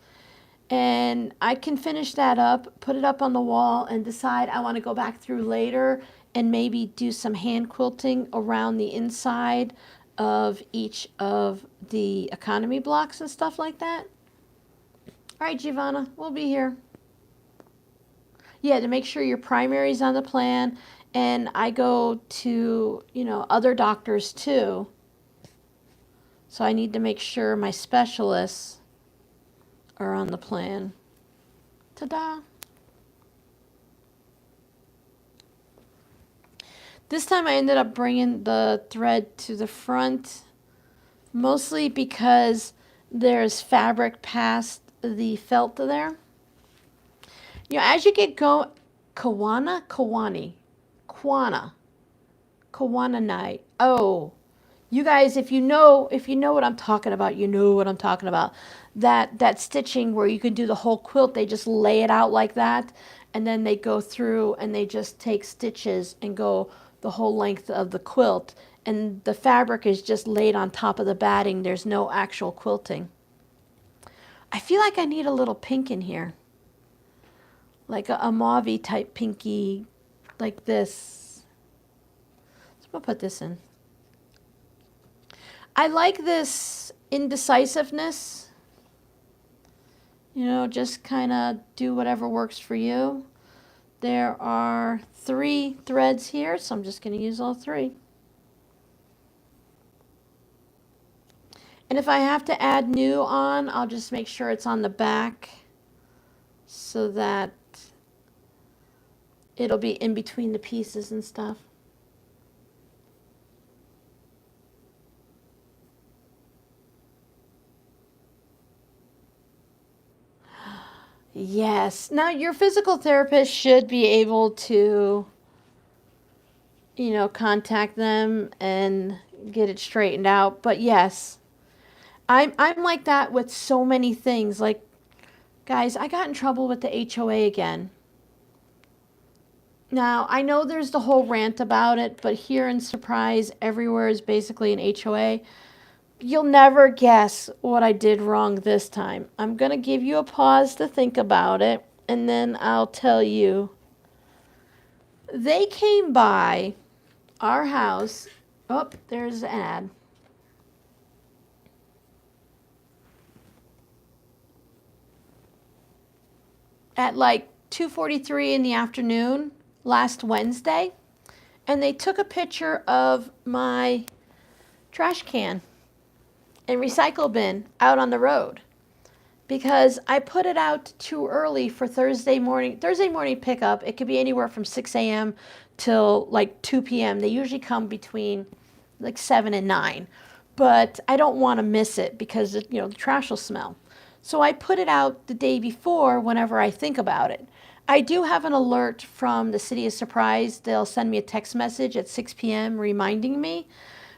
And I can finish that up, put it up on the wall, and decide I want to go back through later and maybe do some hand quilting around the inside of each of the economy blocks and stuff like that. All right, Giovanna, we'll be here. Yeah, to make sure your primary is on the plan And I go to, other doctors too. So I need to make sure my specialists are on the plan. Ta-da! This time I ended up bringing the thread to the front, mostly because there's fabric past the felt there. As you get going, Kawana night. Oh, you guys, if you know what I'm talking about, you know what I'm talking about. That stitching where you can do the whole quilt, they just lay it out like that, and then they go through and they just take stitches and go the whole length of the quilt, and the fabric is just laid on top of the batting. There's no actual quilting. I feel like I need a little pink in here, like a mauve type pinky, like this. So I'm gonna put this in. I like this indecisiveness. Just kind of do whatever works for you. There are 3 threads here, so I'm just going to use all 3. And if I have to add new on, I'll just make sure it's on the back so that it'll be in between the pieces and stuff. Yes. Now, your physical therapist should be able to, contact them and get it straightened out. But yes, I'm like that with so many things. Like, guys, I got in trouble with the HOA again. Now, I know there's the whole rant about it, but here in Surprise, everywhere is basically an HOA. You'll never guess what I did wrong this time. I'm going to give you a pause to think about it, and then I'll tell you. They came by our house. Oh, there's an ad. At like 2:43 in the afternoon last Wednesday, and they took a picture of my trash can and recycle bin out on the road because I put it out too early for Thursday morning pickup. It could be anywhere from 6 a.m. till like 2 p.m. They usually come between like 7 and 9, but I don't want to miss it because the trash will smell. So I put it out the day before whenever I think about it. I do have an alert from the City of Surprise. They'll send me a text message at 6 p.m. reminding me.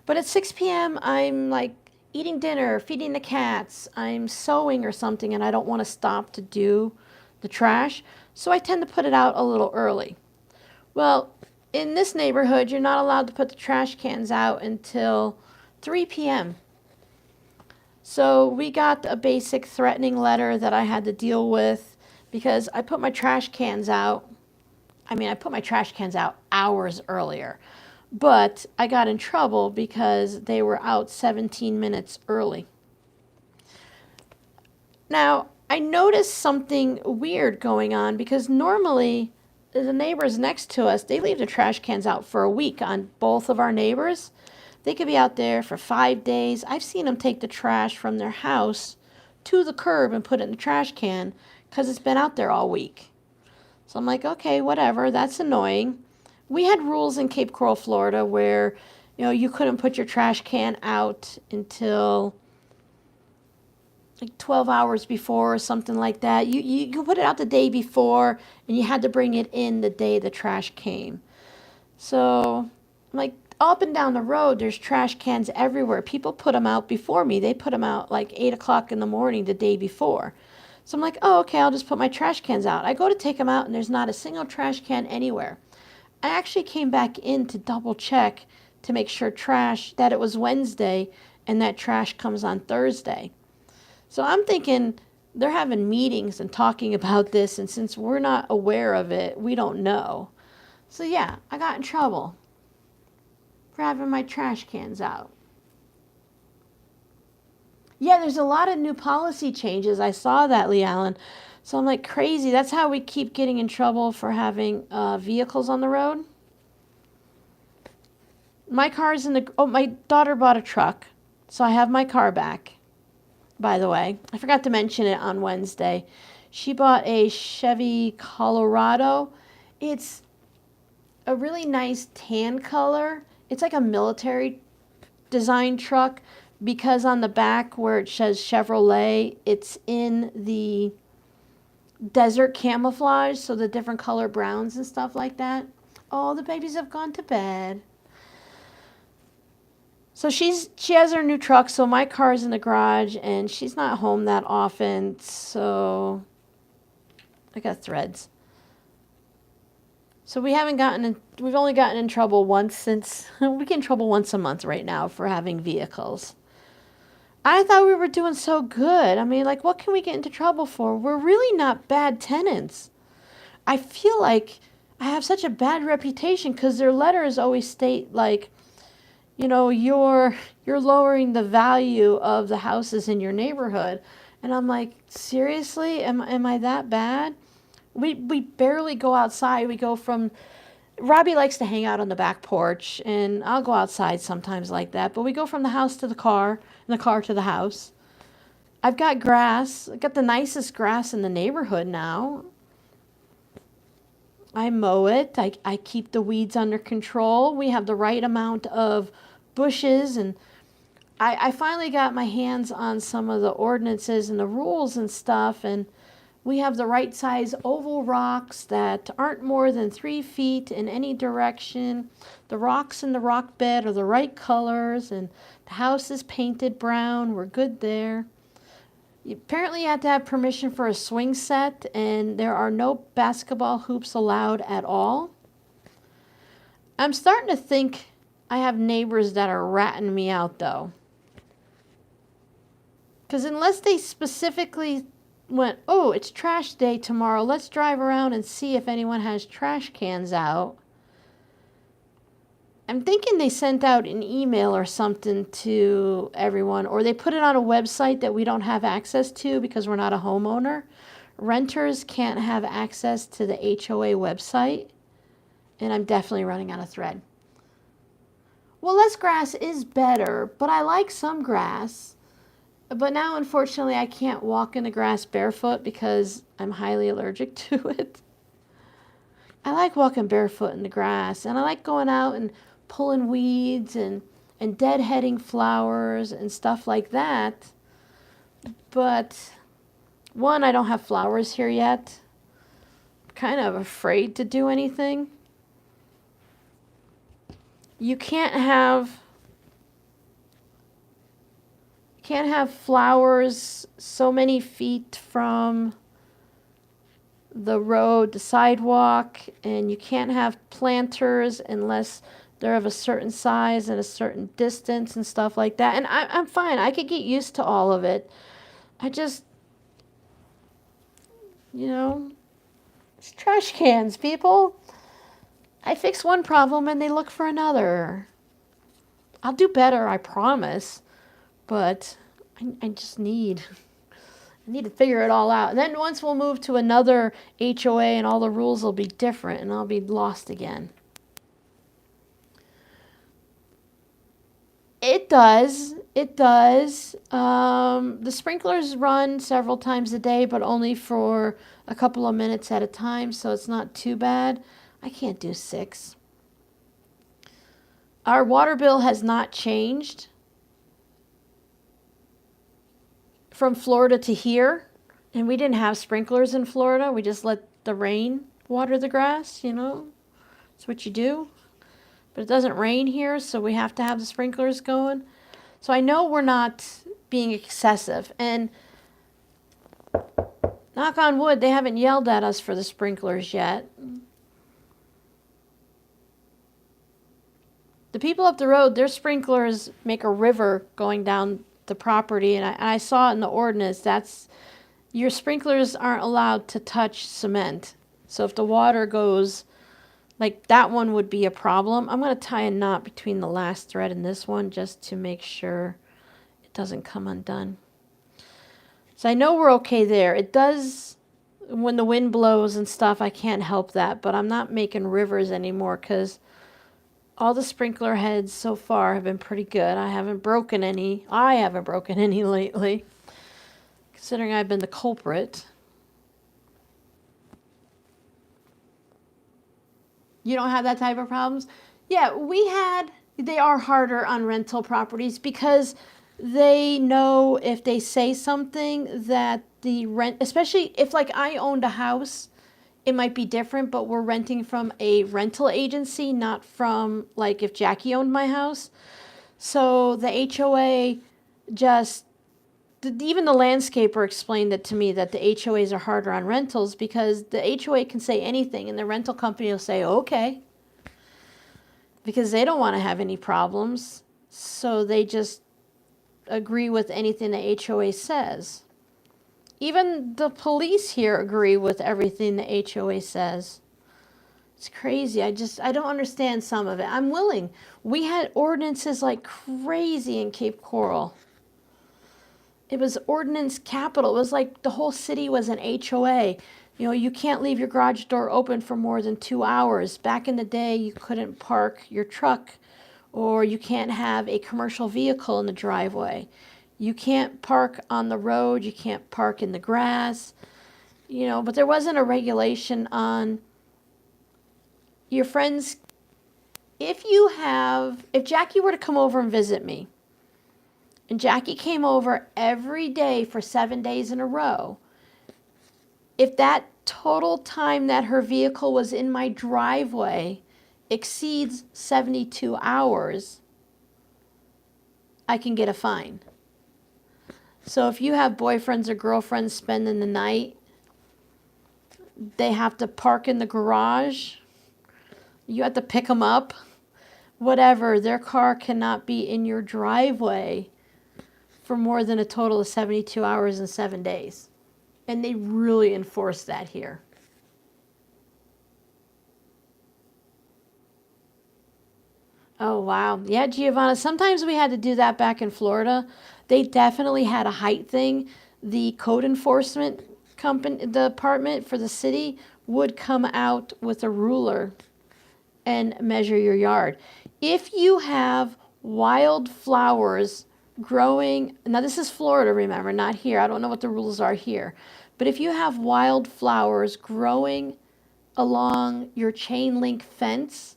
But at 6 p.m., I'm like eating dinner, feeding the cats, I'm sewing or something, and I don't want to stop to do the trash. So I tend to put it out a little early. Well, in this neighborhood, you're not allowed to put the trash cans out until 3 p.m. So we got a basic threatening letter that I had to deal with because I put my trash cans out. I put my trash cans out hours earlier, but I got in trouble because they were out 17 minutes early. Now, I noticed something weird going on because normally the neighbors next to us, they leave the trash cans out for a week on both of our neighbors. They could be out there for 5 days. I've seen them take the trash from their house to the curb and put it in the trash can because it's been out there all week. So I'm like, okay, whatever, that's annoying. We had rules in Cape Coral, Florida where, you couldn't put your trash can out until like 12 hours before or something like that. You could put it out the day before and you had to bring it in the day the trash came. So, like, up and down the road, there's trash cans everywhere. People put them out before me. They put them out like 8 o'clock in the morning the day before. So I'm like, oh, okay, I'll just put my trash cans out. I go to take them out, and there's not a single trash can anywhere. I actually came back in to double check to make sure that it was Wednesday and that trash comes on Thursday. So I'm thinking they're having meetings and talking about this, and since we're not aware of it, we don't know. So yeah, I got in trouble for having my trash cans out. Yeah, there's a lot of new policy changes. I saw that, Lee Allen. So I'm like, crazy. That's how we keep getting in trouble for having vehicles on the road. My car's in the, oh, my daughter bought a truck. So I have my car back, by the way. I forgot to mention it on Wednesday. She bought a Chevy Colorado. It's a really nice tan color. It's like a military design truck because on the back where it says Chevrolet, it's in the desert camouflage, so the different color browns and stuff like that. Oh, the babies have gone to bed. So she has her new truck, so my car's in the garage and she's not home that often, so I got threads. So we've only gotten in trouble once since, we get in trouble once a month right now for having vehicles. I thought we were doing so good. I mean, like, what can we get into trouble for? We're really not bad tenants. I feel like I have such a bad reputation because their letters always state, like, you know, you're lowering the value of the houses in your neighborhood. And I'm like, seriously? Am I that bad? We barely go outside. We go from, Robbie likes to hang out on the back porch, and I'll go outside sometimes like that. But we go from the house to the car, and the car to the house. I've got grass. I've got the nicest grass in the neighborhood now. I mow it. I keep the weeds under control. We have the right amount of bushes, and I finally got my hands on some of the ordinances and the rules and stuff, and we have the right size oval rocks that aren't more than 3 feet in any direction. The rocks in the rock bed are the right colors, and the house is painted brown. We're good there. Apparently you have to have permission for a swing set, and there are no basketball hoops allowed at all. I'm starting to think I have neighbors that are ratting me out, though. Because unless they specifically went, oh, it's trash day tomorrow, let's drive around and see if anyone has trash cans out. I'm thinking they sent out an email or something to everyone, or they put it on a website that we don't have access to because we're not a homeowner. Renters can't have access to the HOA website, and I'm definitely running out of thread. Well, less grass is better, but I like some grass. But now, unfortunately, I can't walk in the grass barefoot because I'm highly allergic to it. I like walking barefoot in the grass, and I like going out and pulling weeds and deadheading flowers and stuff like that. But, one, I don't have flowers here yet. I'm kind of afraid to do anything. You can't have flowers so many feet from the road, the sidewalk, and you can't have planters unless they're of a certain size and a certain distance and stuff like that. And I'm fine. I could get used to all of it. I just, it's trash cans, people. I fix one problem and they look for another. I'll do better, I promise. But I just need to figure it all out. And then once we'll move to another HOA and all the rules will be different and I'll be lost again. It does. It does. The sprinklers run several times a day, but only for a couple of minutes at a time, so it's not too bad. I can't do 6. Our water bill has not changed from Florida to here, and we didn't have sprinklers in Florida. We just let the rain water the grass, That's what you do. But it doesn't rain here, so we have to have the sprinklers going. So I know we're not being excessive. And knock on wood, they haven't yelled at us for the sprinklers yet. The people up the road, their sprinklers make a river going down the property. And I saw it in the ordinance. Your sprinklers aren't allowed to touch cement. So if the water goes, like that one would be a problem. I'm going to tie a knot between the last thread and this one just to make sure it doesn't come undone. So I know we're okay there. It does, when the wind blows and stuff, I can't help that. But I'm not making rivers anymore because All the sprinkler heads so far have been pretty good. I haven't broken any. I haven't broken any lately, considering I've been the culprit. You don't have that type of problems? Yeah, they are harder on rental properties because they know if they say something that the rent, especially if like I owned a house, it might be different, but we're renting from a rental agency, not from like if Jackie owned my house. So the HOA just, even the landscaper explained it to me that the HOAs are harder on rentals because the HOA can say anything and the rental company will say, okay, because they don't want to have any problems. So they just agree with anything the HOA says. Even the police here agree with everything the HOA says. It's crazy. I don't understand some of it. I'm willing. We had ordinances like crazy in Cape Coral. It was ordinance capital. It was like the whole city was an HOA. You know, you can't leave your garage door open for more than 2 hours. Back in the day, you couldn't park your truck, or you can't have a commercial vehicle in the driveway. You can't park on the road. You can't park in the grass. You know, but there wasn't a regulation on your friends. If Jackie were to come over and visit me, and Jackie came over every day for 7 days in a row, if that total time that her vehicle was in my driveway exceeds 72 hours, I can get a fine. So if you have boyfriends or girlfriends spending the night, they have to park in the garage. You have to pick them up. Whatever, their car cannot be in your driveway for more than a total of 72 hours and 7 days. And they really enforce that here. Oh, wow. Yeah, Giovanna, sometimes we had to do that back in Florida. They definitely had a height thing. The code enforcement department for the city would come out with a ruler and measure your yard. If you have wild flowers growing, now this is Florida, remember, not here. I don't know what the rules are here. But if you have wild flowers growing along your chain link fence,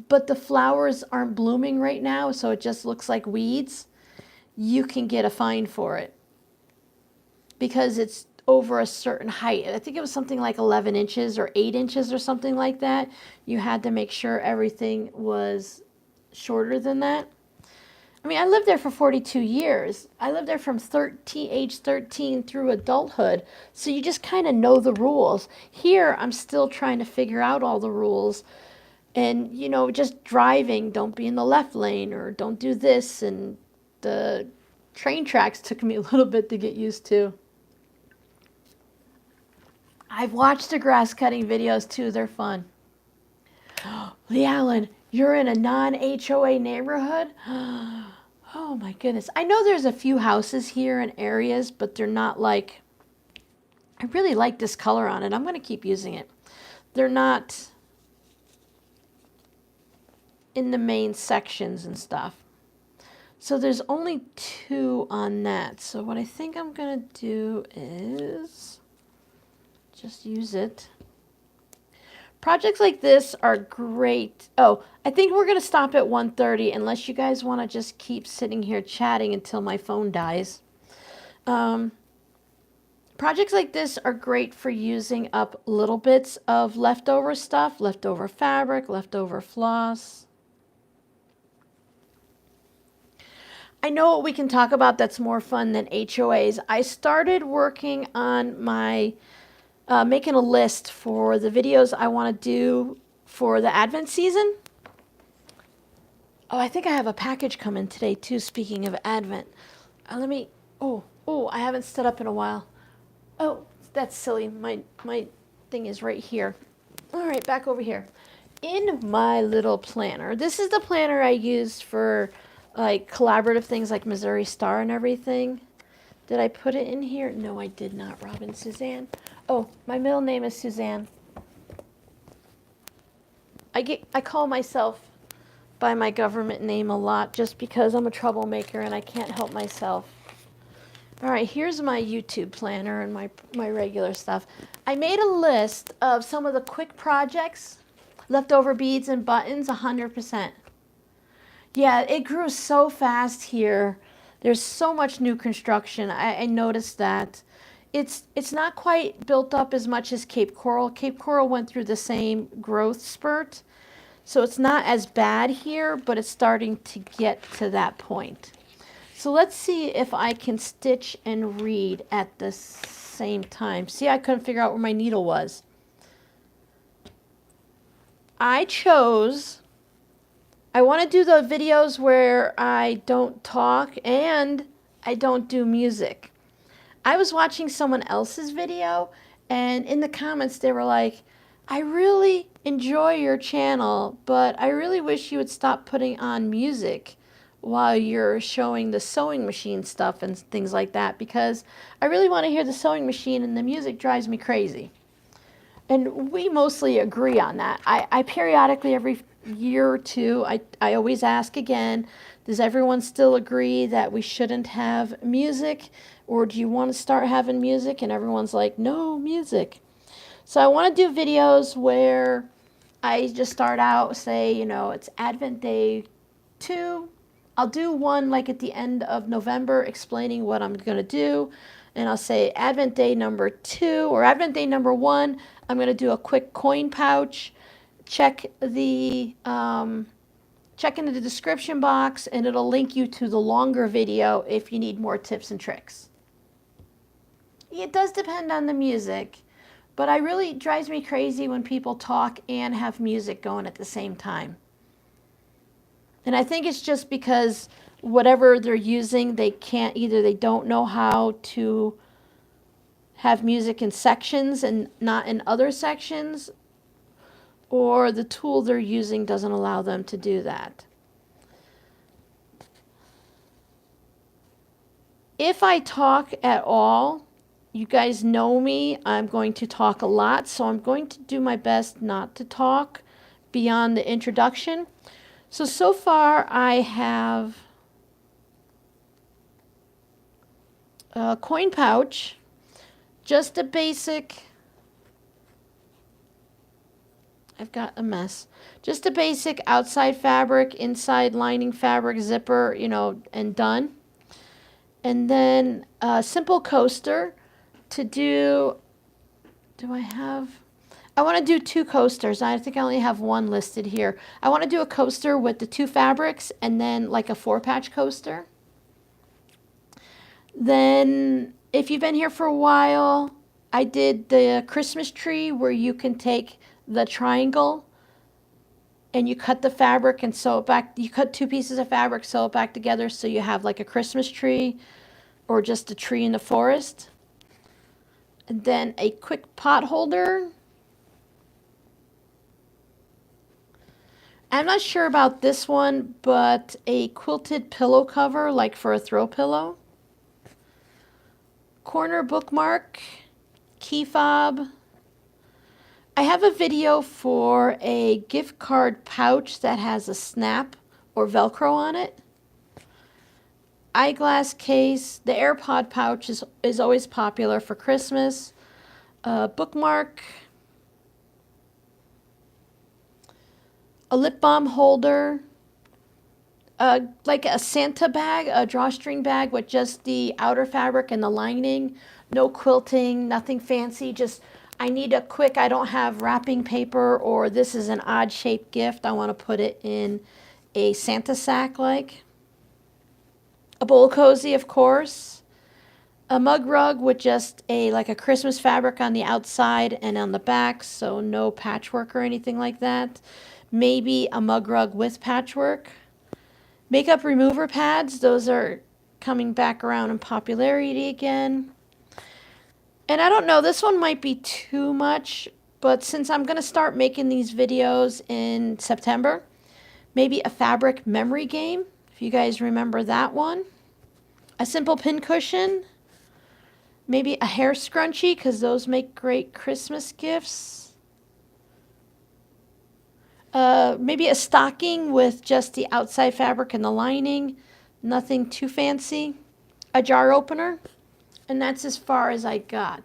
but the flowers aren't blooming right now, so it just looks like weeds, you can get a fine for it because it's over a certain height. I think it was something like 11 inches or 8 inches or something like that. You had to make sure everything was shorter than that. I mean, I lived there for 42 years. I lived there from age 13 through adulthood. So you just kind of know the rules. Here, I'm still trying to figure out all the rules. And, you know, just driving, don't be in the left lane or don't do this. And the train tracks took me a little bit to get used to. I've watched the grass cutting videos too. They're fun. LaLone, you're in a non-HOA neighborhood? Oh my goodness. I know there's a few houses here in areas, but they're not like, I really like this color on it. I'm going to keep using it. They're not in the main sections and stuff. So there's only 2 on that. So what I think I'm going to do is just use it. Projects like this are great. Oh, I think we're going to stop at 1:30 unless you guys want to just keep sitting here chatting until my phone dies. Projects like this are great for using up little bits of leftover stuff, leftover fabric, leftover floss. I know what we can talk about that's more fun than HOAs. I started working on my making a list for the videos I want to do for the Advent season. Oh, I think I have a package coming today too, speaking of Advent. I haven't stood up in a while. Oh, that's silly. My thing is right here. All right, back over here. In my little planner, this is the planner I used for like collaborative things like Missouri Star and everything. Did I put it in here? No, I did not, Robin Suzanne. Oh, my middle name is Suzanne. I call myself by my government name a lot just because I'm a troublemaker and I can't help myself. All right, here's my YouTube planner and my regular stuff. I made a list of some of the quick projects, leftover beads and buttons, 100%. Yeah, it grew so fast here. There's so much new construction. I noticed that. It's not quite built up as much as Cape Coral. Cape Coral went through the same growth spurt, so it's not as bad here, but it's starting to get to that point. So let's see if I can stitch and read at the same time. See, I couldn't figure out where my needle was. I want to do the videos where I don't talk and I don't do music. I was watching someone else's video, and in the comments they were like, I really enjoy your channel, but I really wish you would stop putting on music while you're showing the sewing machine stuff and things like that, because I really want to hear the sewing machine and the music drives me crazy. And we mostly agree on that. I periodically, every year or two, I always ask again, does everyone still agree that we shouldn't have music? Or do you want to start having music? And everyone's like, no music. So I want to do videos where I just start out, say, you know, it's Advent Day 2. I'll do one like at the end of November explaining what I'm going to do. And I'll say Advent Day number 2 or Advent Day number 1. I'm going to do a quick coin pouch. Check into the description box and it'll link you to the longer video if you need more tips and tricks. It does depend on the music, but it really drives me crazy when people talk and have music going at the same time. And I think it's just because whatever they're using, they don't know how to have music in sections and not in other sections, or the tool they're using doesn't allow them to do that. If I talk at all, you guys know me, I'm going to talk a lot, so I'm going to do my best not to talk beyond the introduction. So far I have a coin pouch, just a basic, I've got a mess, just a basic outside fabric, inside lining fabric, zipper, you know, and done. And then a simple coaster to do I want to do 2 coasters. I think I only have one listed here. I want to do a coaster with the 2 fabrics and then like a 4-patch coaster. Then if you've been here for a while, I did the Christmas tree where you can take the triangle and you cut the fabric and sew it back. You cut 2 pieces of fabric, sew it back together so you have like a Christmas tree or just a tree in the forest. And then a quick pot holder. I'm not sure about this one, but a quilted pillow cover, like for a throw pillow. Corner bookmark, key fob. I have a video for a gift card pouch that has a snap or Velcro on it. Eyeglass case. The AirPod pouch is always popular for Christmas. Bookmark. A lip balm holder, like a Santa bag, a drawstring bag with just the outer fabric and the lining. No quilting, nothing fancy. Just, I need a quick, I don't have wrapping paper, or this is an odd shaped gift. I want to put it in a Santa sack like. A bowl cozy, of course. A mug rug with just like a Christmas fabric on the outside and on the back, so no patchwork or anything like that. Maybe a mug rug with patchwork. Makeup remover pads, those are coming back around in popularity again. And I don't know, this one might be too much, but since I'm going to start making these videos in September, maybe a fabric memory game, if you guys remember that one. A simple pin cushion. Maybe a hair scrunchie, because those make great Christmas gifts. maybe a stocking with just the outside fabric and the lining. Nothing too fancy. A jar opener. And that's as far as I got.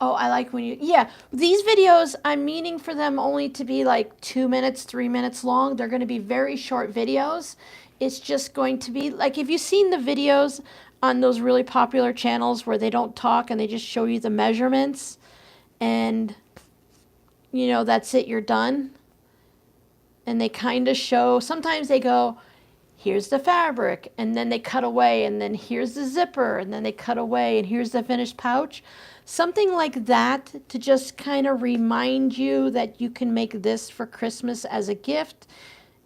Oh, I like when you, yeah, these videos, I'm meaning for them only to be like 2 minutes, 3 minutes long. They're going to be very short videos. It's just going to be like, if you've seen the videos on those really popular channels where they don't talk and they just show you the measurements and, you know, that's it, you're done. And they kind of show, sometimes they go, here's the fabric, and then they cut away, and then here's the zipper, and then they cut away, and here's the finished pouch. Something like that to just kind of remind you that you can make this for Christmas as a gift.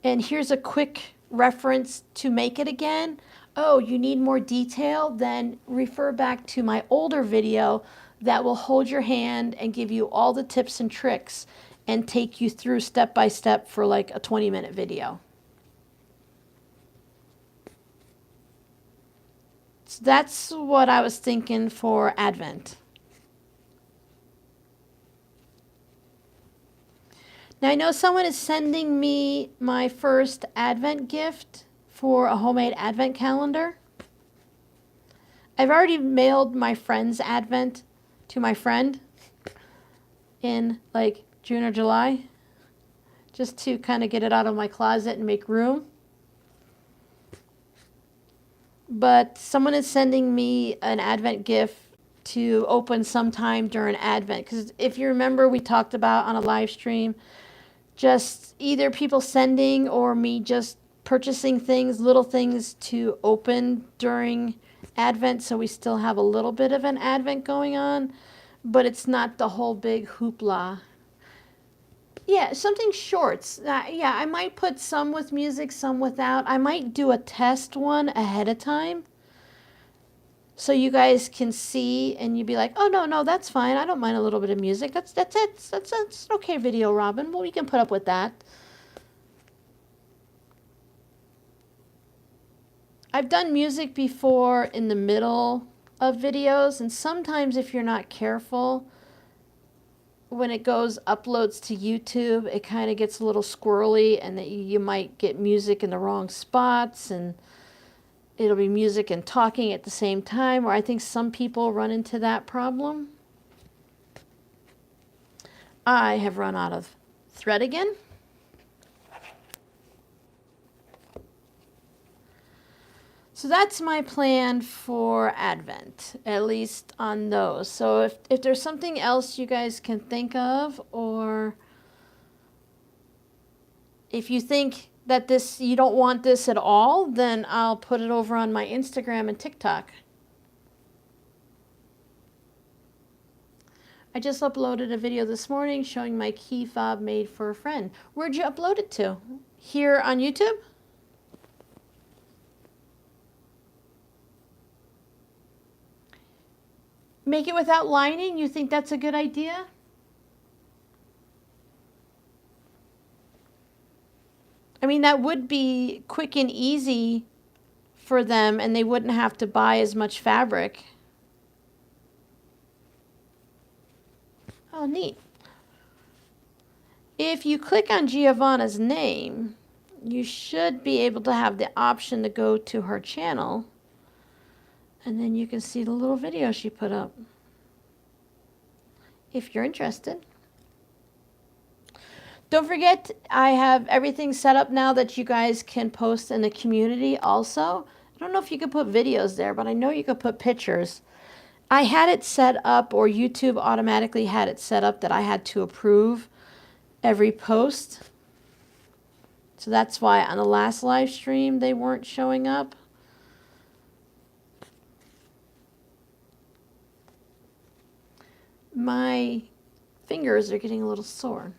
And here's a quick reference to make it again. Oh, you need more detail? Then refer back to my older video that will hold your hand and give you all the tips and tricks and take you through step by step for like a 20-minute video. So that's what I was thinking for Advent. Now I know someone is sending me my first Advent gift for a homemade Advent calendar. I've already mailed my friend's Advent to my friend in like June or July, just to kind of get it out of my closet and make room. But someone is sending me an Advent gift to open sometime during Advent. Because if you remember, we talked about on a live stream, just either people sending or me just purchasing things, little things to open during Advent. So we still have a little bit of an Advent going on, but it's not the whole big hoopla. Yeah, something shorts. Yeah, I might put some with music, some without. I might do a test one ahead of time so you guys can see and you'd be like, oh, no, that's fine. I don't mind a little bit of music. That's it. That's okay video, Robin. Well, we can put up with that. I've done music before in the middle of videos, and sometimes if you're not careful, when it goes uploads to YouTube, it kind of gets a little squirrely, and that you might get music in the wrong spots, and it'll be music and talking at the same time, or I think some people run into that problem. I have run out of thread again. So that's my plan for Advent, at least on those. So if there's something else you guys can think of, or if you think that you don't want this at all, then I'll put it over on my Instagram and TikTok. I just uploaded a video this morning showing my key fob made for a friend. Where'd you upload it to? Here on YouTube? Make it without lining? You think that's a good idea? I mean, that would be quick and easy for them, and they wouldn't have to buy as much fabric. Oh, neat. If you click on Giovanna's name, you should be able to have the option to go to her channel, and then you can see the little video she put up, if you're interested. Don't forget, I have everything set up now that you guys can post in the community also. I don't know if you could put videos there, but I know you could put pictures. I had it set up, or YouTube automatically had it set up that I had to approve every post. So that's why on the last live stream they weren't showing up. My fingers are getting a little sore.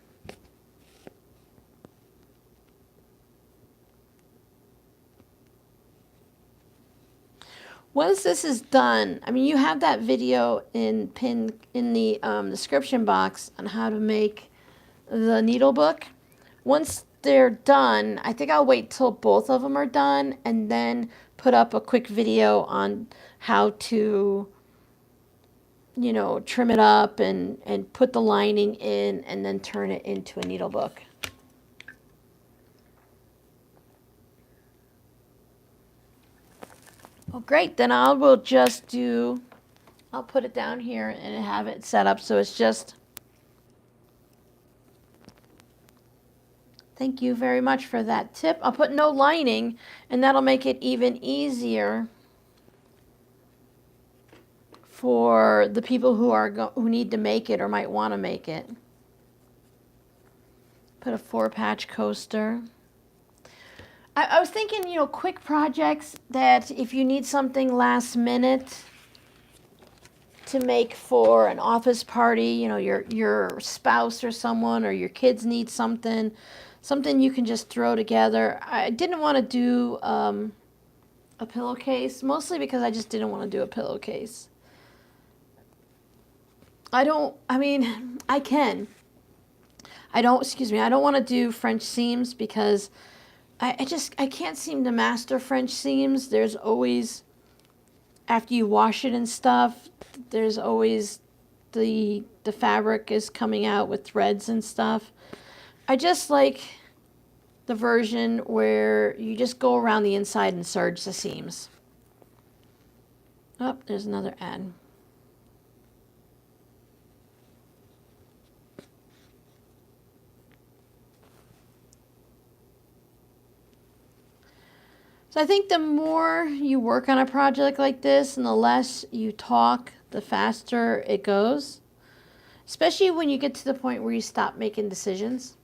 Once this is done, I mean, you have that video pinned in the description box on how to make the NeedleBook. Once they're done, I think I'll wait till both of them are done and then put up a quick video on how to you know, trim it up and put the lining in and then turn it into a needle book. Well, great. Then I will just do, I'll put it down here and have it set up so it's just, thank you very much for that tip. I'll put no lining and that'll make it even easier for the people who are who need to make it or might want to make it. Put a 4-patch coaster. I was thinking, you know, quick projects that if you need something last minute to make for an office party, you know, your spouse or someone or your kids need something you can just throw together. I didn't want to do a pillowcase, mostly because I just didn't want to do a pillowcase. I don't want to do French seams because I can't seem to master French seams. There's always, after you wash it and stuff, there's always the fabric is coming out with threads and stuff. I just like the version where you just go around the inside and serge the seams. Oh, there's another ad. So I think the more you work on a project like this and the less you talk, the faster it goes. Especially when you get to the point where you stop making decisions.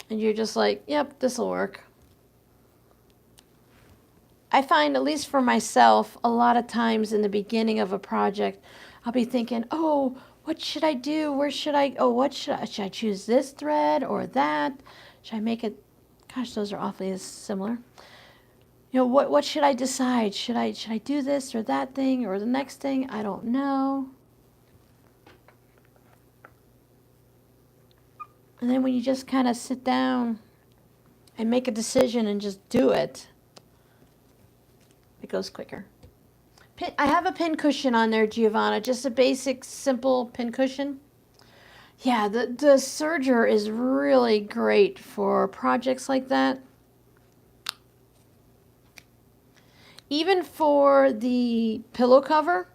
And you're just like, yep, this will work. I find, at least for myself, a lot of times in the beginning of a project, I'll be thinking, oh, what should I do? Where should I, oh, what should I choose this thread or that? Should I make it, gosh, those are awfully similar. You know, what should I decide? Should I do this or that thing or the next thing? I don't know. And then when you just kind of sit down and make a decision and just do it, it goes quicker. I have a pin cushion on there, Giovanna, just a basic, simple pin cushion. Yeah, the serger is really great for projects like that. Even for the pillow cover,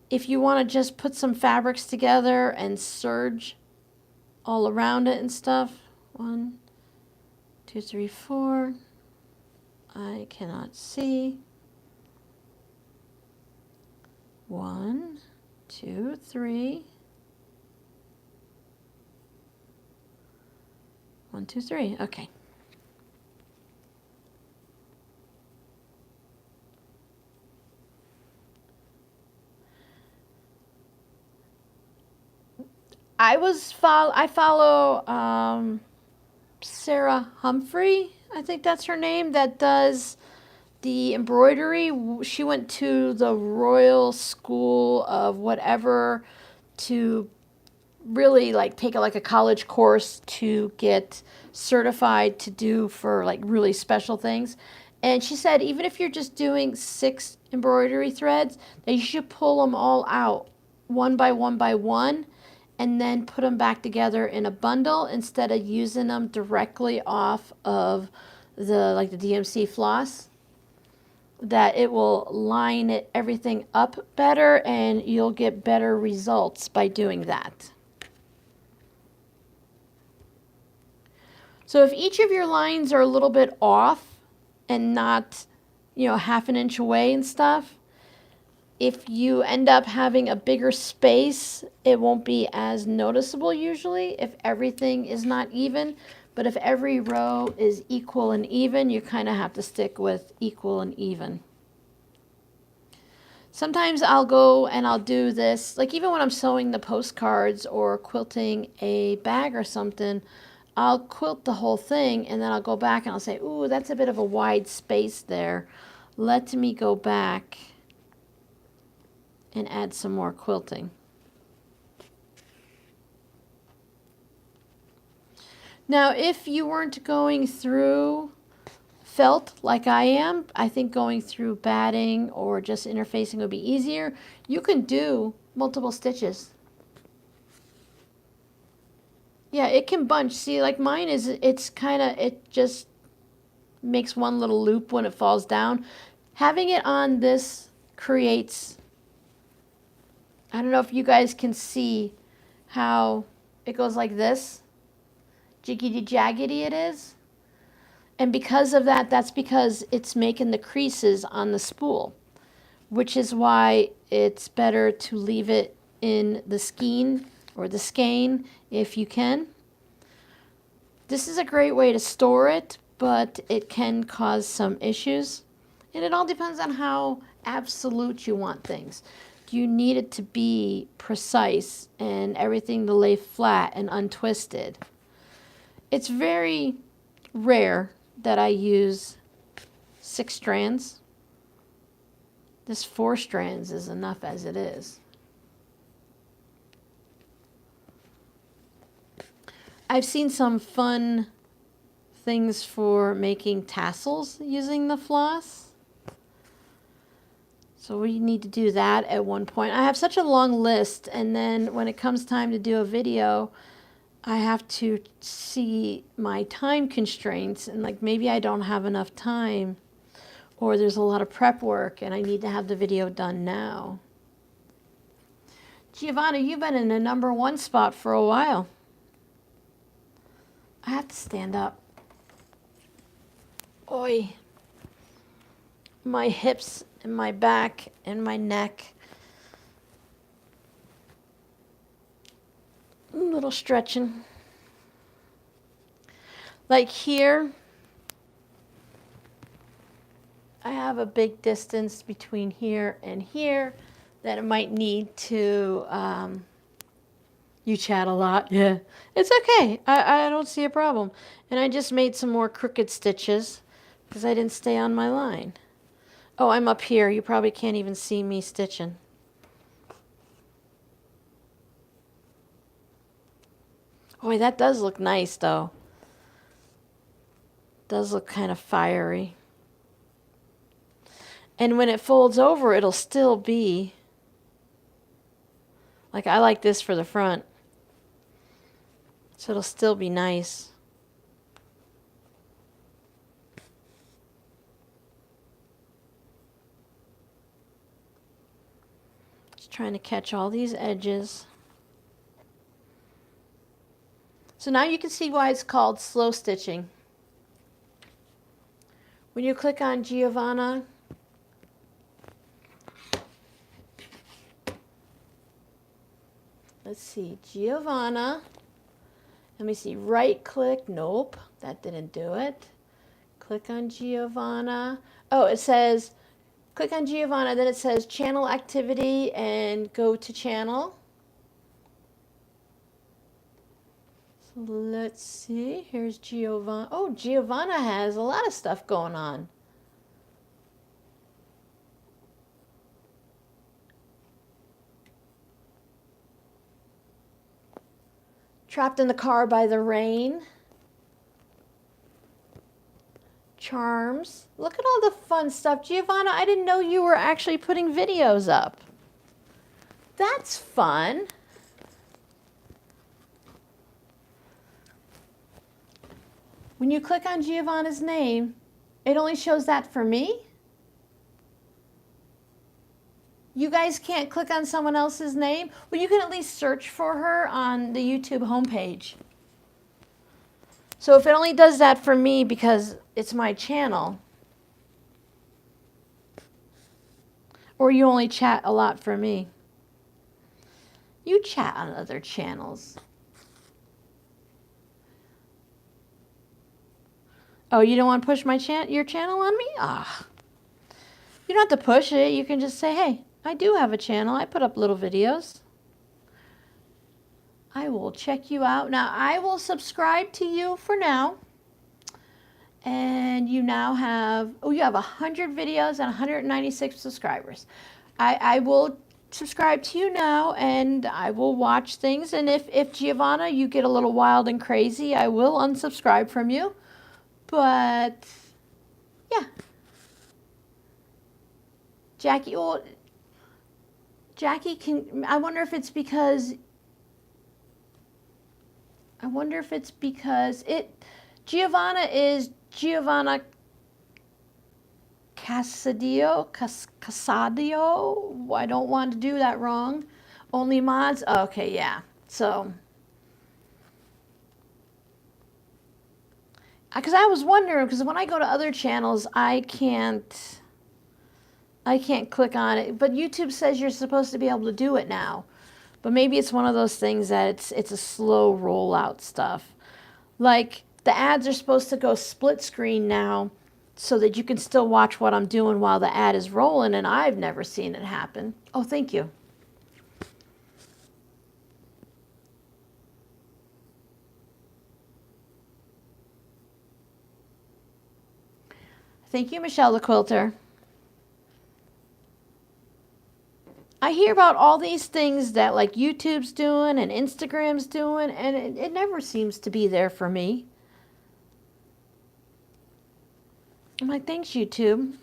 if you want to just put some fabrics together and serge all around it and stuff. 1, 2, 3, 4. I cannot see. 1, 2, 3. 1, 2, 3. Okay. I follow Sarah Humphrey, I think that's her name, that does the embroidery. She went to the Royal School of whatever to really like take like a college course to get certified to do for like really special things. And she said even if you're just doing 6 embroidery threads, that you should pull them all out one by one and then put them back together in a bundle instead of using them directly off of the DMC floss. That it will line everything up better and you'll get better results by doing that. So if each of your lines are a little bit off and not, you know, half an inch away and stuff, if you end up having a bigger space, it won't be as noticeable usually if everything is not even. But if every row is equal and even, you kind of have to stick with equal and even. Sometimes I'll go and I'll do this, like even when I'm sewing the postcards or quilting a bag or something, I'll quilt the whole thing and then I'll go back and I'll say, ooh, that's a bit of a wide space there. Let me go back and add some more quilting. Now, if you weren't going through felt like I am, I think going through batting or just interfacing would be easier. You can do multiple stitches. Yeah, it can bunch. See, like mine is, it's kind of, it just makes one little loop when it falls down. Having it on this creates, I don't know if you guys can see how it goes like this. Jiggity jaggedy it is. And because of that, that's because it's making the creases on the spool, which is why it's better to leave it in the skein or the skein if you can. This is a great way to store it, but it can cause some issues. And it all depends on how absolute you want things. Do you need it to be precise and everything to lay flat and untwisted? It's very rare that I use 6 strands. This 4 strands is enough as it is. I've seen some fun things for making tassels using the floss. So we need to do that at one point. I have such a long list, and then when it comes time to do a video, I have to see my time constraints, and like maybe I don't have enough time, or there's a lot of prep work and I need to have the video done now. Giovanna, you've been in the #1 spot for a while. I have to stand up. Oi. My hips and my back and my neck. A little stretching. Like here, I have a big distance between here and here that it might need to, you chat a lot, yeah. It's okay, I don't see a problem. And I just made some more crooked stitches because I didn't stay on my line. Oh, I'm up here, you probably can't even see me stitching. Boy, that does look nice though. Does look kind of fiery. And when it folds over, it'll still be, like I like this for the front. So it'll still be nice. Just trying to catch all these edges. So now you can see why it's called slow stitching. When you click on Giovanna, let's see, Giovanna. Let me see, right click, nope, that didn't do it. Click on Giovanna. Oh, it says, click on Giovanna, then it says channel activity and go to channel. So let's see, here's Giovanna. Oh, Giovanna has a lot of stuff going on. Trapped in the car by the rain. Charms. Look at all the fun stuff. Giovanna, I didn't know you were actually putting videos up. That's fun. When you click on Giovanna's name, it only shows that for me. You guys can't click on someone else's name? Well, you can at least search for her on the YouTube homepage. So if it only does that for me because it's my channel, or you only chat a lot for me, you chat on other channels. Oh, you don't want to push my your channel on me? Ah. You don't have to push it. You can just say, hey, I do have a channel. I put up little videos. I will check you out. Now, I will subscribe to you for now. And you now have, oh, you have 100 videos and 196 subscribers. I will subscribe to you now, and I will watch things. And if Giovanna, you get a little wild and crazy, I will unsubscribe from you. But Yeah. Jackie, well, Jackie can, I wonder if it's because Giovanna is Giovanna Casadio. I don't want to do that wrong. Only mods? Okay, yeah. So, because I was wondering, because when I go to other channels, I can't click on it. But YouTube says you're supposed to be able to do it now. But maybe it's one of those things that it's a slow rollout stuff. Like the ads are supposed to go split screen now so that you can still watch what I'm doing while the ad is rolling, and I've never seen it happen. Oh, thank you. Thank you, Michelle the Quilter. I hear about all these things that like YouTube's doing and Instagram's doing, and it never seems to be there for me. I'm like, thanks, YouTube.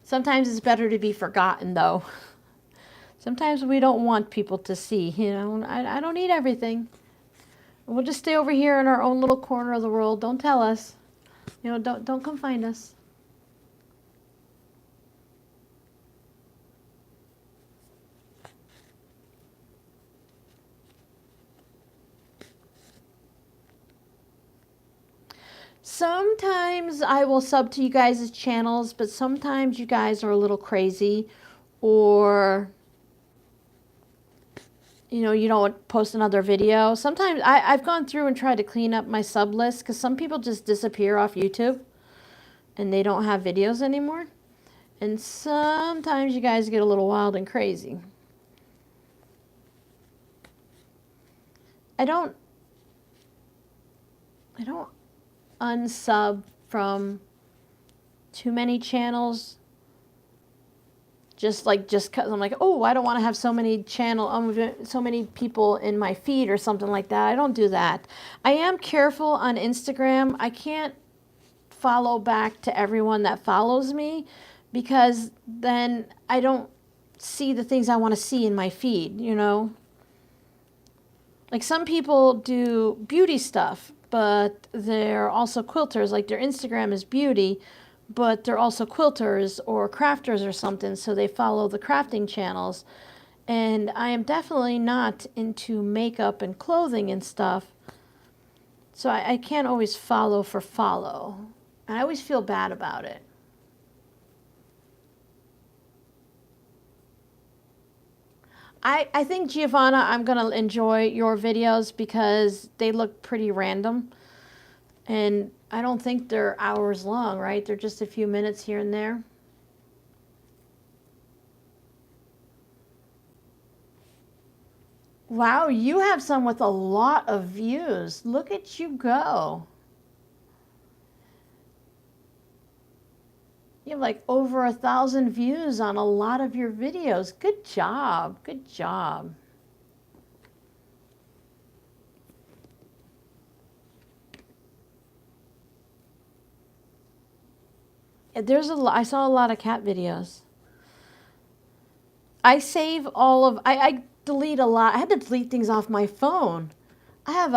Sometimes it's better to be forgotten, though. Sometimes we don't want people to see, you know. I don't need everything. We'll just stay over here in our own little corner of the world. Don't tell us. You know, don't come find us. Sometimes I will sub to you guys' channels, but sometimes you guys are a little crazy, or you know, you don't post another video. Sometimes I've gone through and tried to clean up my sub list because some people just disappear off YouTube and they don't have videos anymore. And sometimes you guys get a little wild and crazy. I don't unsub from too many channels. Just because I'm like, oh, I don't want to have so many so many people in my feed or something like that. I don't do that. I am careful on Instagram. I can't follow back to everyone that follows me because then I don't see the things I want to see in my feed, you know? Like some people do beauty stuff, but they're also quilters. Like their Instagram is beauty, but they're also quilters or crafters or something, so they follow the crafting channels. And I am definitely not into makeup and clothing and stuff, so I can't always follow for follow. And I always feel bad about it. I think, Giovanna, I'm going to enjoy your videos because they look pretty random. And I don't think they're hours long, right? They're just a few minutes here and there. Wow, you have some with a lot of views. Look at you go. You have like over 1,000 views on a lot of your videos. Good job. Good job. I saw a lot of cat videos. I save all of, I delete a lot. I had to delete things off my phone. I have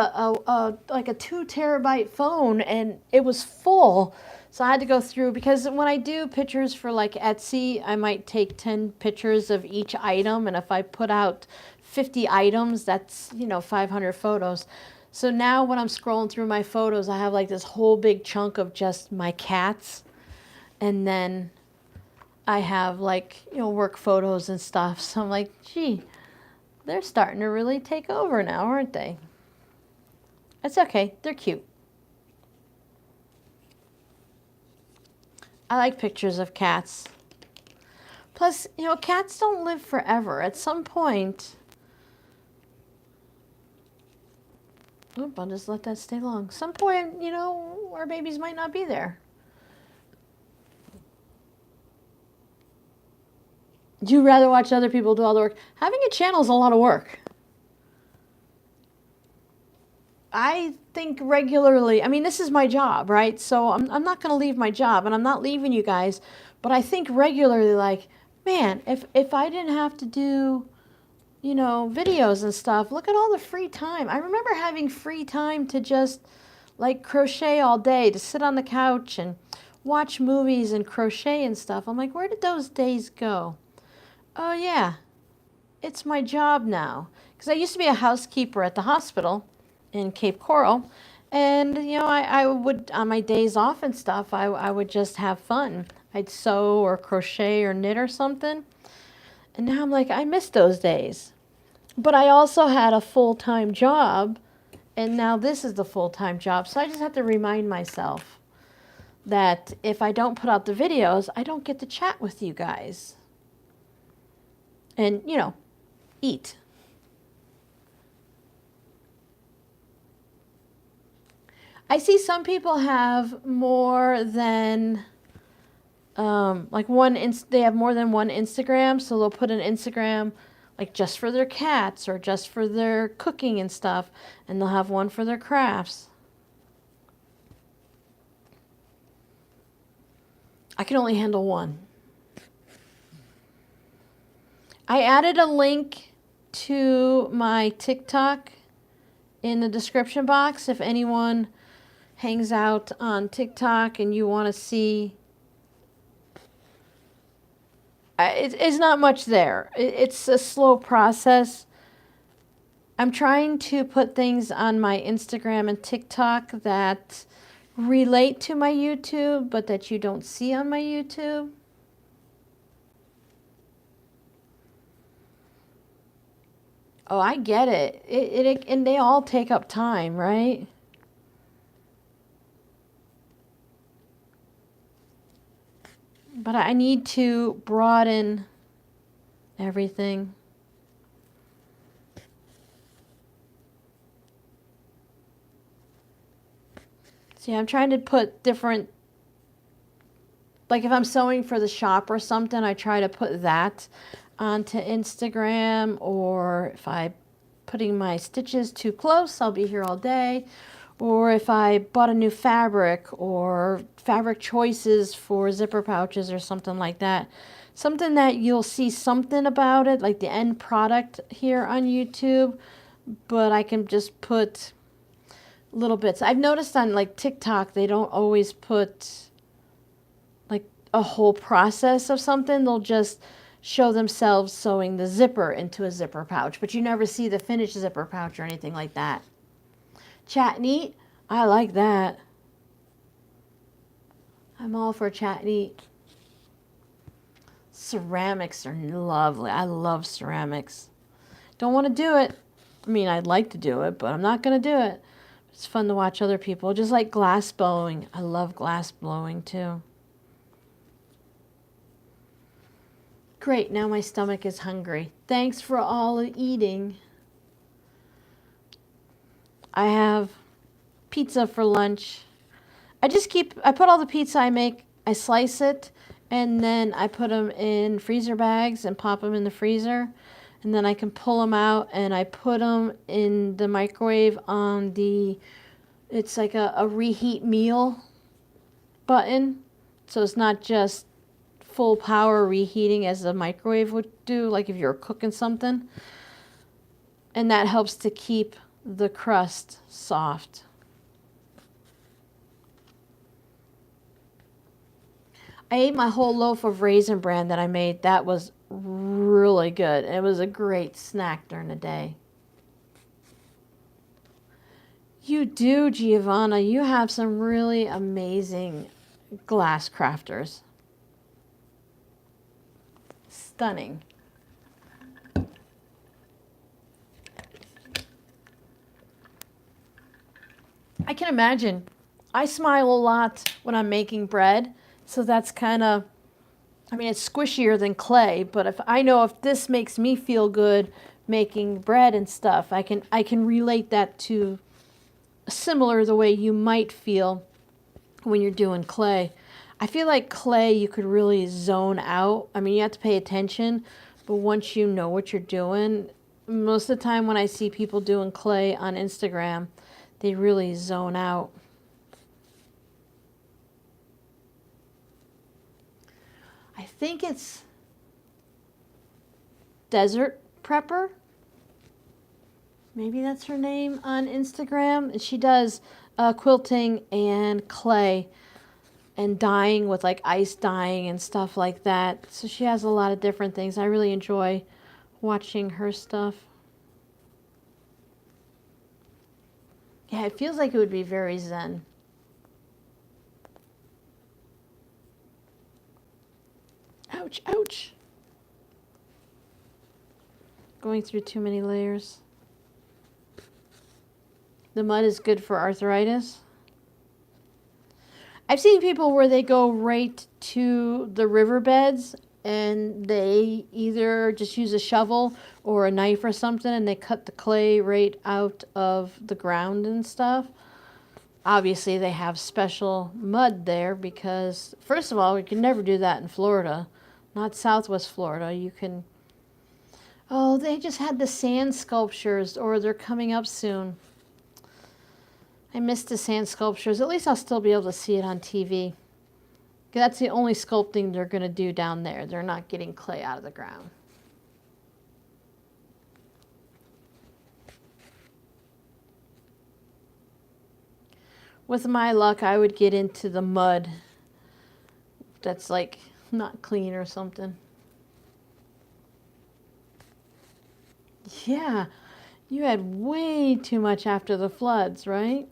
like a 2 terabyte phone and it was full. So I had to go through because when I do pictures for like Etsy, I might take 10 pictures of each item. And if I put out 50 items, that's, you know, 500 photos. So now when I'm scrolling through my photos, I have like this whole big chunk of just my cats. And then I have like, you know, work photos and stuff. So I'm like, gee, they're starting to really take over now, aren't they? It's okay. They're cute. I like pictures of cats. Plus, you know, cats don't live forever. At some point, oop, I'll just let that stay long. Some point, you know, our babies might not be there. Do you rather watch other people do all the work? Having a channel is a lot of work. I think regularly, I mean, this is my job, right? So I'm not going to leave my job, and I'm not leaving you guys, but I think regularly, like, man, if I didn't have to do, videos and stuff, look at all the free time. I remember having free time to just like crochet all day, to sit on the couch and watch movies and crochet and stuff. I'm like, where did those days go? Oh, yeah, it's my job now. Because I used to be a housekeeper at the hospital in Cape Coral. And, I would, on my days off and stuff, I would just have fun. I'd sew or crochet or knit or something. And now I'm like, I miss those days. But I also had a full-time job, and now this is the full-time job. So I just have to remind myself that if I don't put out the videos, I don't get to chat with you guys. And, eat. I see some people have more than, they have more than one Instagram, so they'll put an Instagram like just for their cats or just for their cooking and stuff, and they'll have one for their crafts. I can only handle one. I added a link to my TikTok in the description box if anyone hangs out on TikTok and you want to see. It's not much there. It's a slow process. I'm trying to put things on my Instagram and TikTok that relate to my YouTube, but that you don't see on my YouTube. Oh, I get it. And they all take up time, right? But I need to broaden everything. See, I'm trying to put different, like if I'm sewing for the shop or something, I try to put that onto Instagram, or if I'm putting my stitches too close, I'll be here all day. Or if I bought a new fabric or fabric choices for zipper pouches or something like that. Something that you'll see something about it, like the end product here on YouTube, but I can just put little bits. I've noticed on like TikTok, they don't always put like a whole process of something. They'll just show themselves sewing the zipper into a zipper pouch, but you never see the finished zipper pouch or anything like that. Chat and eat, I like that. I'm all for chat and eat. Ceramics are lovely. I love ceramics. Don't want to do it. I mean, I'd like to do it, but I'm not going to do it. It's fun to watch other people. Just like glass blowing. I love glass blowing too. Great, now my stomach is hungry. Thanks for all the eating. I have pizza for lunch. I put all the pizza I make, I slice it, and then I put them in freezer bags and pop them in the freezer. And then I can pull them out and I put them in the microwave on it's like a reheat meal button. So it's not just full power reheating as the microwave would do, like if you're cooking something. And that helps to keep the crust soft. I ate my whole loaf of Raisin Bran that I made. That was really good. It was a great snack during the day. You do, Giovanna. You have some really amazing glass crafters. Stunning. I can imagine. I smile a lot when I'm making bread, so that's kind of, I mean, it's squishier than clay, but if I know if this makes me feel good making bread and stuff, I can relate that to similar the way you might feel when you're doing clay. I feel like clay you could really zone out. I mean, you have to pay attention, but once you know what you're doing, most of the time when I see people doing clay on Instagram, they really zone out. I think it's Desert Prepper. Maybe that's her name on Instagram. And she does quilting and clay and dyeing with like ice dyeing and stuff like that. So she has a lot of different things. I really enjoy watching her stuff. Yeah, it feels like it would be very zen. Ouch, ouch. Going through too many layers. The mud is good for arthritis. I've seen people where they go right to the riverbeds and they either just use a shovel or a knife or something and they cut the clay right out of the ground and stuff. Obviously, they have special mud there because, first of all, we can never do that in Florida. Not Southwest Florida. You can... Oh, they just had the sand sculptures, or they're coming up soon. I missed the sand sculptures. At least I'll still be able to see it on TV. That's the only sculpting they're going to do down there. They're not getting clay out of the ground. With my luck, I would get into the mud that's like not clean or something. Yeah, you had way too much after the floods, right?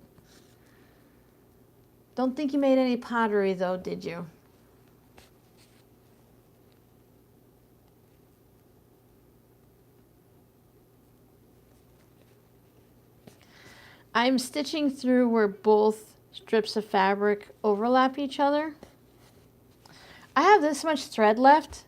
Don't think you made any pottery though, did you? I'm stitching through where both strips of fabric overlap each other. I have this much thread left,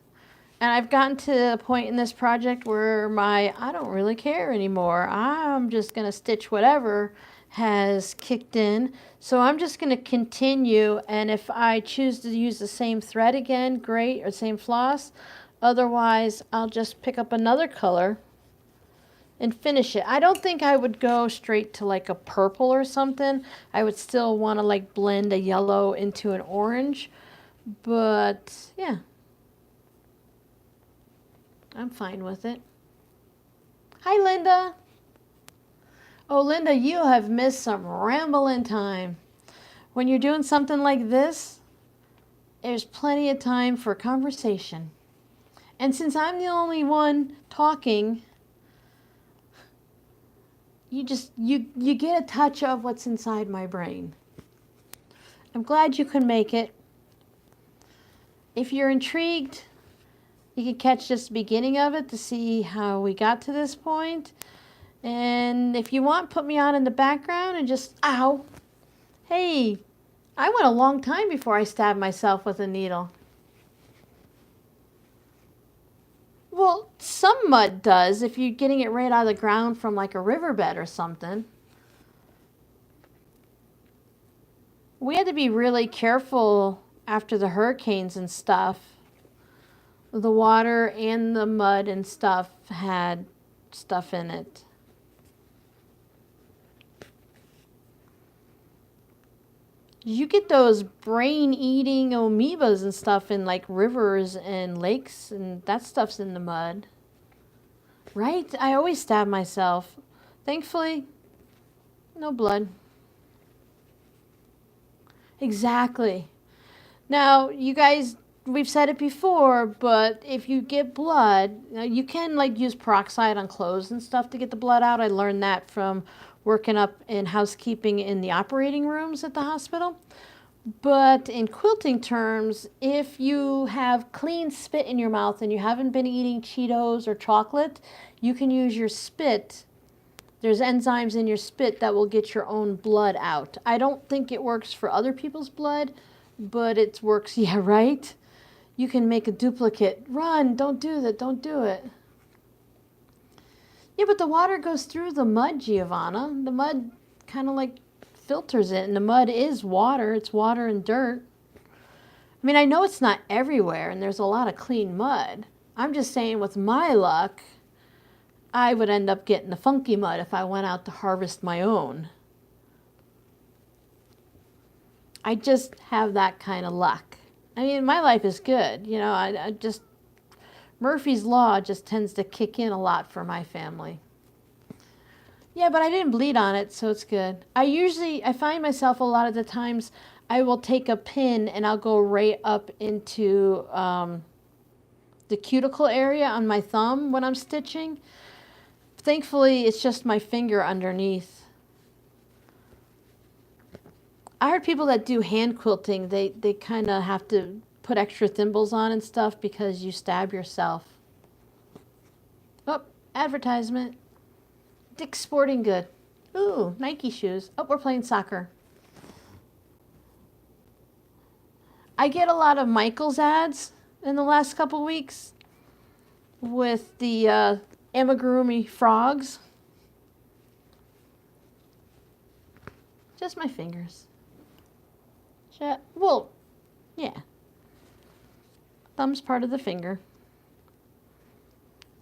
and I've gotten to a point in this project where I don't really care anymore. I'm just going to stitch whatever has kicked in. So I'm just going to continue, and if I choose to use the same thread again, great, or same floss. Otherwise, I'll just pick up another color and finish it. I don't think I would go straight to like a purple or something. I would still want to like blend a yellow into an orange. But yeah, I'm fine with it. Hi, Linda. Oh, Linda, you have missed some rambling time. When you're doing something like this, there's plenty of time for conversation. And since I'm the only one talking, you get a touch of what's inside my brain. I'm glad you could make it. If you're intrigued, you can catch just the beginning of it to see how we got to this point. And if you want, put me on in the background and just, ow. Hey, I went a long time before I stabbed myself with a needle. Well, some mud does if you're getting it right out of the ground from like a riverbed or something. We had to be really careful after the hurricanes and stuff. The water and the mud and stuff had stuff in it. You get those brain-eating amoebas and stuff in like rivers and lakes, and that stuff's in the mud. Right? I always stab myself. Thankfully, no blood. Exactly. Now, you guys, we've said it before, but if you get blood, you can like use peroxide on clothes and stuff to get the blood out. I learned that from working up in housekeeping in the operating rooms at the hospital. But in quilting terms, if you have clean spit in your mouth and you haven't been eating Cheetos or chocolate, you can use your spit. There's enzymes in your spit that will get your own blood out. I don't think it works for other people's blood, but it works, yeah, right? You can make a duplicate. Run, don't do that, don't do it. Yeah, but the water goes through the mud, Giovanna. The mud kind of like filters it, and the mud is water. It's water and dirt. I mean, I know it's not everywhere, and there's a lot of clean mud. I'm just saying with my luck, I would end up getting the funky mud if I went out to harvest my own. I just have that kind of luck. I mean, my life is good. You know, I just, Murphy's Law just tends to kick in a lot for my family. Yeah, but I didn't bleed on it, so it's good. I find myself a lot of the times, I will take a pin and I'll go right up into the cuticle area on my thumb when I'm stitching. Thankfully, it's just my finger underneath. I heard people that do hand quilting, they kind of have to put extra thimbles on and stuff because you stab yourself. Oh, advertisement. Dick's Sporting Good. Ooh, Nike shoes. Oh, we're playing soccer. I get a lot of Michael's ads in the last couple weeks with the amigurumi frogs. Just my fingers. Well, yeah. Thumb's part of the finger.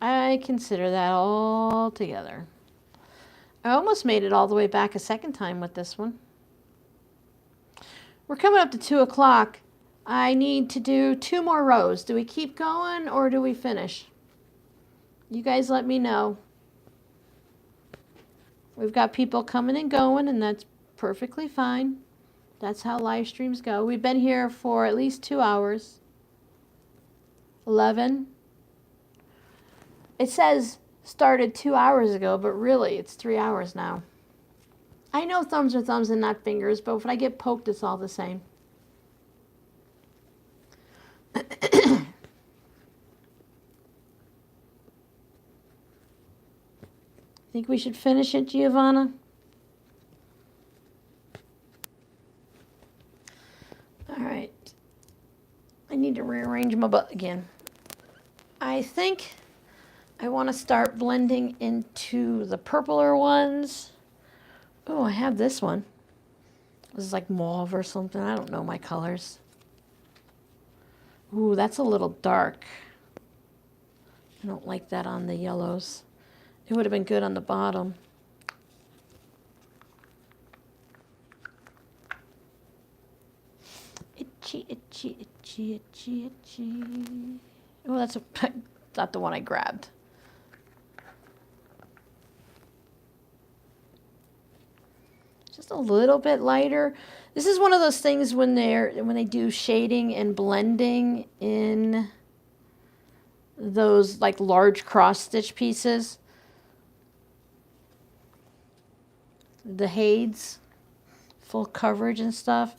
I consider that all together. I almost made it all the way back a second time with this one. We're coming up to 2 o'clock. I need to do 2 more rows. Do we keep going or do we finish? You guys let me know. We've got people coming and going, and that's perfectly fine. That's how live streams go. We've been here for at least 2 hours. 11. It says started 2 hours ago, but really it's 3 hours now. I know thumbs are thumbs and not fingers, but if I get poked, it's all the same. Think we should finish it, Giovanna? All right. I need to rearrange my butt again. I think I want to start blending into the purpler ones. Oh, I have this one. This is like mauve or something. I don't know my colors. Ooh, that's a little dark. I don't like that on the yellows. It would have been good on the bottom. Itchy, itchy, itchy, itchy, itchy. Oh, that's not the one I grabbed. Just a little bit lighter. This is one of those things when they do shading and blending in those like large cross stitch pieces. The Hades, full coverage and stuff.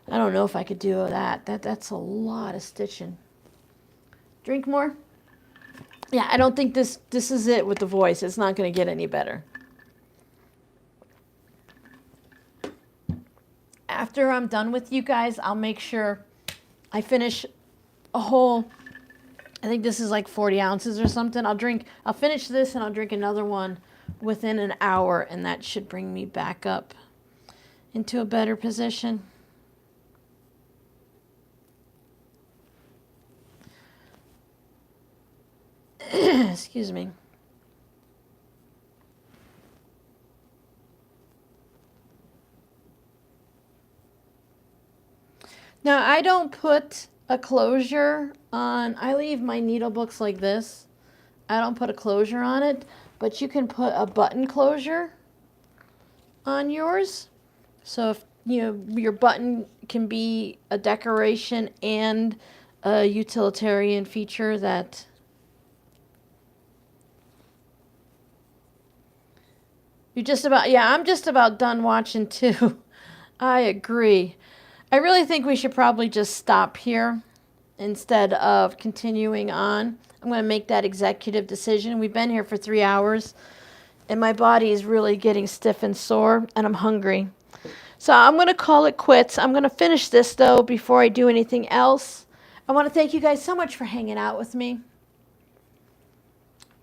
I don't know if I could do that. That's a lot of stitching. Drink more? Yeah, I don't think this is it with the voice. It's not going to get any better. After I'm done with you guys, I'll make sure I finish a whole, I think this is like 40 ounces or something. I'll finish this and I'll drink another one within an hour, and that should bring me back up into a better position. Excuse me. Now, I don't put a closure on, I leave my needle books like this. I don't put a closure on it, but you can put a button closure on yours. So if your button can be a decoration and a utilitarian feature that you're just about, yeah, I'm just about done watching too. I agree. I really think we should probably just stop here instead of continuing on. I'm going to make that executive decision. We've been here for 3 hours, and my body is really getting stiff and sore, and I'm hungry. So I'm going to call it quits. I'm going to finish this, though, before I do anything else. I want to thank you guys so much for hanging out with me.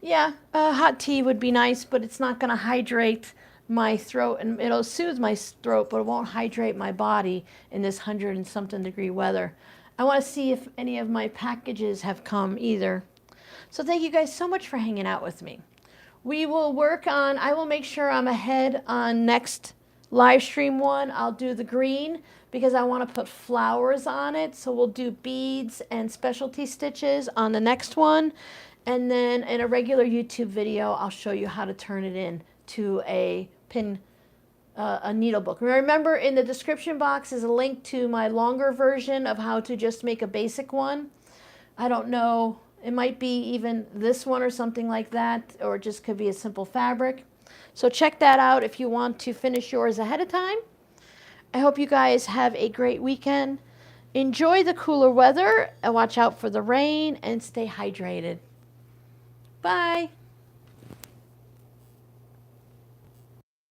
Yeah, hot tea would be nice, but it's not going to hydrate my throat, and it'll soothe my throat, but it won't hydrate my body in this 100 and something degree weather. I want to see if any of my packages have come either. So thank you guys so much for hanging out with me. We will work on, I will make sure I'm ahead on next live stream one, I'll do the green because I want to put flowers on it. So we'll do beads and specialty stitches on the next one. And then in a regular YouTube video, I'll show you how to turn it in to a needle book. Remember, in the description box is a link to my longer version of how to just make a basic one. I don't know, it might be even this one or something like that, or it just could be a simple fabric. So check that out if you want to finish yours ahead of time. I hope you guys have a great weekend. Enjoy the cooler weather, and watch out for the rain, and stay hydrated. Bye.